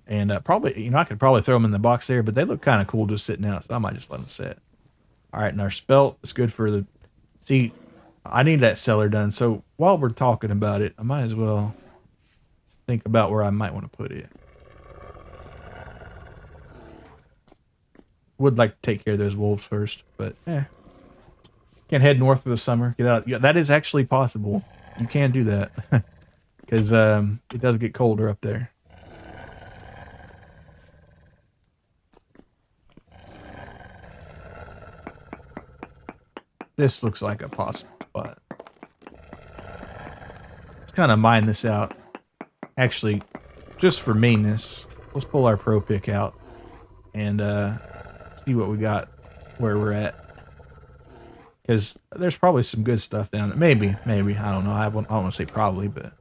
And probably, I could probably throw them in the box there, but they look kind of cool just sitting out, so I might just let them sit. All right, and our spelt is good for the... See, I need that cellar done, so while we're talking about it, I might as well think about where I might want to put it. Would like to take care of those wolves first, but can't head north for the summer. Get out. Yeah, that is actually possible. You can do that because it does get colder up there. This looks like a possible spot. Let's kind of mine this out. Actually, just for meanness, let's pull our pro pick out and see what we got where we're at. Because there's probably some good stuff down there. Maybe. I don't know. I don't want to say probably, but...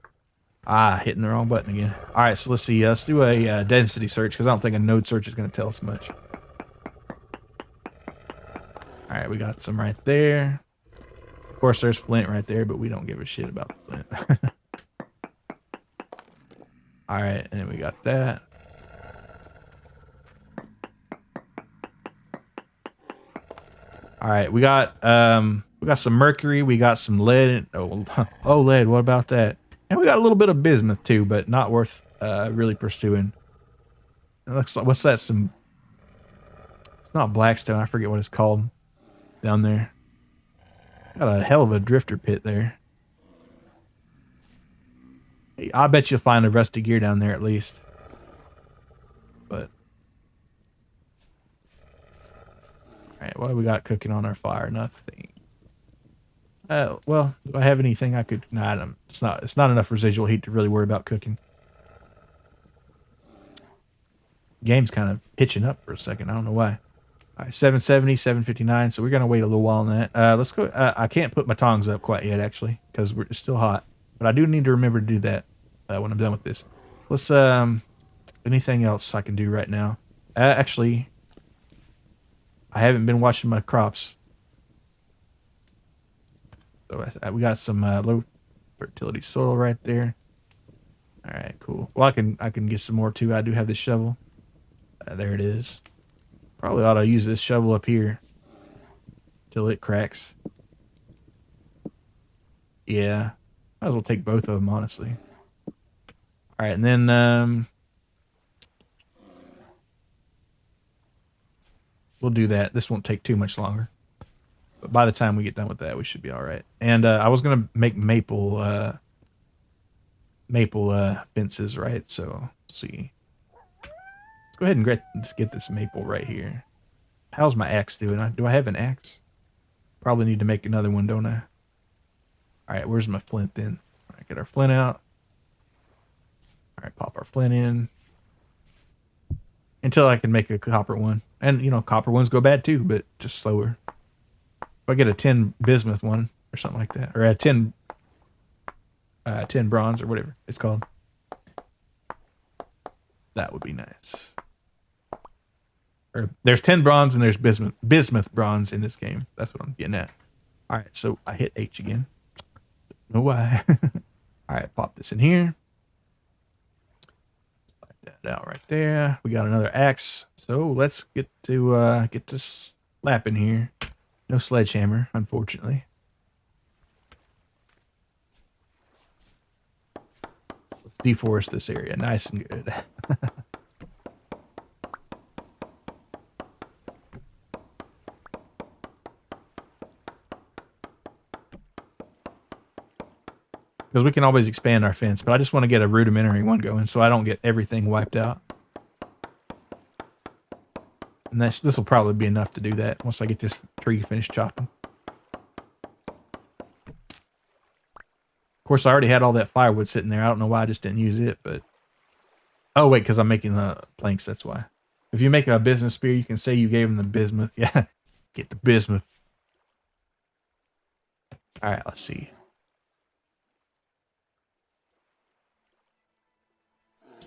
hitting the wrong button again. All right, so let's see. Let's do a density search because I don't think a node search is going to tell us much. right, we got some right there. Of course, there's flint right there, but we don't give a shit about flint. All right, and then we got that. All right, we got some mercury, we got some lead. Oh, oh, lead. What about that? And we got a little bit of bismuth too, but not worth really pursuing. It looks like, what's that? Some, it's not blackstone. I forget what it's called down there. Got a hell of a drifter pit there. I bet you'll find a rusty gear down there at least. But all right, what do we got cooking on our fire? Nothing. Well, do I have anything I could? Nah, it's not. It's not enough residual heat to really worry about cooking. Game's kind of hitching up for a second. I don't know why. All right, 770, 759. So we're gonna wait a little while on that. Let's go. I can't put my tongs up quite yet, actually, because it's still hot. But I do need to remember to do that when I'm done with this. Let's anything else I can do right now? Actually, I haven't been watching my crops. So we got some low fertility soil right there. All right, cool. Well, I can get some more too. I do have this shovel. There it is. Probably ought to use this shovel up here till it cracks. Yeah, might as well take both of them, honestly. All right, and then we'll do that. This won't take too much longer. But by the time we get done with that, we should be all right. And I was gonna make maple fences, right? So let's see. Let's go ahead and get this maple right here. How's my axe doing? Do I have an axe? Probably need to make another one, don't I? All right, where's my flint then? All right, get our flint out. All right, pop our flint in. Until I can make a copper one. And, you know, copper ones go bad too, but just slower. If I get a 10 bismuth one or something like that. Or a 10 bronze or whatever it's called. That would be nice. Or there's 10 bronze and there's bismuth bronze in this game. That's what I'm getting at. All right, so I hit H again. Don't know why. All right, pop this in here. Slide that out right there. We got another axe. So let's get to slapping here. No sledgehammer, unfortunately. Let's deforest this area nice and good. Because we can always expand our fence, but I just want to get a rudimentary one going so I don't get everything wiped out. And this will probably be enough to do that once I get this tree finished chopping. Of course, I already had all that firewood sitting there. I don't know why I just didn't use it, but... Oh, wait, because I'm making the planks, that's why. If you make a bismuth spear, you can say you gave them the bismuth. Yeah, get the bismuth. All right, let's see.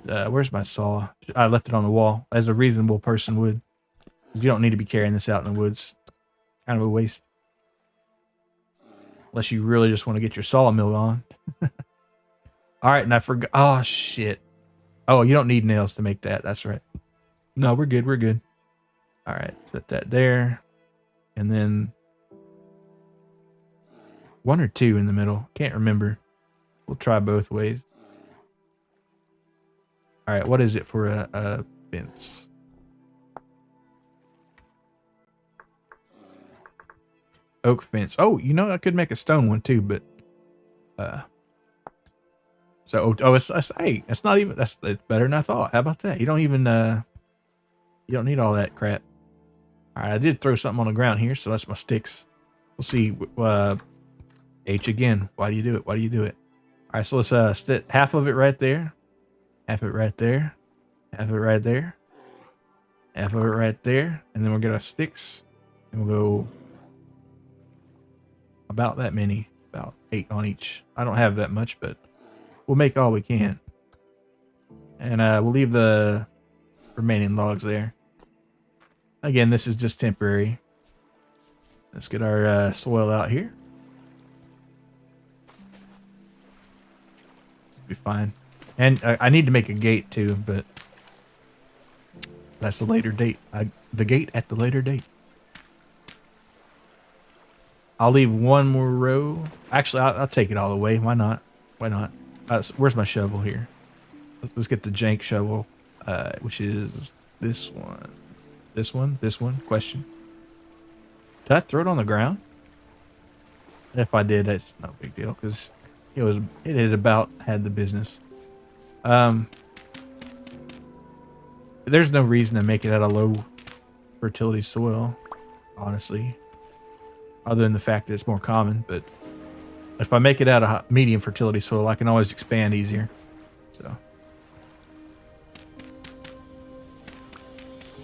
Where's my saw? I left it on the wall, as a reasonable person would. You don't need to be carrying this out in the woods. Kind of a waste. Unless you really just want to get your sawmill on. All right, and I forgot. Oh, shit. Oh, you don't need nails to make that. That's right. No, we're good. We're good. All right, set that there. And then 1 or 2 in the middle. Can't remember. We'll try both ways. All right, what is it for a fence? Oak fence. Oh, you know, I could make a stone one too, but so it's hey, it's not even it's better than I thought. How about that? You don't even you don't need all that crap. All right, I did throw something on the ground here, so that's my sticks. We'll see. H again. Why do you do it? Why do you do it? All right, so let's stick half of it right there, half of it right there, half of it right there, half of it right there, and then we'll get our sticks, and we'll go about that many, about 8 on each. I don't have that much, but we'll make all we can. And we'll leave the remaining logs there. Again, this is just temporary. Let's get our soil out here. Be fine. And I need to make a gate too, but that's a later date. The gate at the later date. I'll leave one more row. Actually, I'll take it all away. Why not? Why not? Where's my shovel here? Let's get the jank shovel, which is this one. This one? This one? Question. Did I throw it on the ground? If I did, that's no big deal because it had about had the business. There's no reason to make it out of low fertility soil, honestly, other than the fact that it's more common. But if I make it out of medium fertility soil, I can always expand easier. So,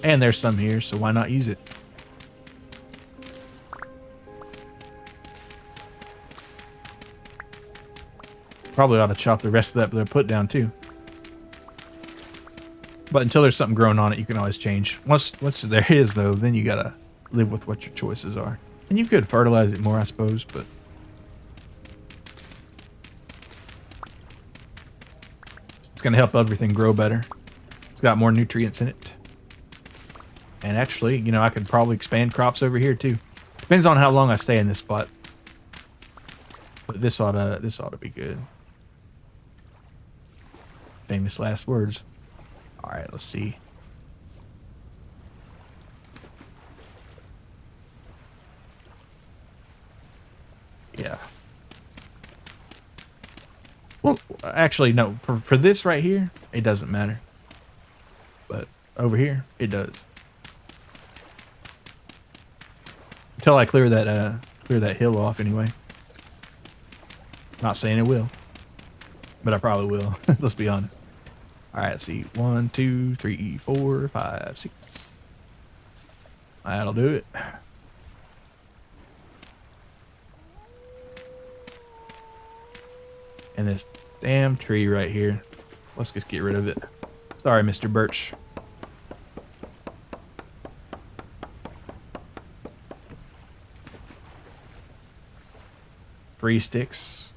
and there's some here, so why not use it? Probably ought to chop the rest of that, but they're put down too. But until there's something growing on it, you can always change. Once there is, though, then you gotta live with what your choices are. And you could fertilize it more, I suppose, but it's gonna help everything grow better. It's got more nutrients in it. And actually, you know, I could probably expand crops over here too. Depends on how long I stay in this spot. But this ought to be good. Famous last words. All right, let's see. Yeah. Well, actually, no. For this right here, it doesn't matter. But over here, it does. Until I clear that hill off, anyway. Not saying it will, but I probably will. Let's be honest. All right, let's see. 1, 2, 3, 4, 5, 6. That'll do it. And this damn tree right here. Let's just get rid of it. Sorry, Mr. Birch. Three sticks.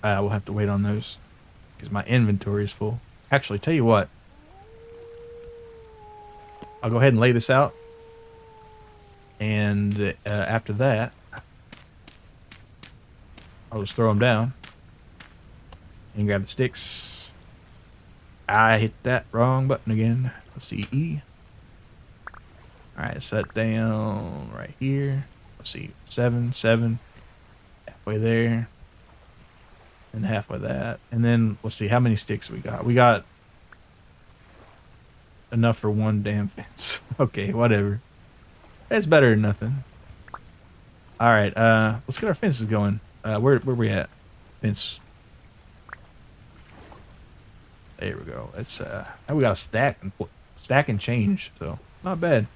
We'll have to wait on those because my inventory is full. Actually, tell you what. I'll go ahead and lay this out. And after that, I'll just throw them down. And grab the sticks. I hit that wrong button again. Let's see, E. Alright, set down right here. Let's see, 7, 7. Halfway there. And halfway that. And then, let's see, how many sticks we got? We got enough for one damn fence. Okay, whatever. It's better than nothing. Alright, let's get our fences going. Where we at? Fence. There we go. It's now we got a stack and change, so not bad.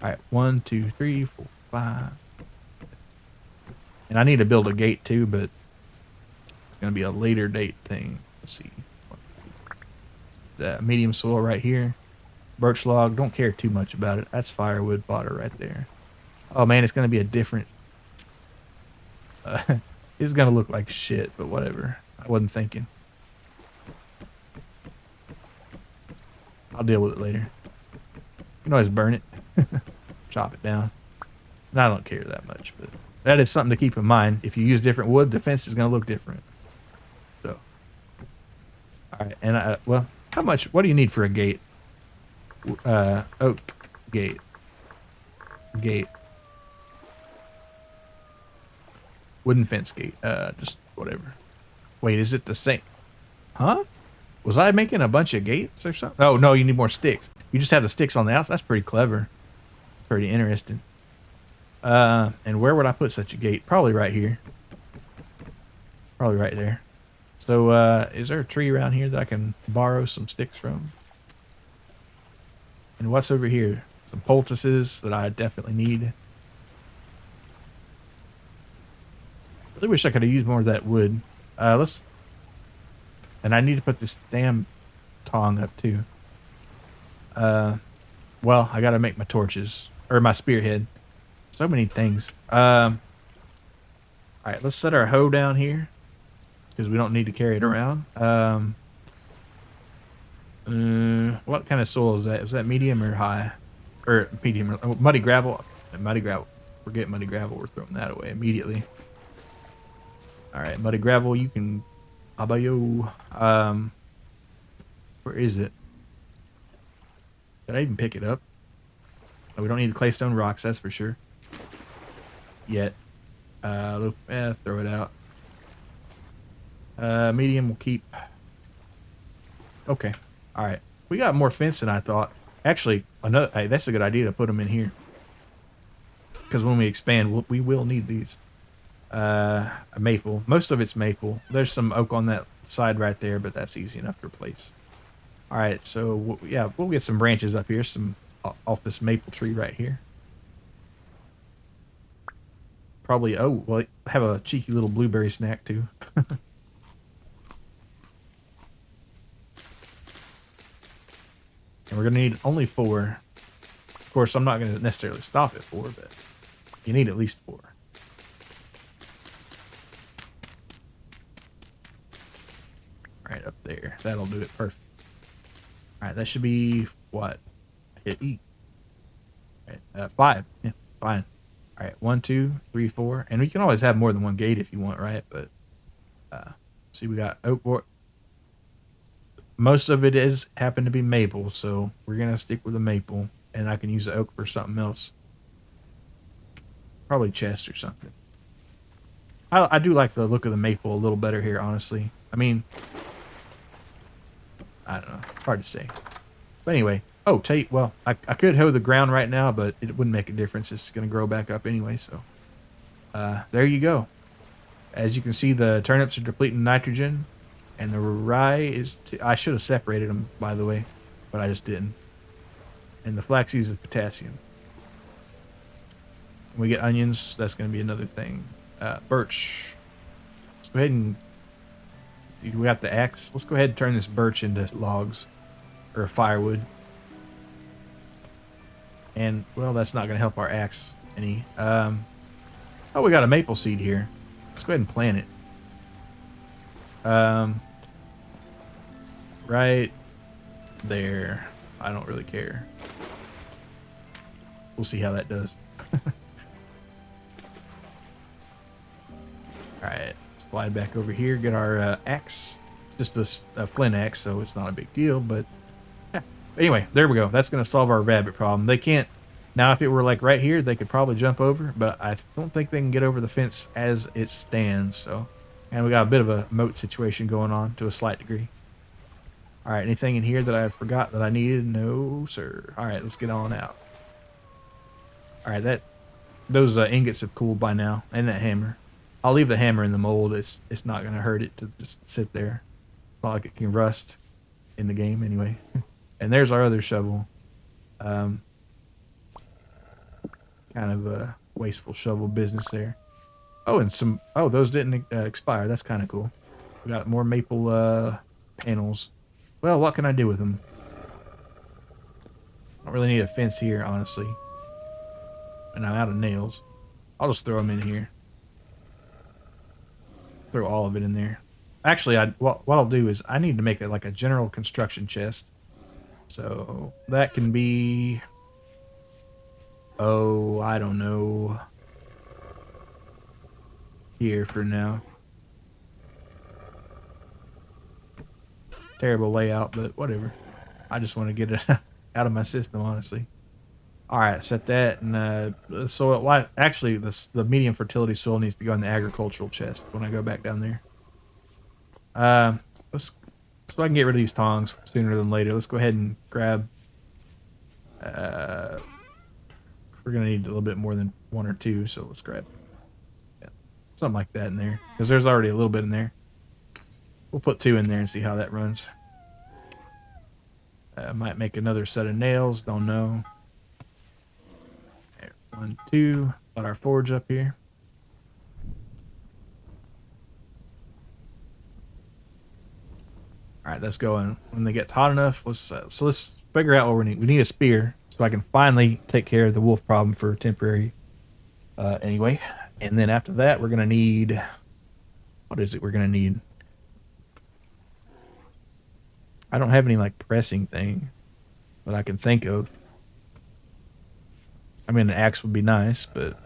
All right, 1, 2, 3, 4, 5. And I need to build a gate too, but it's gonna be a later date thing. Let's see. That medium soil right here. Birch log. Don't care too much about it. That's firewood fodder right there. Oh man, it's gonna be a different. It's gonna look like shit, but whatever. I wasn't thinking. I'll deal with it later. You can always burn it. Chop it down. And I don't care that much, but that is something to keep in mind. If you use different wood, the fence is going to look different. So, all right. And well, how much? What do you need for a gate? Oak gate. Gate. Wooden fence gate. Just whatever. Wait, is it the same? Huh? Was I making a bunch of gates or something? Oh, no, you need more sticks. You just have the sticks on the outside. That's pretty clever. Pretty interesting. And where would I put such a gate? Probably right here. Probably right there. So, is there a tree around here that I can borrow some sticks from? And what's over here? Some poultices that I definitely need. Really wish I could have used more of that wood. And I need to put this damn tong up too. Well, I gotta make my torches. Or my spearhead. So many things. All right, let's set our hoe down here because we don't need to carry it around. What kind of soil is that? Is that medium or high? Or medium? Or, muddy gravel? Muddy gravel. Forget muddy gravel. We're throwing that away immediately. All right, muddy gravel. You can. Abayo. Where is it? Did I even pick it up? Oh, we don't need the claystone rocks. That's for sure. Yet. Throw it out. Medium will keep. Okay. All right. We got more fence than I thought. Actually, hey, that's a good idea to put them in here. Because when we expand, we will need these. A maple. Most of it's maple. There's some oak on that side right there, but that's easy enough to replace. All right. So, yeah, we'll get some branches up here. Some off this maple tree right here. Probably, oh, well, have a cheeky little blueberry snack too. And we're going to need only 4. Of course, I'm not going to necessarily stop at 4, but you need at least 4. Right up there. That'll do it perfect. All right, that should be what? Hit E. Right, 5. Yeah, fine. All right, 1, 2, 3, 4. And we can always have more than one gate if you want, right? But see, we got oak board. Most of it is happen to be maple, so we're gonna stick with the maple, and I can use the oak for something else. Probably chest or something. I do like the look of the maple a little better here, honestly. I mean, I don't know. It's hard to say. But anyway, oh, tape. Well, I could hoe the ground right now, but it wouldn't make a difference. It's gonna grow back up anyway, so there you go. As you can see, the turnips are depleting nitrogen. And the rye is... I should have separated them, by the way. But I just didn't. And the flaxseed is potassium. When we get onions, that's going to be another thing. Birch. Let's go ahead and... We got the axe. Let's go ahead and turn this birch into logs. Or firewood. And, well, that's not going to help our axe any. Oh, we got a maple seed here. Let's go ahead and plant it. Right there. I don't really care. We'll see how that does. Alright, slide back over here, get our axe. It's just a flint axe, so it's not a big deal, but yeah. Anyway, there we go. That's going to solve our rabbit problem. They can't... Now, if it were like right here, they could probably jump over, but I don't think they can get over the fence as it stands, so... And we got a bit of a moat situation going on to a slight degree. All right, anything in here that I forgot that I needed? No, sir. All right, let's get on out. All right, those ingots have cooled by now, and that hammer. I'll leave the hammer in the mold. It's not going to hurt it to just sit there. It's not like it can rust in the game anyway. And there's our other shovel. Kind of a wasteful shovel business there. Oh, and some... Oh, those didn't expire. That's kind of cool. We got more maple panels. Well, what can I do with them? I don't really need a fence here, honestly. And I'm out of nails. I'll just throw them in here. Throw all of it in there. Actually, what I'll do is I need to make it like a general construction chest. So that can be... Oh, I don't know... Here for now. Terrible layout, but whatever. I just want to get it out of my system, honestly. All right, set that, and the soil. Well, actually, the medium fertility soil needs to go in the agricultural chest when I go back down there. So I can get rid of these tongs sooner than later. Let's go ahead and grab. We're gonna need a little bit more than 1 or 2, so let's grab. Something like that in there, because there's already a little bit in there. We'll put 2 in there and see how that runs. Might make another set of nails, don't know. There, 1, 2. Got our forge up here. All right, let's go. And when they get hot enough, let's figure out what we need. We need a spear, so I can finally take care of the wolf problem for temporary Anyway, and then after that, we're gonna need. What is it? We're gonna need. I don't have any like pressing thing that I can think of. I mean, an axe would be nice, but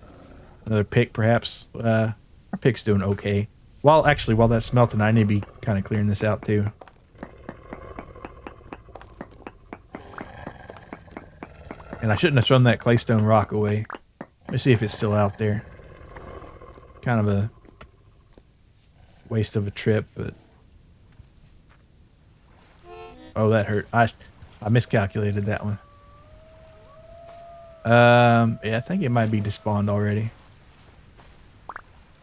another pick perhaps. Our pick's doing okay. Well, actually, while that's smelting, I need to be kind of clearing this out too. And I shouldn't have thrown that claystone rock away. Let me see if it's still out there. Kind of a waste of a trip, but... Oh, that hurt. I miscalculated that one. Yeah, I think it might be despawned already.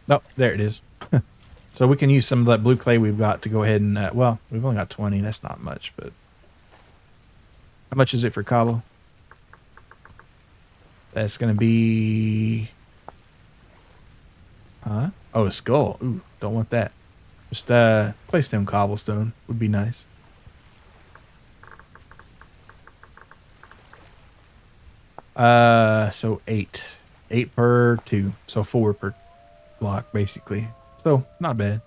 Nope, there it is. So we can use some of that blue clay we've got to go ahead and... well, we've only got 20. That's not much, but... How much is it for cobble? That's going to be... Huh? Oh, a skull. Ooh, don't want that. Just claystone cobblestone would be nice. So 8. 8 per 2. So 4 per block, basically. So, not bad.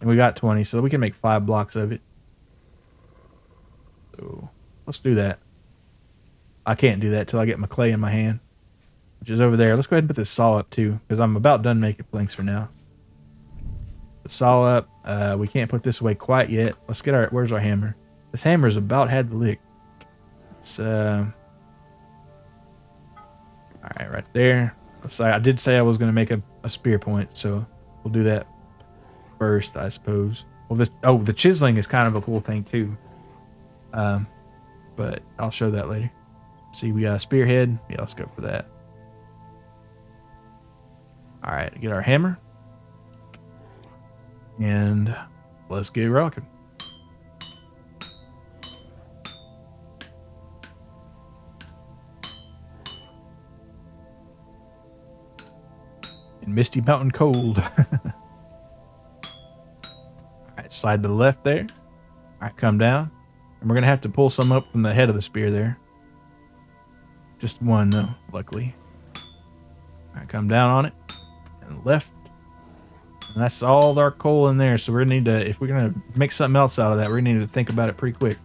And we got 20, so we can make 5 blocks of it. So, let's do that. I can't do that till I get my clay in my hand, which is over there. Let's go ahead and put this saw up too, because I'm about done making planks for now. The saw up. We can't put this away quite yet. Let's get our... Where's our hammer? This hammer's about had the lick. It's all right, right there. I did say I was going to make a spear point, so we'll do that first, I suppose. Well, the chiseling is kind of a cool thing too. But I'll show that later. See, we got a spearhead. Yeah, let's go for that. All right, get our hammer. And let's get rocking. In Misty Mountain cold. All right, slide to the left there. All right, come down. And we're going to have to pull some up from the head of the spear there. Just one, though, luckily. All right, come down on it. And left. And that's all our coal in there. So we're going to need to, if we're going to make something else out of that, we're going to need to think about it pretty quick.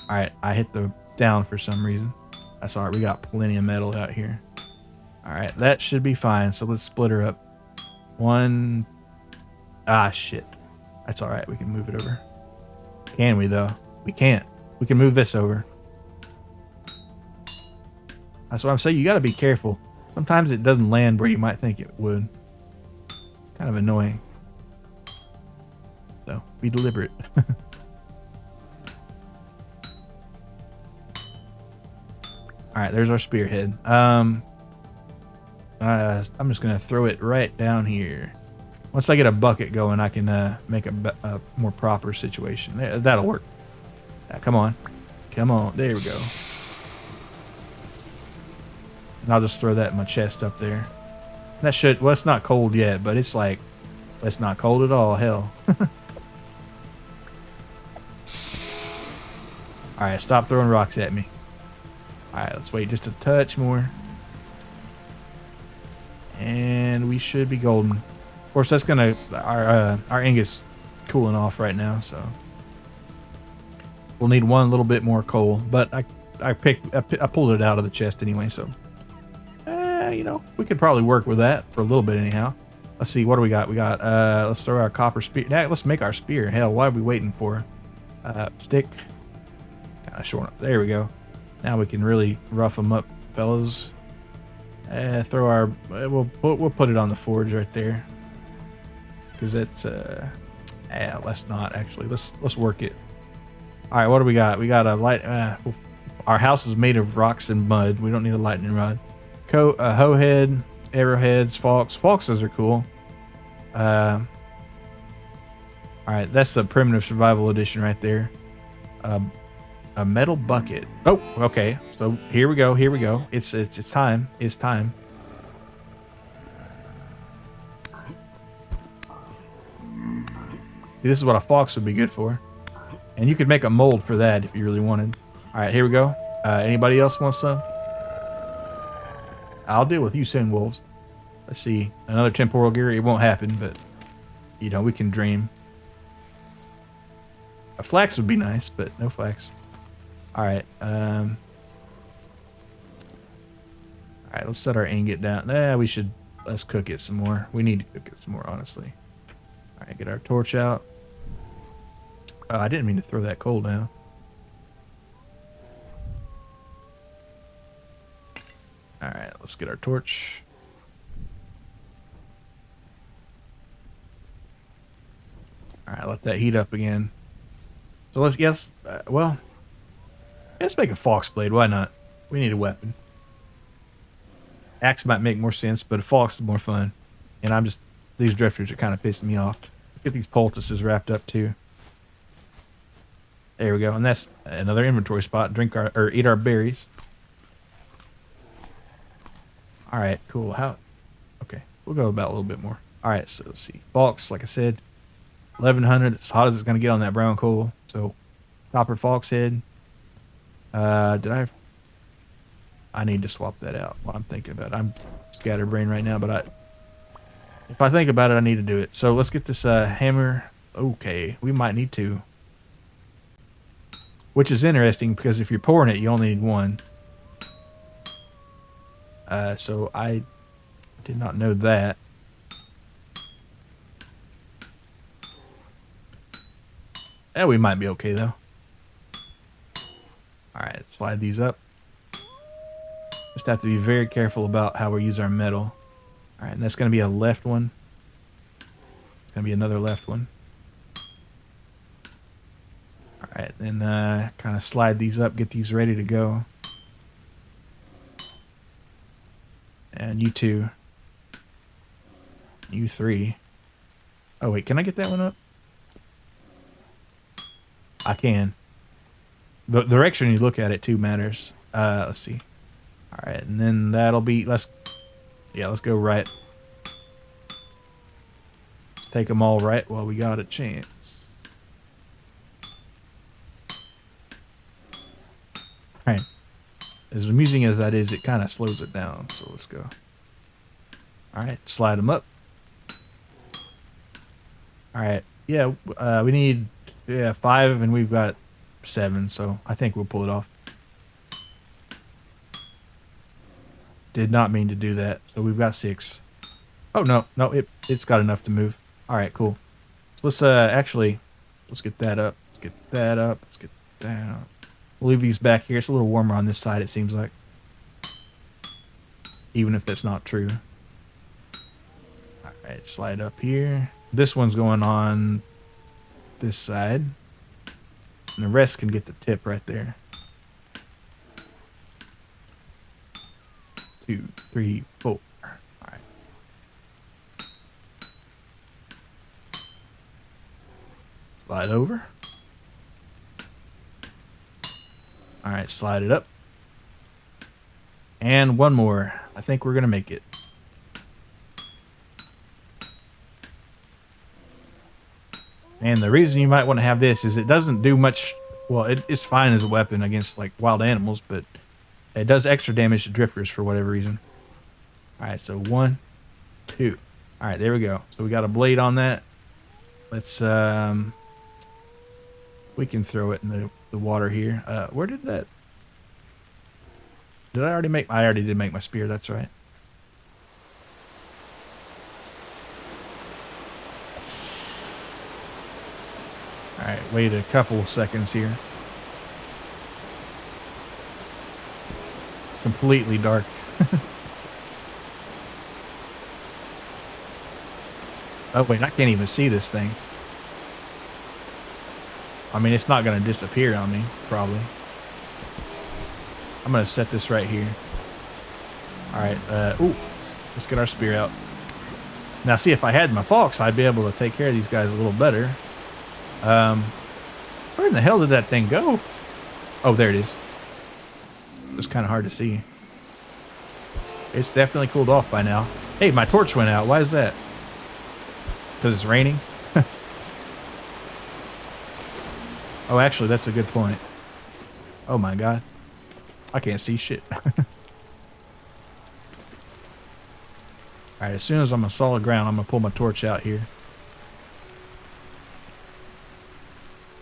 All right, I hit the down for some reason. That's all right. We got plenty of metal out here. All right, that should be fine. So let's split her up. One. Ah, shit. That's all right. We can move it over. Can we, though? We can't. We can move this over. That's what I'm saying. You got to be careful. Sometimes it doesn't land where you might think it would. Kind of annoying. So, be deliberate. Alright, there's our spearhead. I'm just going to throw it right down here. Once I get a bucket going, I can make a more proper situation. That'll work. Come on. Come on. There we go. And I'll just throw that in my chest up there. That should... Well, it's not cold yet, but it's like... It's not cold at all. Hell. Alright, stop throwing rocks at me. Alright, let's wait just a touch more. And we should be golden. Of course, that's gonna... Our ingot cooling off right now, so... We'll need one little bit more coal. But I pulled it out of the chest anyway, so... you know, we could probably work with that for a little bit anyhow. Let's see, what do we got? We got, let's throw our copper spear. Yeah, let's make our spear. Hell, what are we waiting for? Stick. Kind of short. There we go. Now we can really rough them up, fellas. Throw our, we'll put it on the forge right there. Because it's, let's not actually. Let's work it. All right, what do we got? We got a light, our house is made of rocks and mud. We don't need a lightning rod. Hoe head, arrowheads, forks. Foxes are cool. All right, that's the primitive survival edition right there. A metal bucket. Oh, okay. So here we go. Here we go. It's time. It's time. See, this is what a fox would be good for, and you could make a mold for that if you really wanted. All right, here we go. Anybody else want some? I'll deal with you soon, wolves. Let's see. Another temporal gear. It won't happen, but, you know, we can dream. A flax would be nice, but no flax. Alright, alright, let's set our ingot down. Let's cook it some more. We need to cook it some more, honestly. Alright, get our torch out. Oh, I didn't mean to throw that coal down. Alright, let's get our torch. Alright, let that heat up again. So let's let's make a fox blade. Why not? We need a weapon. Axe might make more sense, but a fox is more fun. And these drifters are kind of pissing me off. Let's get these poultices wrapped up too. There we go. And that's another inventory spot. Eat our berries. All right, cool. Okay, we'll go about a little bit more. All right, so let's see. Fox, like I said, 1100. As hot as it's going to get on that brown coal. So, copper fox head. I need to swap that out while I'm thinking about it. I'm scatterbrained right now, but if I think about it, I need to do it. So let's get this hammer. Okay, we might need two. Which is interesting because if you're pouring it, you only need one. So I did not know that. Yeah, we might be okay though. Alright, slide these up. Just have to be very careful about how we use our metal. Alright, and that's going to be a left one. It's going to be another left one. Alright, then kind of slide these up, get these ready to go. And you two. You three. Oh wait, can I get that one up? I can. The direction you look at it too matters. Let's see. Alright, and then that'll be, let's go right. Let's take them all right while we got a chance. Alright. As amusing as that is, it kind of slows it down, so let's go. Alright, slide them up. Alright, yeah, we need 5 and we've got 7, so I think we'll pull it off. Did not mean to do that. So we've got 6. Oh no, it's got enough to move. All right, cool. So let's get that up. Let's get that up. Let's get that up. We'll leave these back here. It's a little warmer on this side, it seems like. Even if that's not true. All right, slide up here. This one's going on this side. And the rest can get the tip right there. 2, 3, 4. All right. Slide over. All right, slide it up. And one more. I think we're going to make it. And the reason you might want to have this is it doesn't do much. Well, it's fine as a weapon against like wild animals, but it does extra damage to drifters for whatever reason. All right, so 1, 2. All right, there we go. So we got a blade on that. Let's we can throw it in the water here. Where did that? Did I already make? I already did make my spear. That's right. All right, wait a couple seconds here. It's completely dark. Oh wait, I can't even see this thing. I mean, it's not going to disappear on me, probably. I'm going to set this right here. All right, ooh, let's get our spear out. Now, see, if I had my fox, I'd be able to take care of these guys a little better. Where in the hell did that thing go? Oh, there it is. It's kind of hard to see. It's definitely cooled off by now. Hey, my torch went out. Why is that? Because it's raining? Oh, actually, that's a good point. Oh my god. I can't see shit. All right, as soon as I'm on solid ground, I'm gonna pull my torch out here.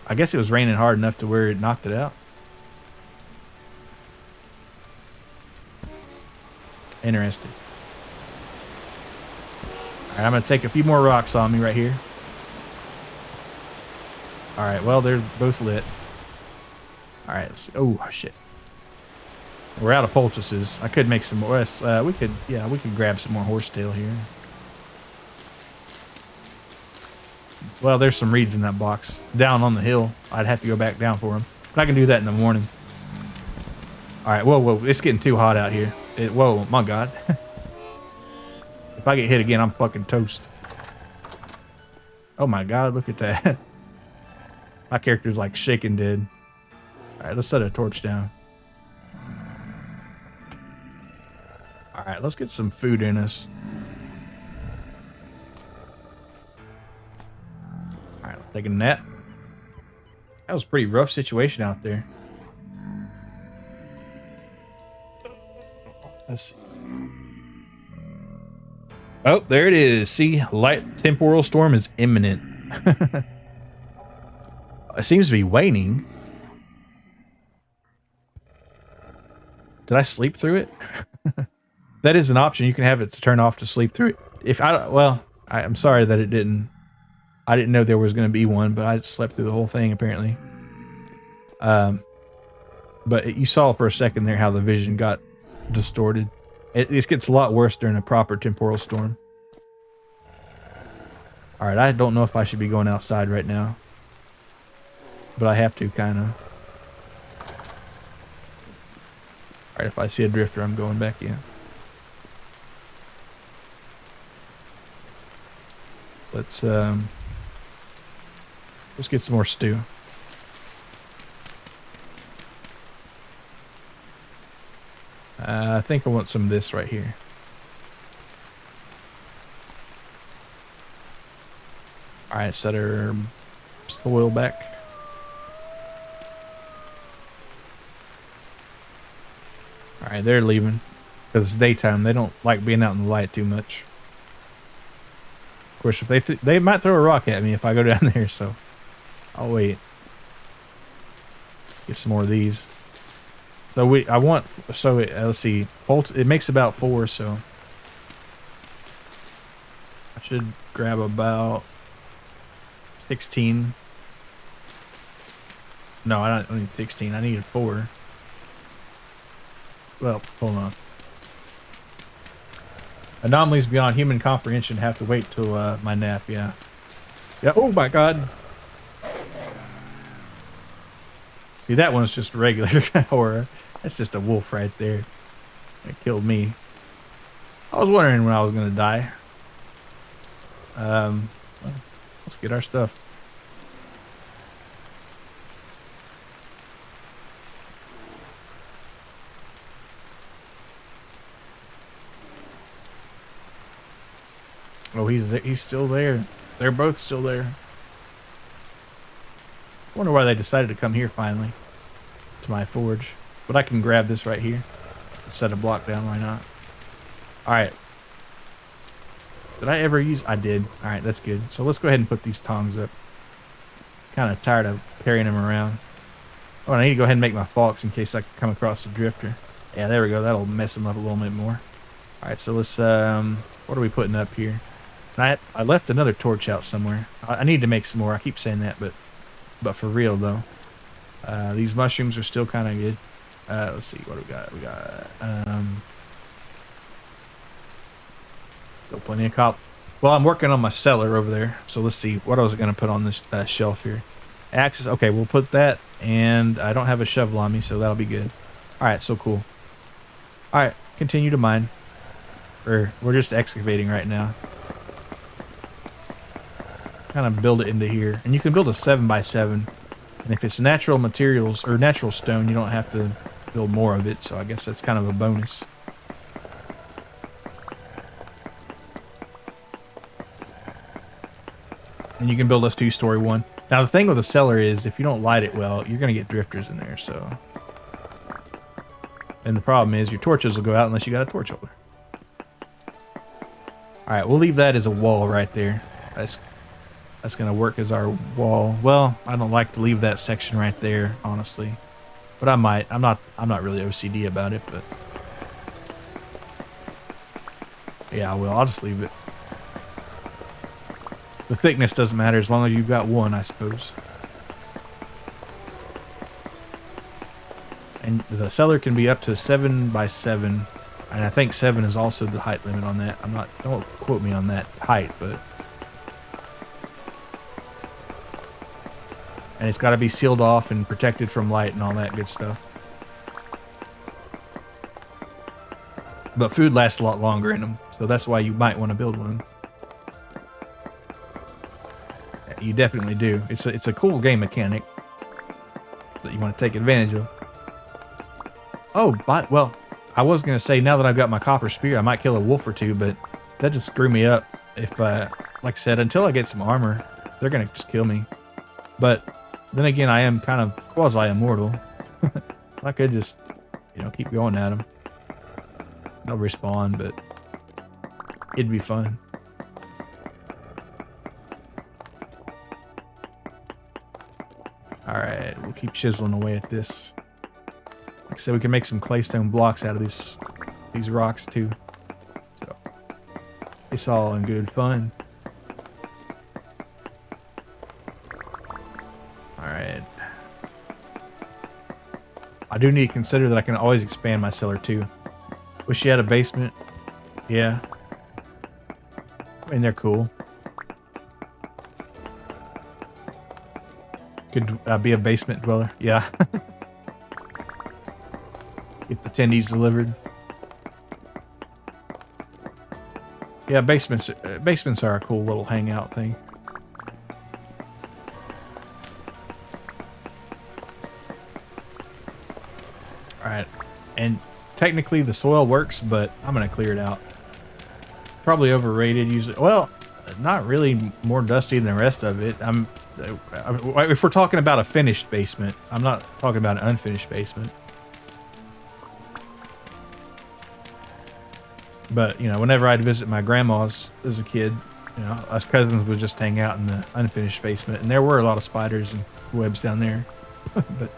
I guess it was raining hard enough to where it knocked it out. Interesting. All right, I'm gonna take a few more rocks on me right here. All right, well, they're both lit. All right, let's see. Oh, shit. We're out of poultices. I could make some more. We could grab some more horsetail here. Well, there's some reeds in that box down on the hill. I'd have to go back down for them, but I can do that in the morning. All right, whoa, it's getting too hot out here. Whoa, my God. If I get hit again, I'm fucking toast. Oh my God, look at that. My character's like shaking dead. All right, let's set a torch down. All right, let's get some food in us. All right, let's take a nap. That was a pretty rough situation out there. Let's see. Oh, there it is. See, light temporal storm is imminent. It seems to be waning. Did I sleep through it? That is an option. You can have it to turn off to sleep through it. If I, well, I'm sorry that it didn't. I didn't know there was going to be one, but I slept through the whole thing apparently. But you saw for a second there how the vision got distorted. It gets a lot worse during a proper temporal storm. All right, I don't know if I should be going outside right now, but I have to kind of. All right, if I see a drifter, I'm going back in. Let's get some more stew. I think I want some of this right here. All right, set our soil back. All right, they're leaving because it's daytime. They don't like being out in the light too much. Of course, if they might throw a rock at me if I go down there, so I'll wait. Get some more of these. So let's see. It makes about 4, so I should grab about 16. No, I don't need 16. I need 4. Well, hold on. Anomalies beyond human comprehension have to wait till my nap, yeah. Yeah, oh my God. See, that one's just regular horror. That's just a wolf right there. That killed me. I was wondering when I was going to die. Well, let's get our stuff. Oh, he's still there. They're both still there. I wonder why they decided to come here finally to my forge. But I can grab this right here. Set a block down, why not? Alright. Did I ever use? I did. Alright, that's good. So let's go ahead and put these tongs up. Kind of tired of carrying them around. Oh, I need to go ahead and make my forks in case I come across a drifter. Yeah, there we go. That'll mess them up a little bit more. Alright, so let's, what are we putting up here? I left another torch out somewhere. I need to make some more. I keep saying that, but for real though. These mushrooms are still kind of good. Let's see what we got. We got still plenty of copper. Well, I'm working on my cellar over there, so let's see what I was going to put on this shelf here. Axes. Okay, we'll put that, and I don't have a shovel on me, so that'll be good. All right, so cool. All right, continue to mine. We're just excavating right now. Kind of build it into here, and you can build a 7x7. And if it's natural materials or natural stone, you don't have to build more of it. So I guess that's kind of a bonus. And you can build a 2-story one. Now the thing with the cellar is if you don't light it well, you're going to get drifters in there. So, and the problem is your torches will go out unless you got a torch holder. All right, we'll leave that as a wall right there. That's gonna work as our wall. Well, I don't like to leave that section right there, honestly, but I might. I'm not really OCD about it, but yeah, I will. I'll just leave it. The thickness doesn't matter as long as you've got one, I suppose. And the cellar can be up to 7 by 7, and I think 7 is also the height limit on that. Don't quote me on that height, but. And it's got to be sealed off and protected from light and all that good stuff. But food lasts a lot longer in them, so that's why you might want to build one. You definitely do. It's a cool game mechanic that you want to take advantage of. Oh, well, I was going to say, now that I've got my copper spear, I might kill a wolf or two, but that just screwed me up. If, like I said, until I get some armor, they're going to just kill me. But then again, I am kind of quasi-immortal. I could just, keep going at them. They'll respawn, but it'd be fun. Alright, we'll keep chiseling away at this. Like I said, we can make some claystone blocks out of these rocks too. So it's all in good fun. Alright. I do need to consider that I can always expand my cellar too. Wish you had a basement. Yeah. I mean, they're cool. Could be a basement dweller. Yeah. Get the tendies delivered. Yeah, basements are a cool little hangout thing. Alright. And technically the soil works, but I'm going to clear it out. Probably overrated usually. Well, not really more dusty than the rest of it. If we're talking about a finished basement, I'm not talking about an unfinished basement. But, whenever I'd visit my grandma's as a kid, us cousins would just hang out in the unfinished basement. And there were a lot of spiders and webs down there. But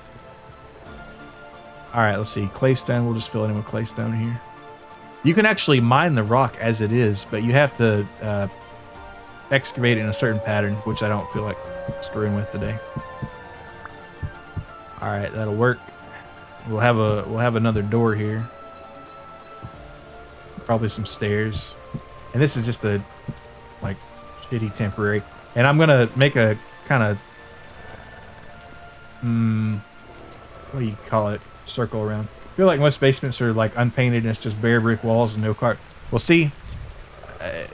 all right, let's see. Claystone, we'll just fill it in with claystone here. You can actually mine the rock as it is, but you have to excavate it in a certain pattern, which I don't feel like screwing with today. All right, that'll work. We'll have another door here. Probably some stairs. And this is just a shitty temporary. And I'm gonna make a kind of what do you call it? Circle around. I feel like most basements are unpainted and it's just bare brick walls and no cart. Well, see,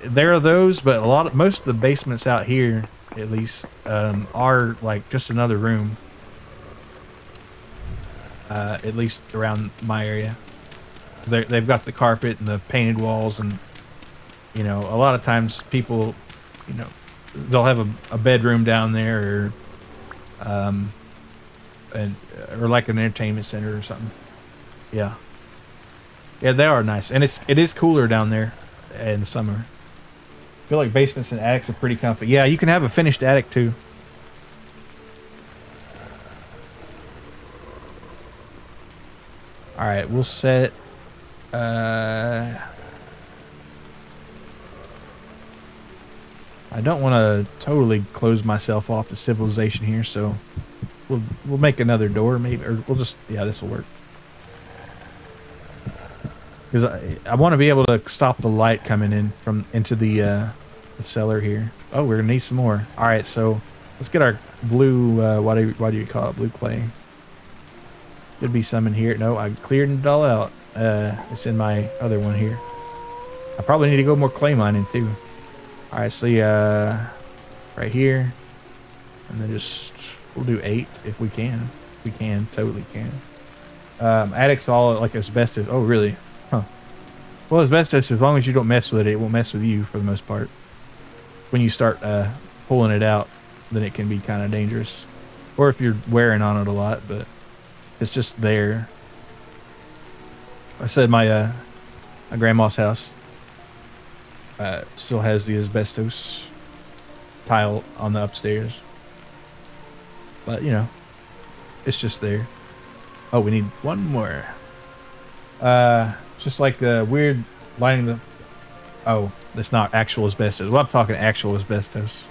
there are those, but most of the basements out here, at least, are just another room. At least around my area, they've got the carpet and the painted walls, and a lot of times people, they'll have a bedroom down there, or or like an entertainment center or something. Yeah, they are nice, and it is cooler down there in the summer. I feel like basements and attics are pretty comfy. Yeah, you can have a finished attic too. All right, we'll set. I don't want to totally close myself off to civilization here, so we'll make another door maybe, or we'll just, yeah, this will work. Because I want to be able to stop the light coming in into the cellar here. Oh, we're gonna need some more. All right, so let's get our blue. Why do you call it blue clay? Should be some in here. No, I cleared it all out. It's in my other one here. I probably need to go more clay mining too. All right, so right here, and then we'll do 8 if we can. We can, totally can. Attic's all like asbestos. Oh, really? Huh. Well, asbestos, as long as you don't mess with it, it won't mess with you for the most part. When you start pulling it out, then it can be kind of dangerous. Or if you're wearing on it a lot, but it's just there. I said my grandma's house. Still has the asbestos tile on the upstairs. But, you know, it's just there. Oh, we need one more. Just like the weird lining the... Oh, that's not actual asbestos. Well, I'm talking actual asbestos.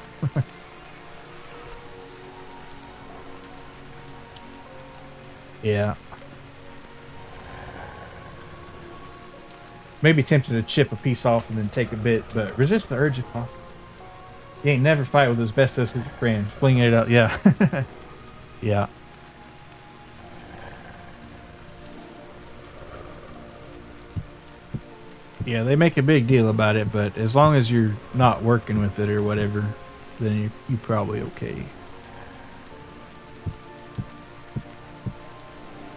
Yeah. Maybe tempted to chip a piece off and then take a bit, but resist the urge if possible. You ain't never fight with asbestos with your friends. Flinging it out. Yeah. Yeah. Yeah, they make a big deal about it, but as long as you're not working with it or whatever, then you're probably okay.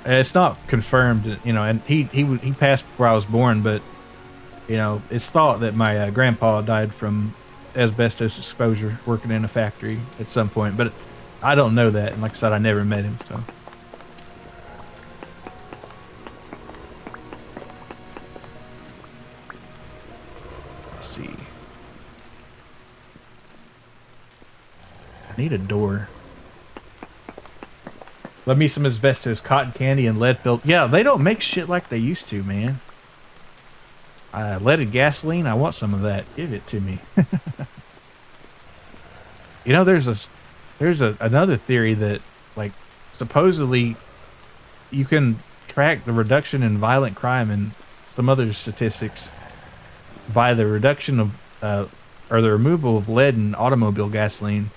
It's not confirmed, you know, and he passed before I was born, but you know, it's thought that my grandpa died from asbestos exposure working in a factory at some point, but I don't know that. And like I said, I never met him, so. Let's see. I need a door. Let me some asbestos, cotton candy, and lead filled. Yeah, they don't make shit like they used to, man. Leaded gasoline. I want some of that. Give it to me. You know, there's another theory that, like, supposedly you can track the reduction in violent crime and some other statistics by the reduction of or the removal of lead in automobile gasoline.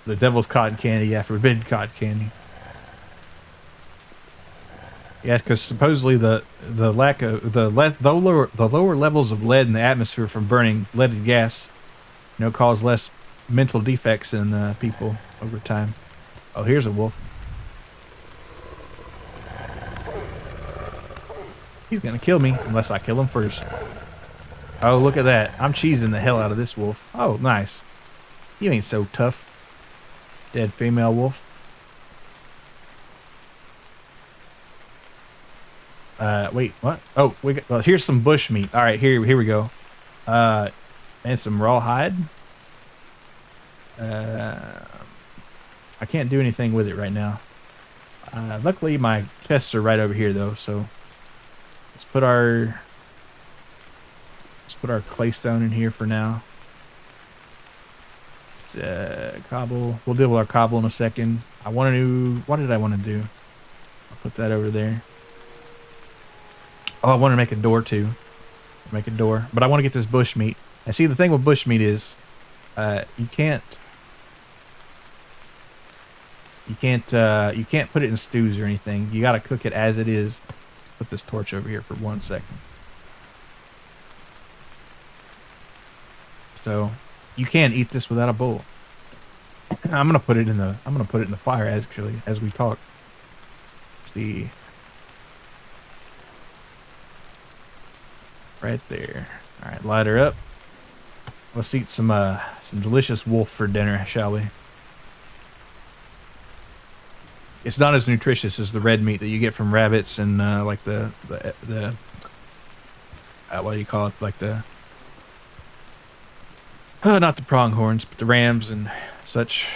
The devil's cotton candy, yeah, forbidden cotton candy. Yeah, because supposedly the lack of the lower levels of lead in the atmosphere from burning leaded gas, you know, cause less mental defects in people over time. Oh, here's a wolf. He's gonna kill me unless I kill him first. Oh, look at that! I'm cheesing the hell out of this wolf. Oh, nice. You ain't so tough. Dead female wolf. Wait, what? Oh, well, here's some bush meat. All right, here we go. And some raw hide. I can't do anything with it right now. Luckily my chests are right over here though, so let's put our claystone in here for now. Cobble. We'll deal with our cobble in a second. What did I want to do? I'll put that over there. Oh, I want to make a door too. Make a door, but I want to get this bush meat. And see, the thing with bush meat is, you can't put it in stews or anything. You got to cook it as it is. Let's put this torch over here for 1 second. So you can't eat this without a bowl. I'm gonna put it in the fire as we talk. Let's see. Right there. All right, light her up. Let's eat some delicious wolf for dinner, shall we? It's not as nutritious as the red meat that you get from rabbits and like the what do you call it? Like the not the pronghorns, but the rams and such.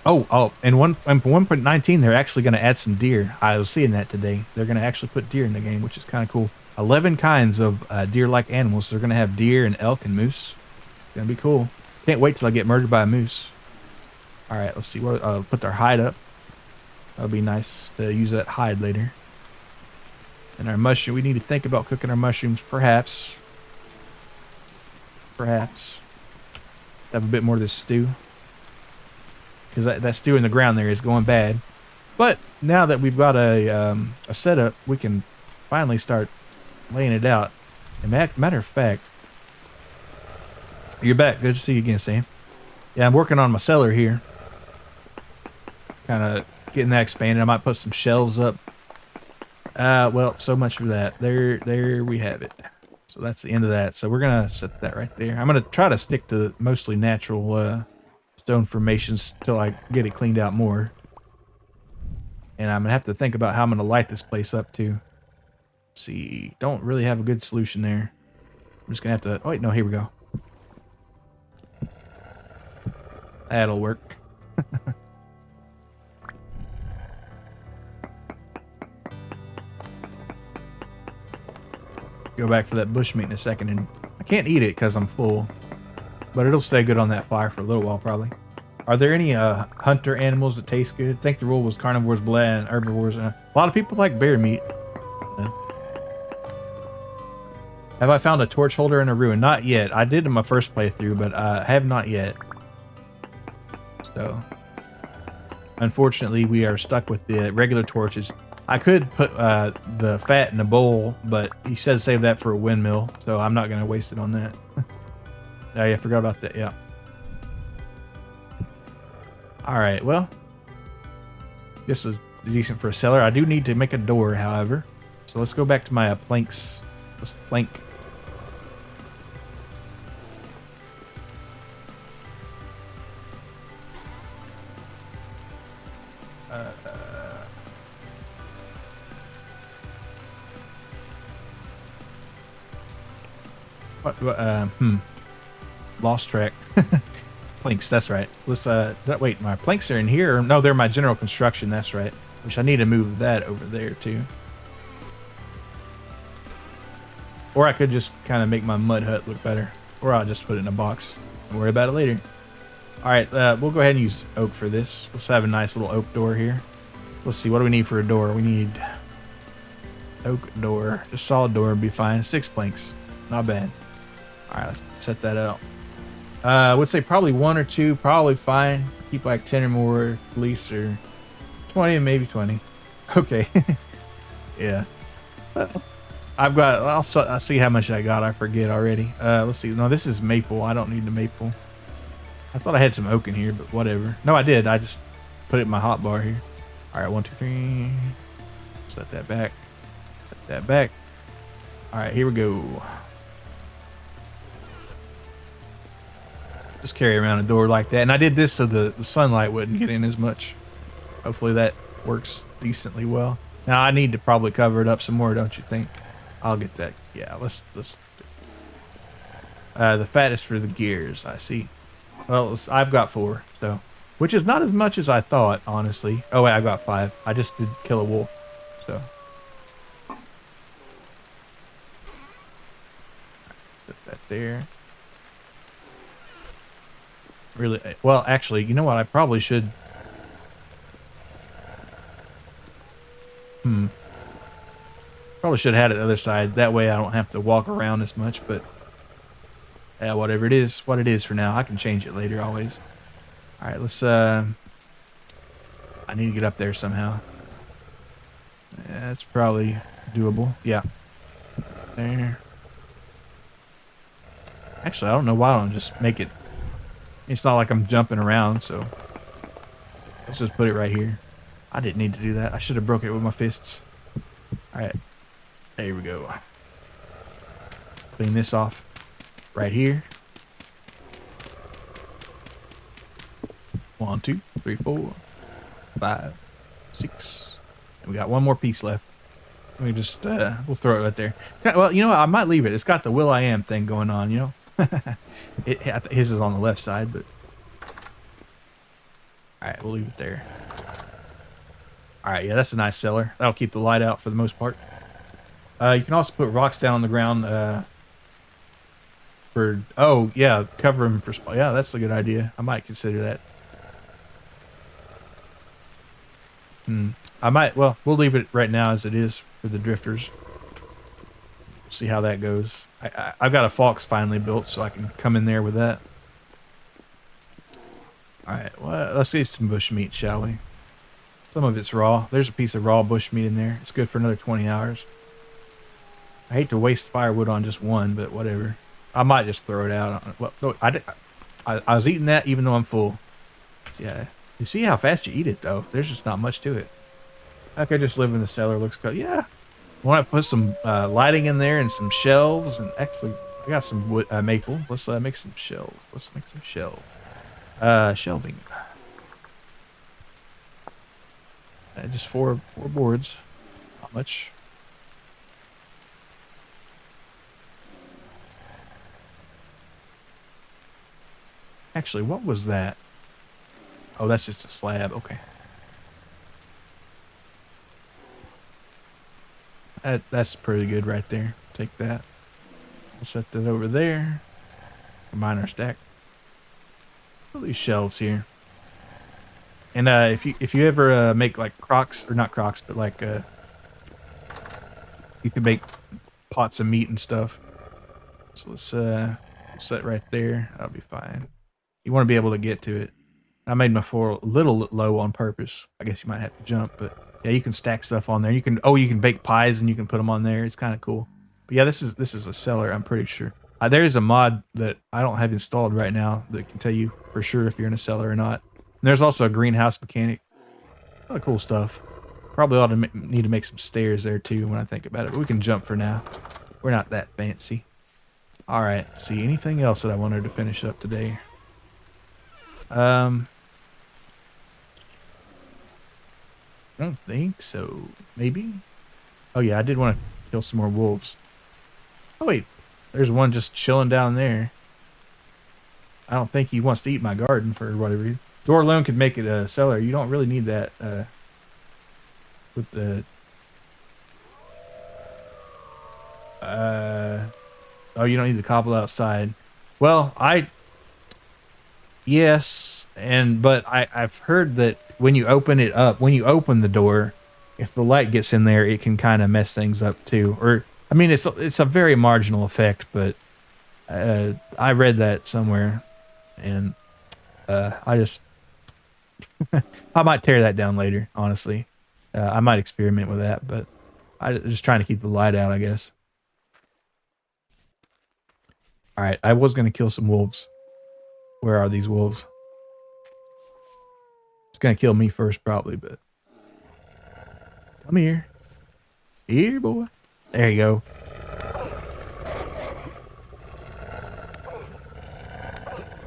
Oh, and 1.19, they're actually going to add some deer. I was seeing that today. They're going to actually put deer in the game, which is kind of cool. 11 kinds of deer-like animals. They're going to have deer and elk and moose. It's going to be cool. Can't wait till I get murdered by a moose. All right, let's see. Put our hide up. That'll be nice to use that hide later. And our mushroom. We need to think about cooking our mushrooms, perhaps. Perhaps. Have a bit more of this stew. Because that stew in the ground there is going bad. But now that we've got a setup, we can finally start laying it out. And matter of fact, you're back. Good to see you again, Sam. Yeah, I'm working on my cellar here. Kind of getting that expanded. I might put some shelves up. Well, so much for that. There we have it. So that's the end of that. So we're going to set that right there. I'm going to try to stick to mostly natural stone formations until I get it cleaned out more. And I'm going to have to think about how I'm going to light this place up too. Let's see, don't really have a good solution there. I'm just gonna have to. Oh wait, no, here we go. That'll work. Go back for that bushmeat in a second, and I can't eat it because I'm full, but it'll stay good on that fire for a little while probably. Are there any hunter animals that taste good? I think the rule was carnivores blend and herbivores. A lot of people like bear meat. Have I found a torch holder in a ruin? Not yet. I did in my first playthrough, but I have not yet. So, unfortunately, we are stuck with the regular torches. I could put the fat in a bowl, but he said save that for a windmill, so I'm not going to waste it on that. Oh, yeah, I forgot about that, yeah. Alright, well, this is decent for a cellar. I do need to make a door, however. So let's go back to my planks. Let's plank. Lost track. Planks, that's right. Let's wait, my planks are in here. No, they're my general construction, that's right. Which I need to move that over there too. Or I could just kind of make my mud hut look better. Or I'll just put it in a box. Don't worry about it later. Alright, we'll go ahead and use oak for this. Let's have a nice little oak door here. Let's see, what do we need for a door? We need oak door. Just solid door would be fine. 6 planks. Not bad. Alright, let's set that out. I would say probably 1 or 2, probably fine. Keep like 10 or more at least, or 20, maybe 20. Okay. Yeah. I've got, I'll see how much I got. I forget already. Let's see. No, this is maple. I don't need the maple. I thought I had some oak in here, but whatever. No, I did. I just put it in my hot bar here. All right, 1, 2, 3. Set that back. Set that back. All right, here we go. Just carry around a door like that. And I did this so the sunlight wouldn't get in as much. Hopefully that works decently well. Now I need to probably cover it up some more, don't you think? I'll get that. Yeah, let's the fat is for the gears, I see. Well, I've got 4, so, which is not as much as I thought, honestly. Oh wait, I got 5. I just did kill a wolf, so. Set that there. Really, well, actually, you know what? I probably should. Probably should have had it the other side. That way I don't have to walk around as much, but yeah, whatever it is, what it is for now. I can change it later always. All right, let's, I need to get up there somehow. Yeah, that's probably doable. Yeah. There. Actually, I don't know why I don't just make it. It's not like I'm jumping around, so let's just put it right here. I didn't need to do that. I should have broke it with my fists. All right. There we go. Clean this off right here. 1, 2, 3, 4, 5, 6. And we got 1 more piece left. Let me just, we'll throw it right there. Well, you know what? I might leave it. It's got the Will.i.am thing going on, you know? His is on the left side, but. Alright, we'll leave it there. Alright, yeah, that's a nice cellar. That'll keep the light out for the most part. You can also put rocks down on the ground, for, oh, yeah, cover them for, yeah, that's a good idea. I might consider that. I might, well, we'll leave it right now as it is for the drifters. See how that goes. I've got a Fox finally built, so I can come in there with that. Alright, well, let's eat some bush meat, shall we? Some of it's raw. There's a piece of raw bush meat in there. It's good for another 20 hours. I hate to waste firewood on just 1, but whatever. I might just throw it out. Well, no, I was eating that even though I'm full. Yeah, you see how fast you eat it, though. There's just not much to it. I could just live in the cellar. Looks good. Yeah. I want to put some lighting in there and some shelves. And actually, I got some wood, maple. Let's make some shelves. Let's make some shelves. Shelving. Just 4 boards. Not much. Actually, what was that? Oh, that's just a slab. Okay. That's pretty good right there. Take that. We'll set that over there. Combine our stack. Put these shelves here. And if you ever make like crocs, or not crocs, but like you can make pots of meat and stuff. So let's set right there. That'll be fine. You want to be able to get to it. I made my floor a little low on purpose. I guess you might have to jump, but yeah, you can stack stuff on there. You can bake pies and you can put them on there. It's kind of cool. But yeah, this is a cellar. I'm pretty sure. There's a mod that I don't have installed right now that can tell you for sure if you're in a cellar or not. And there's also a greenhouse mechanic. A lot of cool stuff. Probably ought to need to make some stairs there too when I think about it. But we can jump for now. We're not that fancy. All right. Let's see, anything else that I wanted to finish up today? I don't think so. Maybe. Oh yeah, I did want to kill some more wolves. Oh wait, there's one just chilling down there. I don't think he wants to eat my garden for whatever reason. Door alone could make it a cellar. You don't really need that with the oh, you don't need the cobble outside. Well, yes, but I've heard that when you open it up, when you open the door, if the light gets in there, it can kind of mess things up too. Or I mean, it's a very marginal effect, but I read that somewhere, and I just I might tear that down later. Honestly, I might experiment with that, but I'm just trying to keep the light out, I guess. All right, I was gonna kill some wolves. Where are these wolves? It's gonna kill me first, probably, but come here. Here, boy. There you go.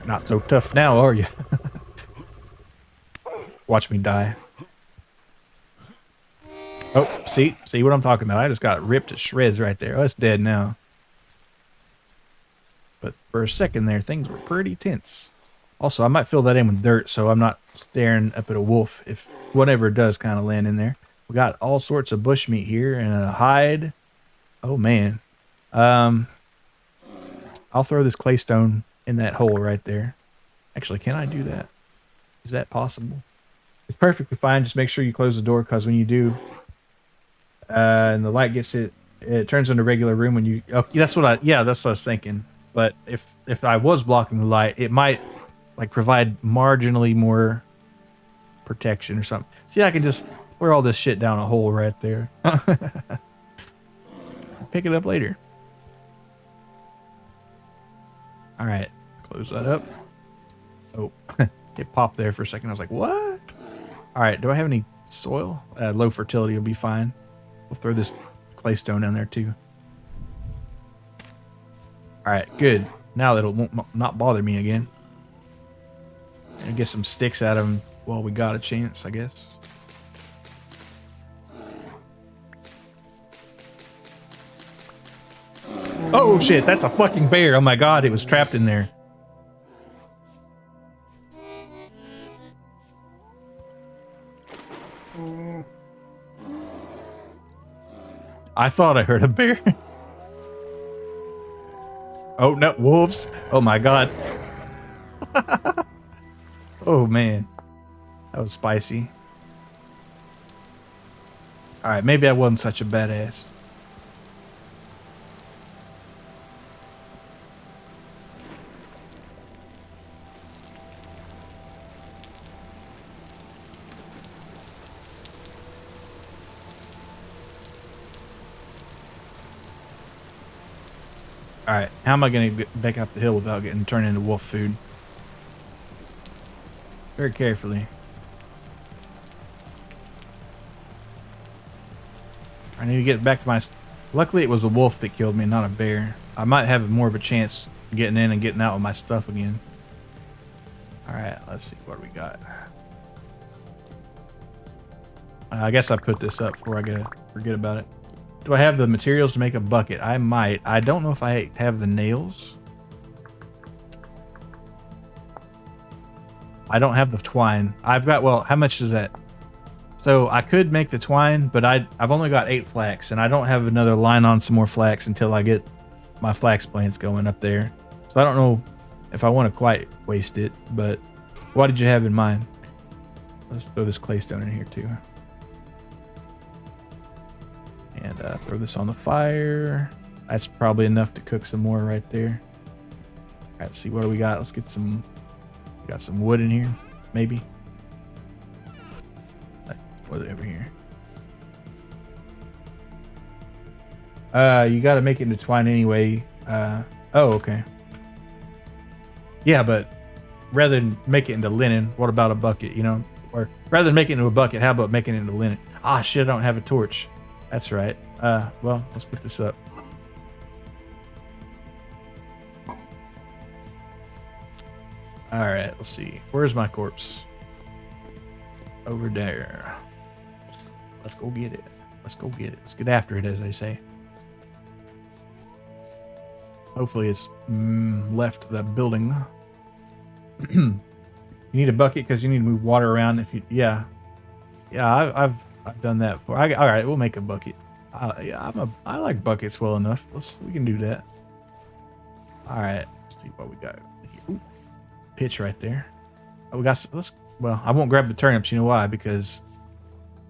Not so tough now, are you? Watch me die. Oh, see what I'm talking about? I just got ripped to shreds right there. Oh, it's dead now. But for a second there, things were pretty tense. Also, I might fill that in with dirt so I'm not staring up at a wolf if whatever does kind of land in there. We got all sorts of bushmeat here and a hide. Oh, man. I'll throw this claystone in that hole right there. Actually, can I do that? Is that possible? It's perfectly fine. Just make sure you close the door, because when you do, and the light gets it turns into a regular room when you... Oh, that's what I was thinking. But if I was blocking the light, it might like provide marginally more protection or something. See, I can just throw all this shit down a hole right there. Pick it up later. All right, close that up. Oh, it popped there for a second. I was like, what? All right, do I have any soil? Low fertility will be fine. We'll throw this claystone down there too. All right, good. Now that it won't not bother me again. And get some sticks out of them while we got a chance, I guess. Oh shit, that's a fucking bear. Oh my god, it was trapped in there. I thought I heard a bear. Oh no, wolves. Oh my god. Oh man. That was spicy. Alright, maybe I wasn't such a badass. Alright, how am I going to get back up the hill without getting turned into wolf food? Very carefully. I need to get back to my... Luckily it was a wolf that killed me, not a bear. I might have more of a chance getting in and getting out with my stuff again. Alright, let's see what we got. I guess I put this up before I forget about it. Do I have the materials to make a bucket? I might. I don't know if I have the nails. I don't have the twine. I've got, well, how much is that? So I could make the twine, but I've only got 8 flax, and I don't have another line on some more flax until I get my flax plants going up there. So I don't know if I want to quite waste it, but what did you have in mind? Let's throw this claystone in here too. And throw this on the fire. That's probably enough to cook some more right there. All right, let's see, what do we got? Let's get some, we got some wood in here, maybe. What's over here? You got to make it into twine anyway. Oh, okay. Yeah, but rather than make it into linen, what about a bucket, you know? Or rather than make it into a bucket, how about making it into linen? Ah, shit, I don't have a torch. That's right. Well, let's put this up. All right, let's see. Where's my corpse? Over there. Let's go get it. Let's go get it. Let's get after it, as they say. Hopefully it's left the building. You need a bucket because you need to move water around. If you, yeah, I've done that before. All right, we'll make a bucket. Yeah, I like buckets well enough. We can do that. All right, let's see what we got here. Ooh, pitch right there. Oh, we got. Well, I won't grab the turnips. You know why? Because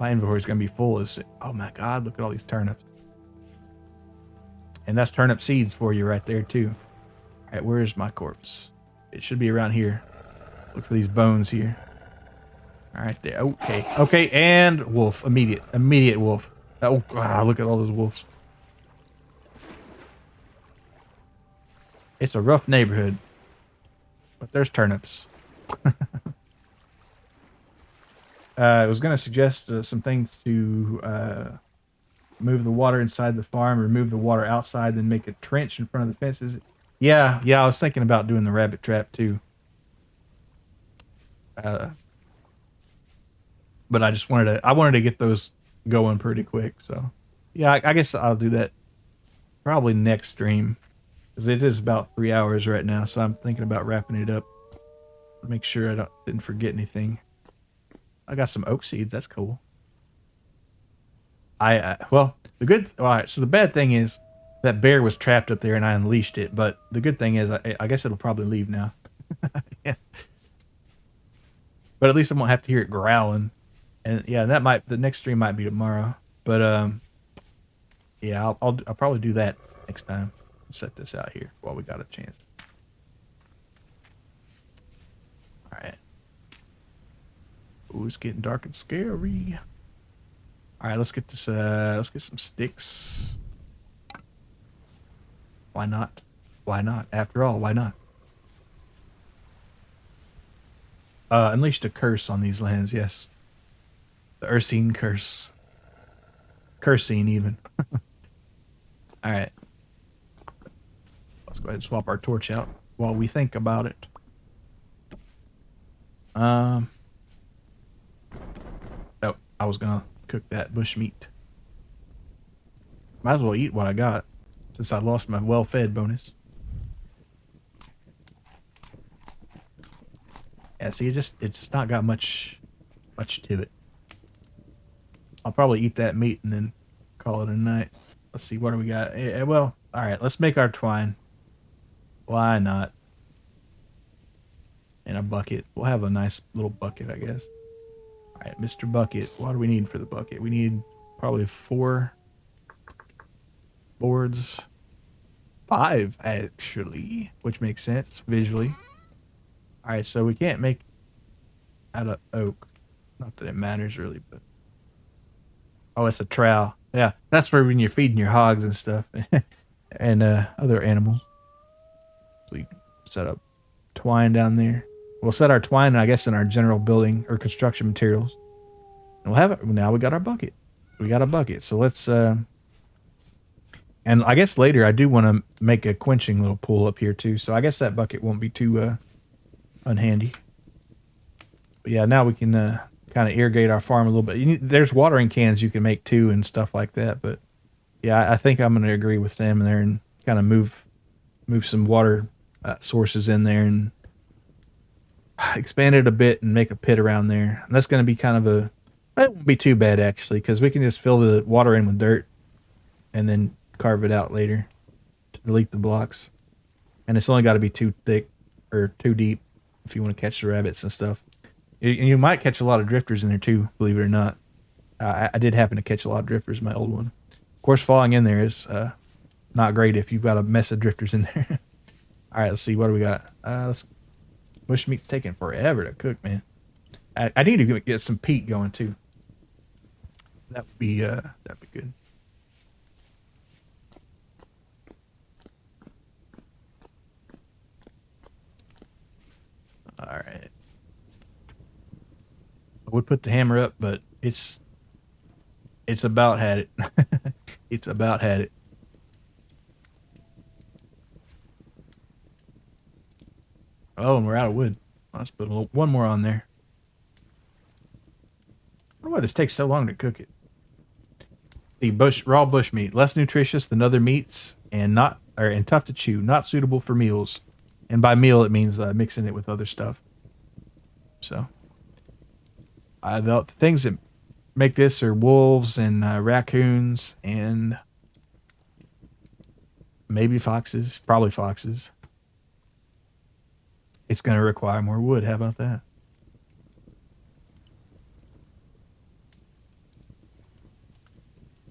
my inventory is gonna be full. Oh my God! Look at all these turnips. And that's turnip seeds for you right there too. All right, where's my corpse? It should be around here. Look for these bones here. All right, there. Okay, okay, and wolf. Immediate wolf. Oh God, look at all those wolves. It's a rough neighborhood, but there's turnips. I was gonna suggest some things to move the water inside the farm, remove the water outside, then make a trench in front of the fences. Yeah, I was thinking about doing the rabbit trap too. But I just wanted to get those going pretty quick. So yeah, I guess I'll do that probably next stream, because it is about 3 hours right now. So I'm thinking about wrapping it up. Make sure I didn't forget anything. I got some oak seeds. That's cool. Well, all right, so the bad thing is that bear was trapped up there and I unleashed it, but the good thing is I guess it'll probably leave now. Yeah. But at least I won't have to hear it growling. And yeah, the next stream might be tomorrow. But yeah, I'll probably do that next time. Set this out here while we got a chance. All right. Ooh, it's getting dark and scary. All right, let's get this. Let's get some sticks. Why not? Why not? After all, why not? Unleashed a curse on these lands. Yes, the Ursine curse. Cursing even. All right. Let's go ahead and swap our torch out while we think about it. Oh, I was gonna cook that bush meat. Might as well eat what I got since I lost my well-fed bonus. Yeah, see, it's not got much to it. I'll probably eat that meat and then call it a night. Let's see, what do we got? Well, all right, let's make our twine. Why not? And a bucket. We'll have a nice little bucket, I guess. All right, Mr. Bucket. What do we need for the bucket? We need probably 4 boards. 5, actually, which makes sense visually. All right, so we can't make out of oak. Not that it matters really, but oh, it's a trowel. Yeah, that's for when you're feeding your hogs and stuff, and other animals. So we set up twine down there. We'll set our twine, I guess, in our general building or construction materials. And we'll have it. Now we got our bucket. We got a bucket. So let's. And I guess later I do want to make a quenching little pool up here too. So I guess that bucket won't be too unhandy. But yeah, now we can kind of irrigate our farm a little bit. There's watering cans you can make too and stuff like that. But yeah, I think I'm going to agree with them there and kind of move some water sources in there and expand it a bit and make a pit around there. And that's going to be kind of a, it won't be too bad actually, because we can just fill the water in with dirt and then carve it out later to delete the blocks. And it's only got to be too thick or too deep if you want to catch the rabbits and stuff. And you might catch a lot of drifters in there too, believe it or not. I did happen to catch a lot of drifters in my old one. Of course, falling in there is not great if you've got a mess of drifters in there. All right, let's see. What do we got? Bushmeat's taking forever to cook, man. I need to get some peat going too. That'd be good. All right. I would put the hammer up, but it's about had it. It's about had it. Oh, and we're out of wood. Let's put one more on there. I wonder why this takes so long to cook it. See, raw bush meat, less nutritious than other meats, and tough to chew, not suitable for meals. And by meal, it means mixing it with other stuff. So, the things that make this are wolves and raccoons and maybe foxes, probably foxes. It's going to require more wood. How about that?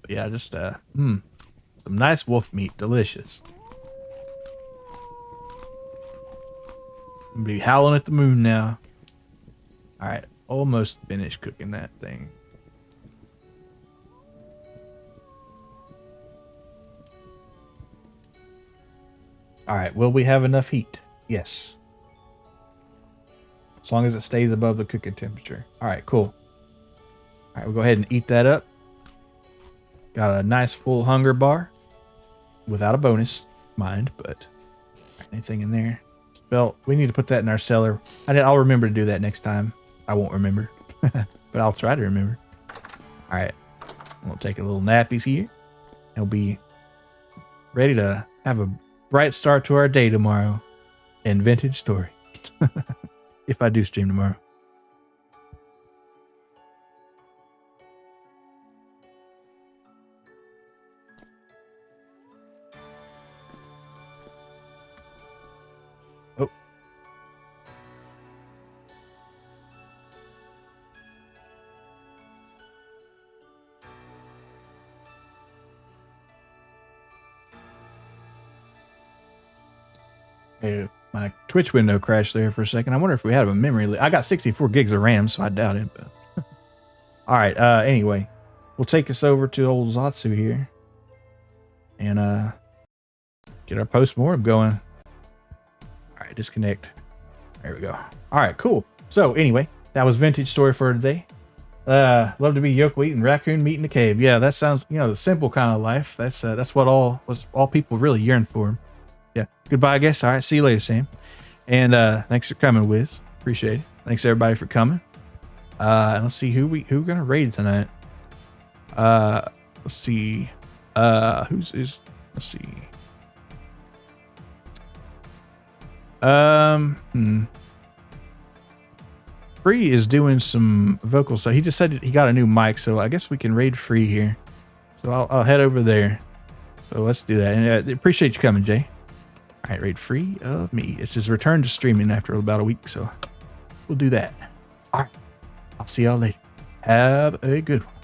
But yeah, just some nice wolf meat, delicious. I'm gonna be howling at the moon now. All right, almost finished cooking that thing. All right, will we have enough heat? Yes. As long as it stays above the cooking temperature. All right, cool. All right, we'll go ahead and eat that up. Got a nice full hunger bar. Without a bonus, mind, but anything in there. Well, we need to put that in our cellar. I'll remember to do that next time. I won't remember, but I'll try to remember. All right, we'll take a little nappies here. And we'll be ready to have a bright start to our day tomorrow in Vintage Story. If I do stream tomorrow. Oh. Hey, my Twitch window crashed there for a second. I wonder if we have a memory. I got 64 gigs of RAM, so I doubt it. But all right. Anyway, we'll take us over to old Zatsu here and get our post-mortem going. All right, disconnect. There we go. All right, cool. So anyway, that was Vintage Story for today. Love to be Yoko eating raccoon meat in the cave. Yeah, that sounds, the simple kind of life. That's what all people really yearn for. Yeah. Goodbye, I guess. All right. See you later, Sam. And thanks for coming, Wiz. Appreciate it. Thanks everybody for coming. And let's see who we're gonna raid tonight. Let's see. Let's see. Free is doing some vocals, so he just said he got a new mic, so I guess we can raid Free here. So I'll head over there. So let's do that. And appreciate you coming, Jay. All right, raid Free of me. It's his return to streaming after about a week, so we'll do that. All right, I'll see y'all later. Have a good one.